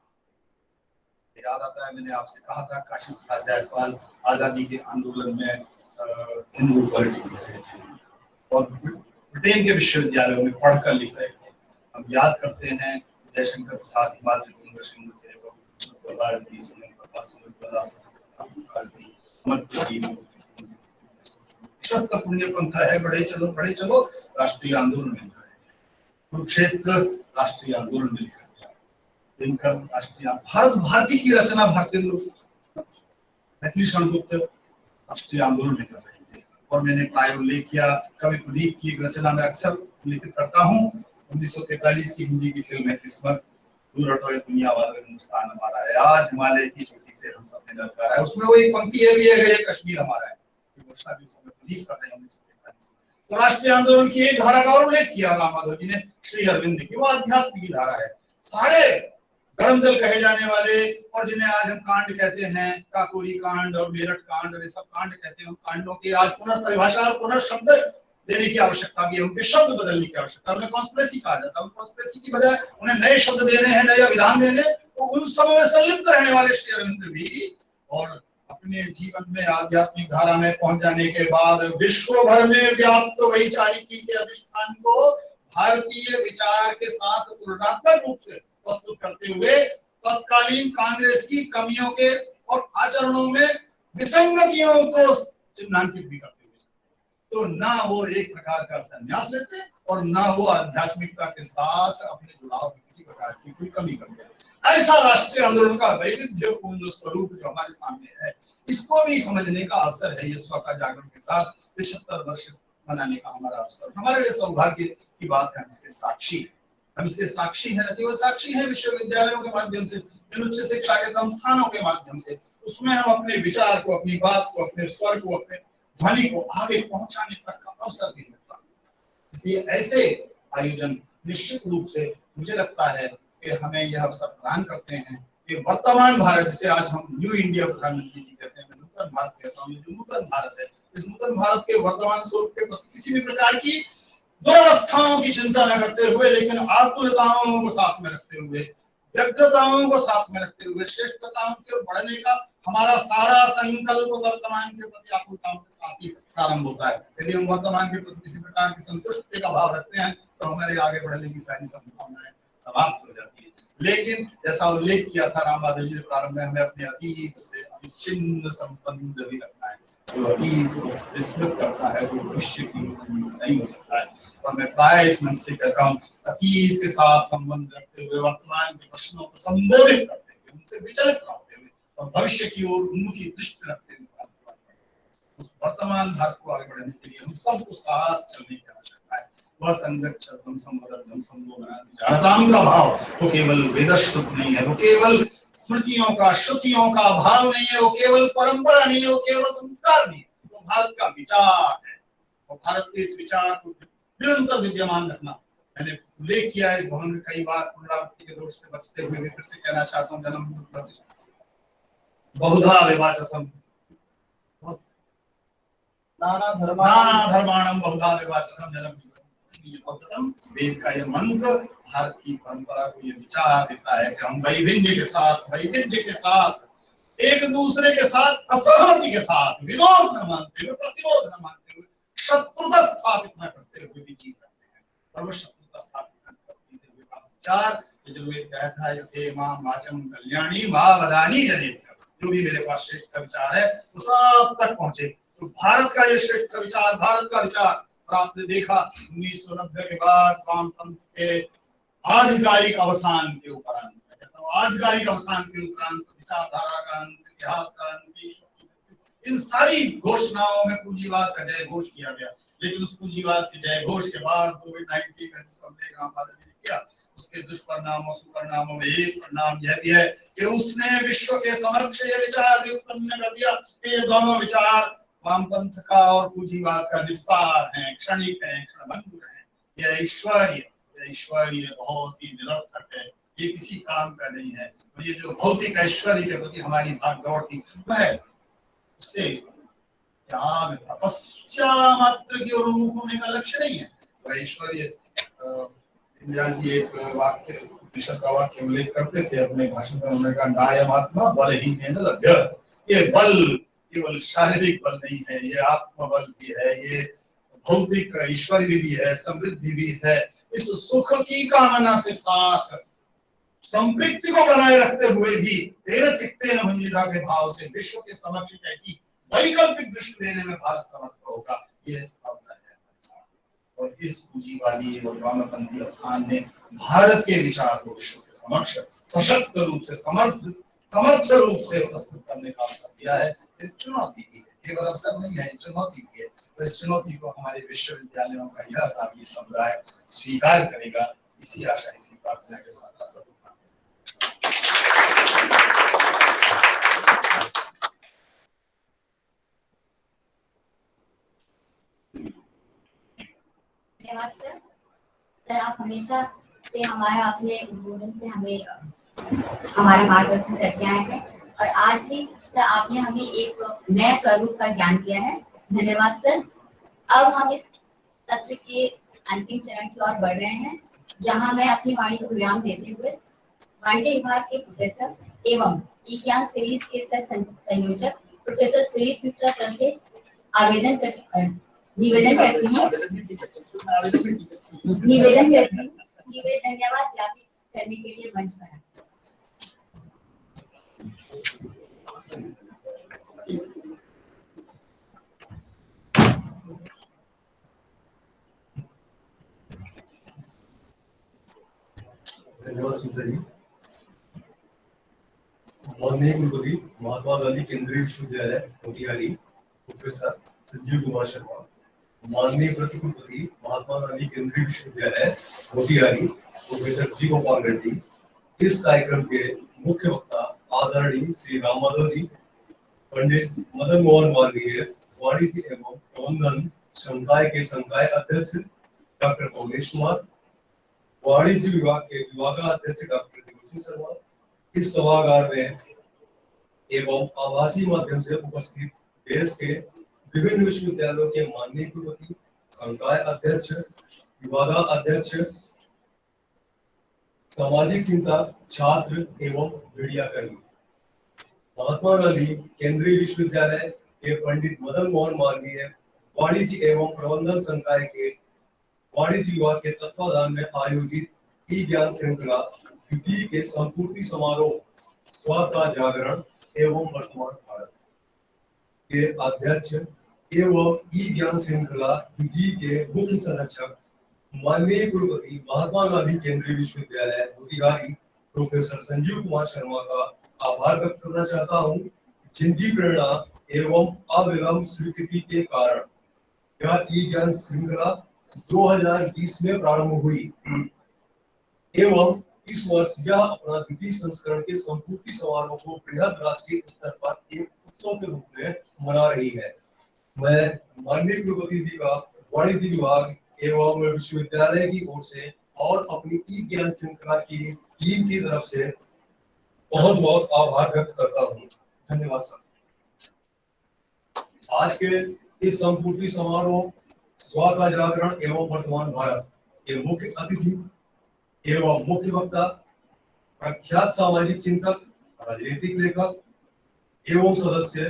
याद आता है मैंने आपसे कहा था काशी प्रसाद जायसवाल आजादी के आंदोलन में हिंदू पॉलिटिक्स लिख रहे थे और ब्रिटेन के विश्वविद्यालयों में पढ़कर लिख रहे थे। हम याद करते हैं जयशंकर प्रसाद हिमाद्री सिंह से भारती शस्त्र पुण्य पंथा है बढ़े चलो राष्ट्रीय आंदोलन में लिख रहे थे। कुरुक्षेत्र राष्ट्रीय आंदोलन में लिखा गया। दिनकर राष्ट्रीय भारत भारती की रचना भारतेंद्र मैथिली शरणगुप्त राष्ट्रीय आंदोलन में कर रहे थे। और मैंने प्राय उल्लेख किया कवि प्रदीप की एक रचना में अक्सर उल्लेखित करता हूँ 1943 की हिंदी की फिल्म है किस्मत, दूर हटोए दुनिया वाला हिंदुस्तान हमारा है, आज हिमालय की चोटी से हम सब ने ललकारा है। उसमें वो एक पंक्ति है भी है कश्मीर हमारा है, वर्षा भी उस समय प्रदीप कर रहे हैं 1943। तो राष्ट्रीय आंदोलन की एक धारा का और उल्लेख किया राम माधव जी ने श्री अरविंद की, वो आध्यात्म की धारा है। सारे गरम जल कहे जाने वाले और जिन्हें आज हम कांड कहते हैं, काकोरी कांड और मेरठ कांड और ये सब कांड कहते हैं, उन कांडों की आज पुनर्परिभाषा और पुनर्शब्द देने की आवश्यकता भी है, उनके शब्द बदलने की आवश्यकता। उन्हें कॉन्स्पिरेसी कहा जाता है, कॉन्स्पिरेसी की बजाय उन्हें नए शब्द देने हैं, नया विधान देने। तो उन सब में संलिप्त रहने वाले श्री अरविंद भी और अपने जीवन में आध्यात्मिक धारा में पहुंच जाने के बाद विश्व भर में व्याप्त वैचारिकी के अधिष्ठान को भारतीय विचार के साथ तुलनात्मक रूप से प्रस्तुत करते हुए तत्कालीन कांग्रेस की कमियों के और आचरणों में विसंगतियों को चिन्हांकित भी करते हुए, तो ना वो एक प्रकार का संन्यास लेते और ना वो आध्यात्मिकता के साथ अपने जुड़ाव में किसी प्रकार की कोई कमी करते। ऐसा राष्ट्रीय आंदोलन का वैविध्यपूर्ण स्वरूप जो हमारे सामने है, इसको भी समझने का अवसर है। ये स्वतः जागरण के साथ 75 वर्ष मनाने का हमारा अवसर, हमारे लिए सौभाग्य की बात है। हम इसके साक्षी हैं, न केवल साक्षी हैं विश्वविद्यालयों के माध्यम से, उच्च शिक्षा के संस्थानों के माध्यम से, उसमें हम अपने विचार को, अपनी बात को, अपने स्वर को, अपने ध्वनि को आगे पहुंचाने तक का अवसर भी मिलता है। इसलिए ऐसे आयोजन निश्चित रूप से मुझे लगता है कि हमें यह अवसर प्रदान करते हैं कि वर्तमान भारत, जिसे आज हम न्यू इंडिया प्रधानमंत्री जी कहते हैं, मैं नूतन भारत कहता हूँ, जो नूतन भारत है, इस नूतन भारत के वर्तमान स्वरूप के प्रति किसी भी प्रकार की दुर्वस्थाओं की चिंता न करते हुए, लेकिन आकुलताओं को साथ में रखते हुए, व्यग्रताओं को साथ में रखते हुए, श्रेष्ठताओं के बढ़ने का हमारा सारा संकल्प वर्तमान के प्रति आकुलताओं के साथ ही प्रारंभ होता है। यदि हम वर्तमान के प्रति किसी प्रकार की संतुष्टि का भाव रखते हैं तो हमारे आगे बढ़ने की सारी संभावनाएं समाप्त हो जाती है। लेकिन जैसा उल्लेख किया था राम माधव जी ने प्रारंभ में, हमें अपने अतीत से अविच्छिन्न संबंध भी रखना है। जो अतीत को विस्मृत करता है वो भविष्य की नहीं हो सकता है। और मैं प्राय इस मंच से कहता हूँ, अतीत के साथ संबंध रखते हुए, वर्तमान के प्रश्नों को संबोधित करते हुए, उनसे विचलित होते हुए और भविष्य की ओर उन्मुखी दृष्टि रखते हुए उस वर्तमान भारत को आगे बढ़ाने के लिए हम सबको साथ चलने की आवश्यकता है। वह संगच्छतम संवदनम संबोधनासि जानताम का भाव वो केवल वेदश्रुत नहीं है, वो केवल स्मृतियों का, श्रुतियों का भाव नहीं है, वो केवल परंपरा नहीं है, वो केवल संस्कार नहीं है, वो भारत का विचार है। और भारत के इस विचार को निरंतर विद्यमान रखना, मैंने उल्लेख किया है इस भवन में कई बार, पुनरावृत्ति के दोष से बचते हुए भी फिर से कहना चाहता हूँ, जन्म बहुधा विवाचसम, नाना धर्माणम बहुधा विवाचसम जन्म, वेद का यह मंत्र भारत की परंपरा को यह विचार देता है कि हम वैविध्य के साथ एक दूसरे के साथ असहमति के साथ विरोध न मानते हुए, प्रतिरोध न मानते हुए, शत्रुता स्थापित न करते हुए भी जी सकते हैं। और वो शत्रुता स्थापित न करते हुए का विचार जो वेद कहता है, यथे मां वाचम कल्याणी मां वदानी जनेत, जो भी मेरे पास श्रेष्ठ विचार है वो सब तक पहुंचे। तो भारत का ये श्रेष्ठ विचार, भारत का विचार, और आपने देखा 1990 के बाद वामपंथ के आधिकारिक अवसान के उपरांत, आधिकारिक अवसान के उपरांत विचारधारा का अंत, इतिहास का अंत, इन सारी घोषणाओं में पूंजीवाद का जय घोष किया गया। लेकिन उस पूंजीवाद के जय घोष के बाद कोविड-19 का जिसका उल्लेख राम माधव जी ने किया, उसके दुष्परिणामों सुपरिणामों में एक परिणाम यह भी है कि उसने विश्व के समक्ष यह विचार भी उत्पन्न कर दिया कि ये दोनों विचार वामपंथ का और पूंजीवाद का निस्सार है, क्षणिक है, क्षणभंगुर है। यह ऐश्वर्य बहुत ही निरर्थक है, ये किसी काम का नहीं है। तो ये जो भौतिक ऐश्वर्य के प्रति हमारी भागदौड़ थी, वह उससे त्याग तपस्या मात्र की ओर उन्मुख होने का लक्ष्य नहीं है। वह ईश्वरीय दीनदयाल जी एक वाक्य उपनिषद का वाक्य उल्लेख करते थे अपने भाषण में, उन्होंने कहा नायमात्मा बल ही न लभ्य। ये बल केवल शारीरिक बल नहीं है, ये आत्मबल भी है, ये भौतिक ईश्वरीय भी है, समृद्धि भी है। इस सुख की कामना से साथ संपृक्ति को बनाए रखते हुए भी तेरे चित्ते न भंजिता के भाव से विश्व के समक्ष ऐसी वैकल्पिक दृष्टि देने में भारत समर्थ होगा, ये अवसर है। और इस पूंजीवादी और वामपंथी अवसान ने भारत के विचार को विश्व के समक्ष सशक्त रूप से समर्थ रूप से प्रस्तुत करने का अवसर दिया है। ये चुनौती भी है, केवल अवसर नहीं है, चुनौती भी है। तो इस चुनौती को हमारे विश्वविद्यालयों का यह काबिल समुदाय स्वीकार करेगा, इसी आशा इसी प्रार्थना के साथ आप सबको धन्यवाद सर। सर आप हमेशा से हमारा अपने उद्बोधन से हमें हमारा मार्गदर्शन करते आए हैं और आज भी सर आपने हमें एक नए स्वरूप का ज्ञान दिया है। धन्यवाद सर। अब हम इस सत्र के अंतिम चरण की ओर बढ़ रहे हैं, जहां मैं अपनी वाणी को विराम देते हुए वाणिज्य विभाग के प्रोफेसर एवं ई ज्ञान सीरीज के सह संयोजक प्रोफेसर सुरेश मिश्रा सर से निवेदन करती हूँ धन्यवाद ज्ञापित करने के लिए मंच बना। धन्यवाद सुनीता जी। माननीय कुलपति महात्मा गांधी केंद्रीय विश्वविद्यालय मोतिहारी प्रोफेसर संजीव कुमार शर्मा, माननीय प्रतिकुलपति महात्मा गांधी केंद्रीय विश्वविद्यालय मोतिहारी प्रोफेसर जी गोपाल रेड्डी, इस कार्यक्रम के मुख्य वक्ता आदरणीय श्री राम माधव जी, पंडित मदन मोहन मालवीय वाणिज्य एवं प्रबंधन संकाय के संकाय अध्यक्ष डॉक्टर कमलेश कुमार, वाणिज्य विभाग के विभागाध्यक्ष डॉक्टर दिग्विजय शर्मा, इस सभागार में एवं आभासी माध्यम से उपस्थित देश के विभिन्न विश्वविद्यालयों के माननीय कुलपति, संकाय अध्यक्ष, विभागाध्यक्ष, सामाजिक चिंतक, छात्र एवं मीडिया कर्मी, महात्मा गांधी केंद्रीय विश्वविद्यालय के पंडित मदन मोहन मालवीय वाणिज्य एवं प्रबंधन संकाय के वाणिज्य विभाग के तत्वाधान में आयोजित ई ज्ञान श्रृंखला द्वितीय के संपूर्ति समारोह स्व का जागरण एवं वर्तमान भारत के अध्यक्ष एवं ई ज्ञान श्रृंखला द्वितीय के मुख्य संरक्षक माननीय कुलपति महात्मा गांधी केंद्रीय विश्वविद्यालय मोतिहारी प्रोफेसर संजीव कुमार शर्मा का आभार व्यक्त करना चाहता हूं, जिनकी प्रेरणा एवं अविलंब स्वीकृति के कारण यह ई ज्ञान श्रृंखला 2020 में प्रारंभ हुई एवं इस वर्ष यह अपना द्वितीय संस्करण के संपूर्ति समारोह को बृहद राष्ट्रीय स्तर पर एक उत्सव के रूप में मना रही है। मैं माननीय कुलपति जी का वाणिज्य विभाग एवं विश्वविद्यालय की ओर से और अपनी ई ज्ञान श्रृंखला की टीम की तरफ से बहुत बहुत आभार व्यक्त करता हूँ। धन्यवाद सर। आज के इस संपूर्ति समारोह स्व का जागरण एवं वर्तमान भारत के मुख्य अतिथि एवं मुख्य वक्ता, प्रख्यात सामाजिक चिंतक, राजनीतिक लेखक एवं सदस्य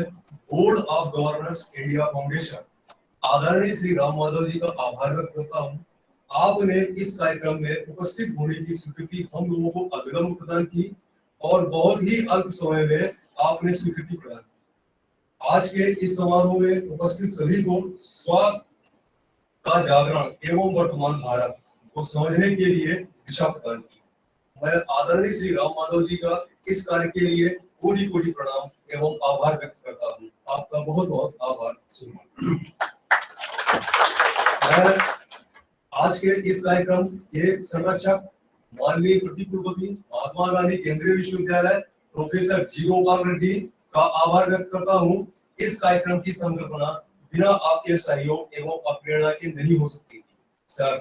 board of governors India foundation आदरणीय श्री राम माधव जी का आभार व्यक्त करता हूँ। आपने इस कार्यक्रम में उपस्थित होने की स्वीकृति हम लोगों को अविलंब प्रदान की और बहुत ही अल्प समय में आपने स्वीकृति प्रदान की। आज के इस समारोह में उपस्थित सभी को स्व का जागरण एवं वर्तमान भारत को समझने के लिए दिशा प्रदान की। मैं आदरणीय श्री राम माधव जी का इस कार्य के लिए कोटि कोटि प्रणाम एवं आभार व्यक्त करता हूँ। आपका बहुत बहुत आभार। मैं आज के इस कार्यक्रम के संरक्षक माननीय प्रतिकुलपति महात्मा गांधी केंद्रीय विश्वविद्यालय प्रोफेसर जी गोपाल रेड्डी का आभार व्यक्त करता हूँ। इस कार्यक्रम की संकल्पना बिना आपके सहयोग एवं प्रेरणा के नहीं हो सकती थी। सर,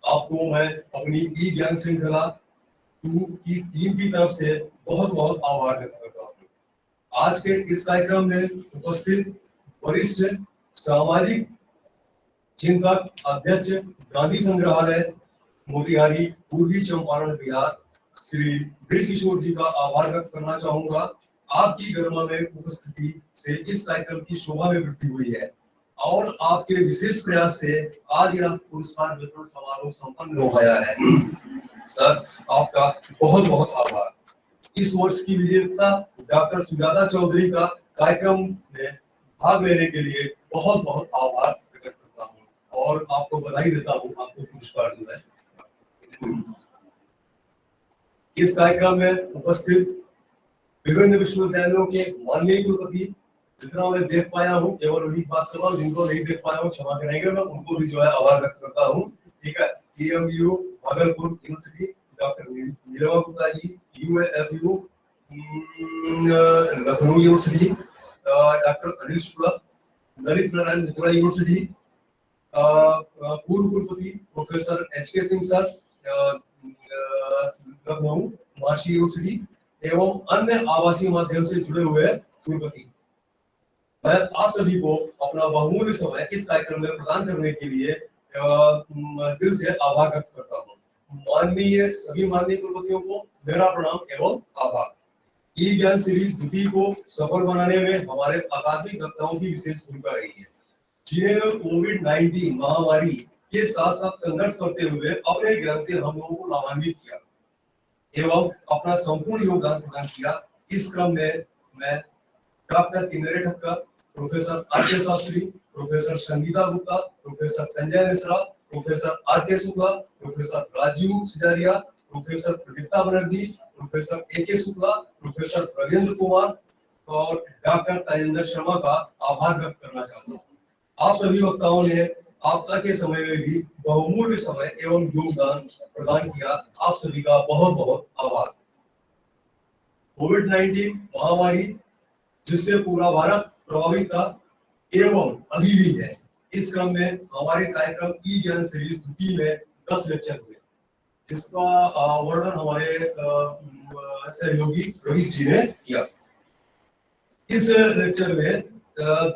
आपको मैं अपनी ई ज्ञान श्रृंखला 2 की टीम की तरफ से बहुत बहुत आभार व्यक्त करता हूँ। आज के इस कार्यक्रम में उपस्थित वरिष्ठ सामाजिक चिंतक, अध्यक्ष, गांधी संग्रहालय मोतिहारी, पूर्वी चंपारण बिहार, श्री ब्रिज किशोर जी का आभार व्यक्त करना चाहूंगा। आपकी गरिमा में उपस्थिति से इस कार्यक्रम की शोभा में वृद्धि हुई है और आपके विशेष प्रयास से आज यह पुरस्कार वितरण समारोह संपन्न हो गया है। सर, आपका बहुत बहुत आभार। इस वर्ष की विजेता डॉक्टर सुजाता चौधरी का कार्यक्रम में भाग लेने के लिए बहुत बहुत आभार प्रकट करता हूँ और आपको बधाई देता हूँ। आपको पुरस्कार जो है, इस कार्यक्रम में उपस्थित विभिन्न विश्वविद्यालयों के माननीय कुलपति, जितना मैं देख पाया हूँ केवल वही बात कर रहा हूँ, जिनको नहीं देख पाया हूँ क्षमा करेंगे, मैं उनको भी जो है आभार व्यक्त करता हूँ। ठीक है, TMU Bhagalpur university doctor Neelma Gupta ji, UAFU Lucknow university doctor Anil Shukla, Lalit Narayan Mithila university पूर्व कुलपति professor HK Singh sir Lucknow Maharshi university एवं अन्य आवासीय माध्यम से जुड़े हुए कुलपति, मैं आप सभी को अपना बहुमूल्य समय इस कार्यक्रम में प्रदान करने के लिए दिल से आभार व्यक्त करता हूँ। सभी माननीय कुलपतियों को मेरा प्रणाम एवं आभार। ई ज्ञान सीरीज द्वितीय को सफल बनाने में हमारे अकादमिक वक्ताओं की विशेष भूमिका रही है, जिन्हें कोविड-19 महामारी के साथ साथ संघर्ष करते हुए अपने ज्ञान से हम लोगों को लाभान्वित किया एवं अपना संपूर्ण योगदान प्रदान किया। इस क्रम में मैं doctor Kinnare Thakkar, professor RK Shastri, professor Sangeeta Gupta, professor Sanjay Mishra, professor RK Shukla, professor Rajeev Sijariya, professor Pradipta Banerjee, professor AK Shukla, professor Rajendra Kumar और डॉक्टर ताजेंद्र शर्मा का आभार व्यक्त करना चाहता हूँ। आप सभी वक्ताओं ने आपदा के समय में भी बहुमूल्य समय एवं योगदान प्रदान किया। आप सभी का बहुत बहुत आभार। कोविड-19 महामारी जिससे पूरा भारत प्रभावित था एवं अभी भी है, इस क्रम में हमारे कार्यक्रम ई ज्ञान सीरीज द्वितीय में 10 लेक्चर हुए, जिसका वर्णन हमारे सहयोगी रवीश जी ने किया। इस लेक्चर में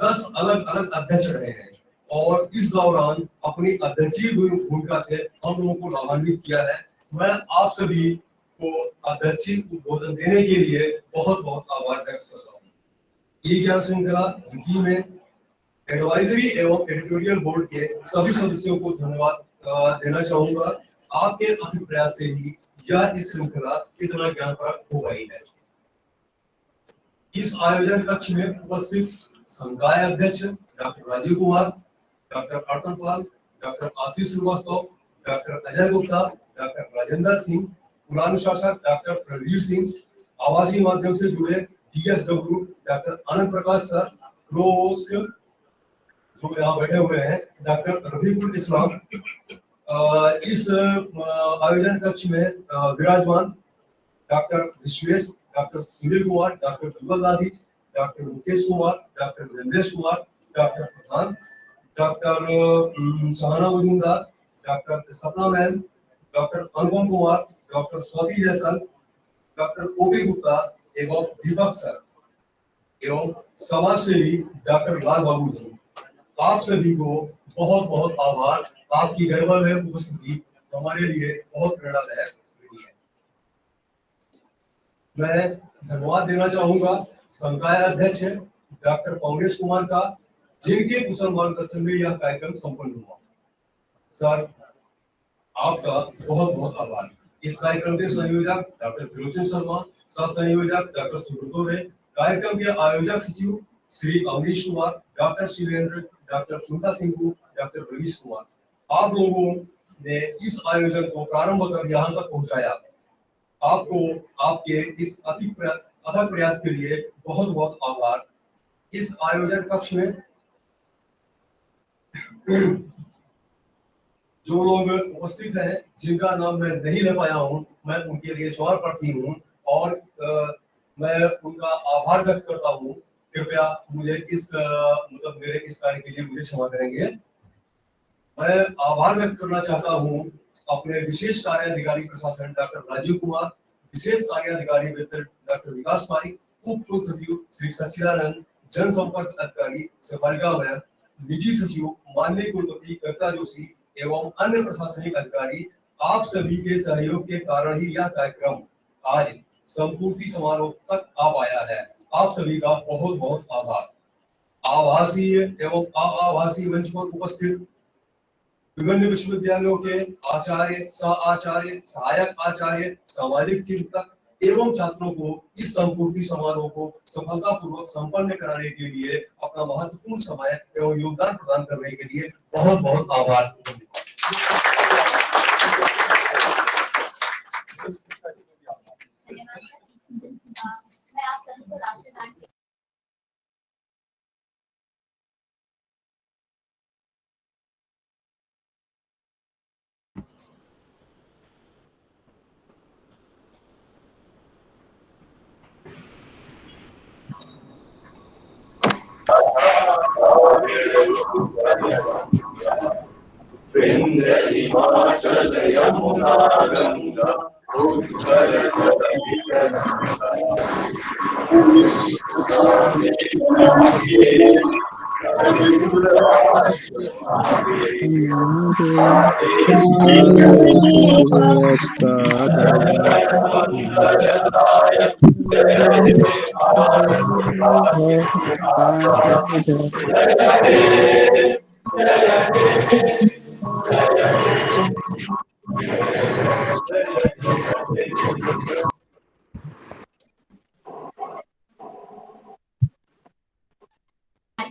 10 अलग अलग अध्यक्ष रहे हैं और इस दौरान अपनी अध्यक्षीय भूमिका से हम लोगों को लाभान्वित किया है। मैं आप सभी को अध्यक्षीय उद्बोधन देने के लिए बहुत बहुत आभार व्यक्त करता हूँ। ई ज्ञान श्रृंखला द्वितीय में एडवाइजरी एवं एडिटोरियल बोर्ड के सभी सदस्यों को धन्यवाद देना चाहूंगा। आपके अथक प्रयास से ही यह इस श्रृंखला इतना ज्ञानप्रद हो गई है। इस आयोजन कक्ष में उपस्थित संकाय अध्यक्ष doctor Rajeev Kumar, doctor Artan Pal, doctor Ashish Srivastava, doctor Ajay Gupta, doctor Rajendra Singh, पुरानुशासक डॉक्टर प्रवीर सिंह, आवासीय माध्यम से जुड़े DSW doctor Anand Prakash sir, provost जो यहाँ बैठे हुए हैं डॉक्टर रफीकुल इस्लाम, इस आयोजन कक्ष में विराजमान doctor Vishvesh, doctor Sunil Kumar, doctor Jugal Dadeej, doctor Mukesh Kumar, doctor Nandesh Kumar, doctor Pradhan, doctor Sahana Majumdar, doctor Sapna Mann, doctor Anupam Kumar, doctor Swati Jaisal, doctor OP Gupta एवं दीपक सर एवं समाज सेवी डॉक्टर लाल बाबू जी, आप सभी को बहुत बहुत आभार। आपकी गरिमा में उपस्थिति हमारे लिए बहुत प्रेरणादायक रही है। मैं धन्यवाद देना चाहूंगा संकाय अध्यक्ष डॉक्टर कमलेश कुमार का, जिनके कुशल मार्गदर्शन में यह कार्यक्रम संपन्न हुआ। सर, आपका बहुत बहुत आभार। इस कार्यक्रम के संयोजक डॉक्टर त्रिलोचन शर्मा, सह संयोजक डॉक्टर सुब्रतो रे, कार्यक्रम के आयोजक सचिव श्री अवनीश कुमार, डॉक्टर शिवेंद्र, डॉक्टर सुनता सिंह, डॉक्टर रवीश कुमार, आप लोगों ने इस आयोजन को प्रारंभ कर यहाँ तक पहुंचाया। आपको आपके इस अथक प्रयास के लिए बहुत बहुत आभार। इस आयोजन कक्ष में जो लोग उपस्थित हैं, जिनका नाम मैं नहीं ले पाया हूं, मैं उनके लिए क्षमा प्रार्थी हूं और मैं उनका आभार व्यक्त करता हूं। कृपया मुझे मेरे इस कार्य के लिए मुझे क्षमा करेंगे। मैं आभार व्यक्त करना चाहता हूं अपने विशेष कार्याधिकारी प्रशासन डॉक्टर राजीव कुमार, विशेष कार्याधिकारी वित्त डॉक्टर विकास पारिक, उप कुल सचिव श्री सच्चिदानंद जनसंपर्क अधिकारी सफारिका मैम, निजी सचिव माननीय कुलपति कविता जोशी एवं अन्य प्रशासनिक अधिकारी, आप सभी के सहयोग के कारण ही यह कार्यक्रम आज संपूर्ति समारोह तक आ पाया है। आप सभी का बहुत बहुत आभार। आभासीय एवं आभासीय मंच पर उपस्थित विभिन्न विश्वविद्यालयों के आचार्य, सह आचार्य, सहायक आचार्य, सामाजिक चिंतक एवं छात्रों को इस संपूर्ति समारोह को सफलतापूर्वक संपन्न कराने के लिए अपना महत्वपूर्ण समय एवं योगदान प्रदान करने के लिए बहुत बहुत आभार। मैं आप सभी को राष्ट्रीय गान हिमाचल यमुना गंगा उज्जल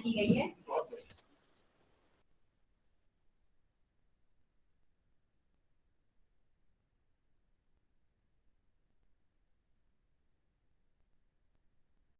की गई है।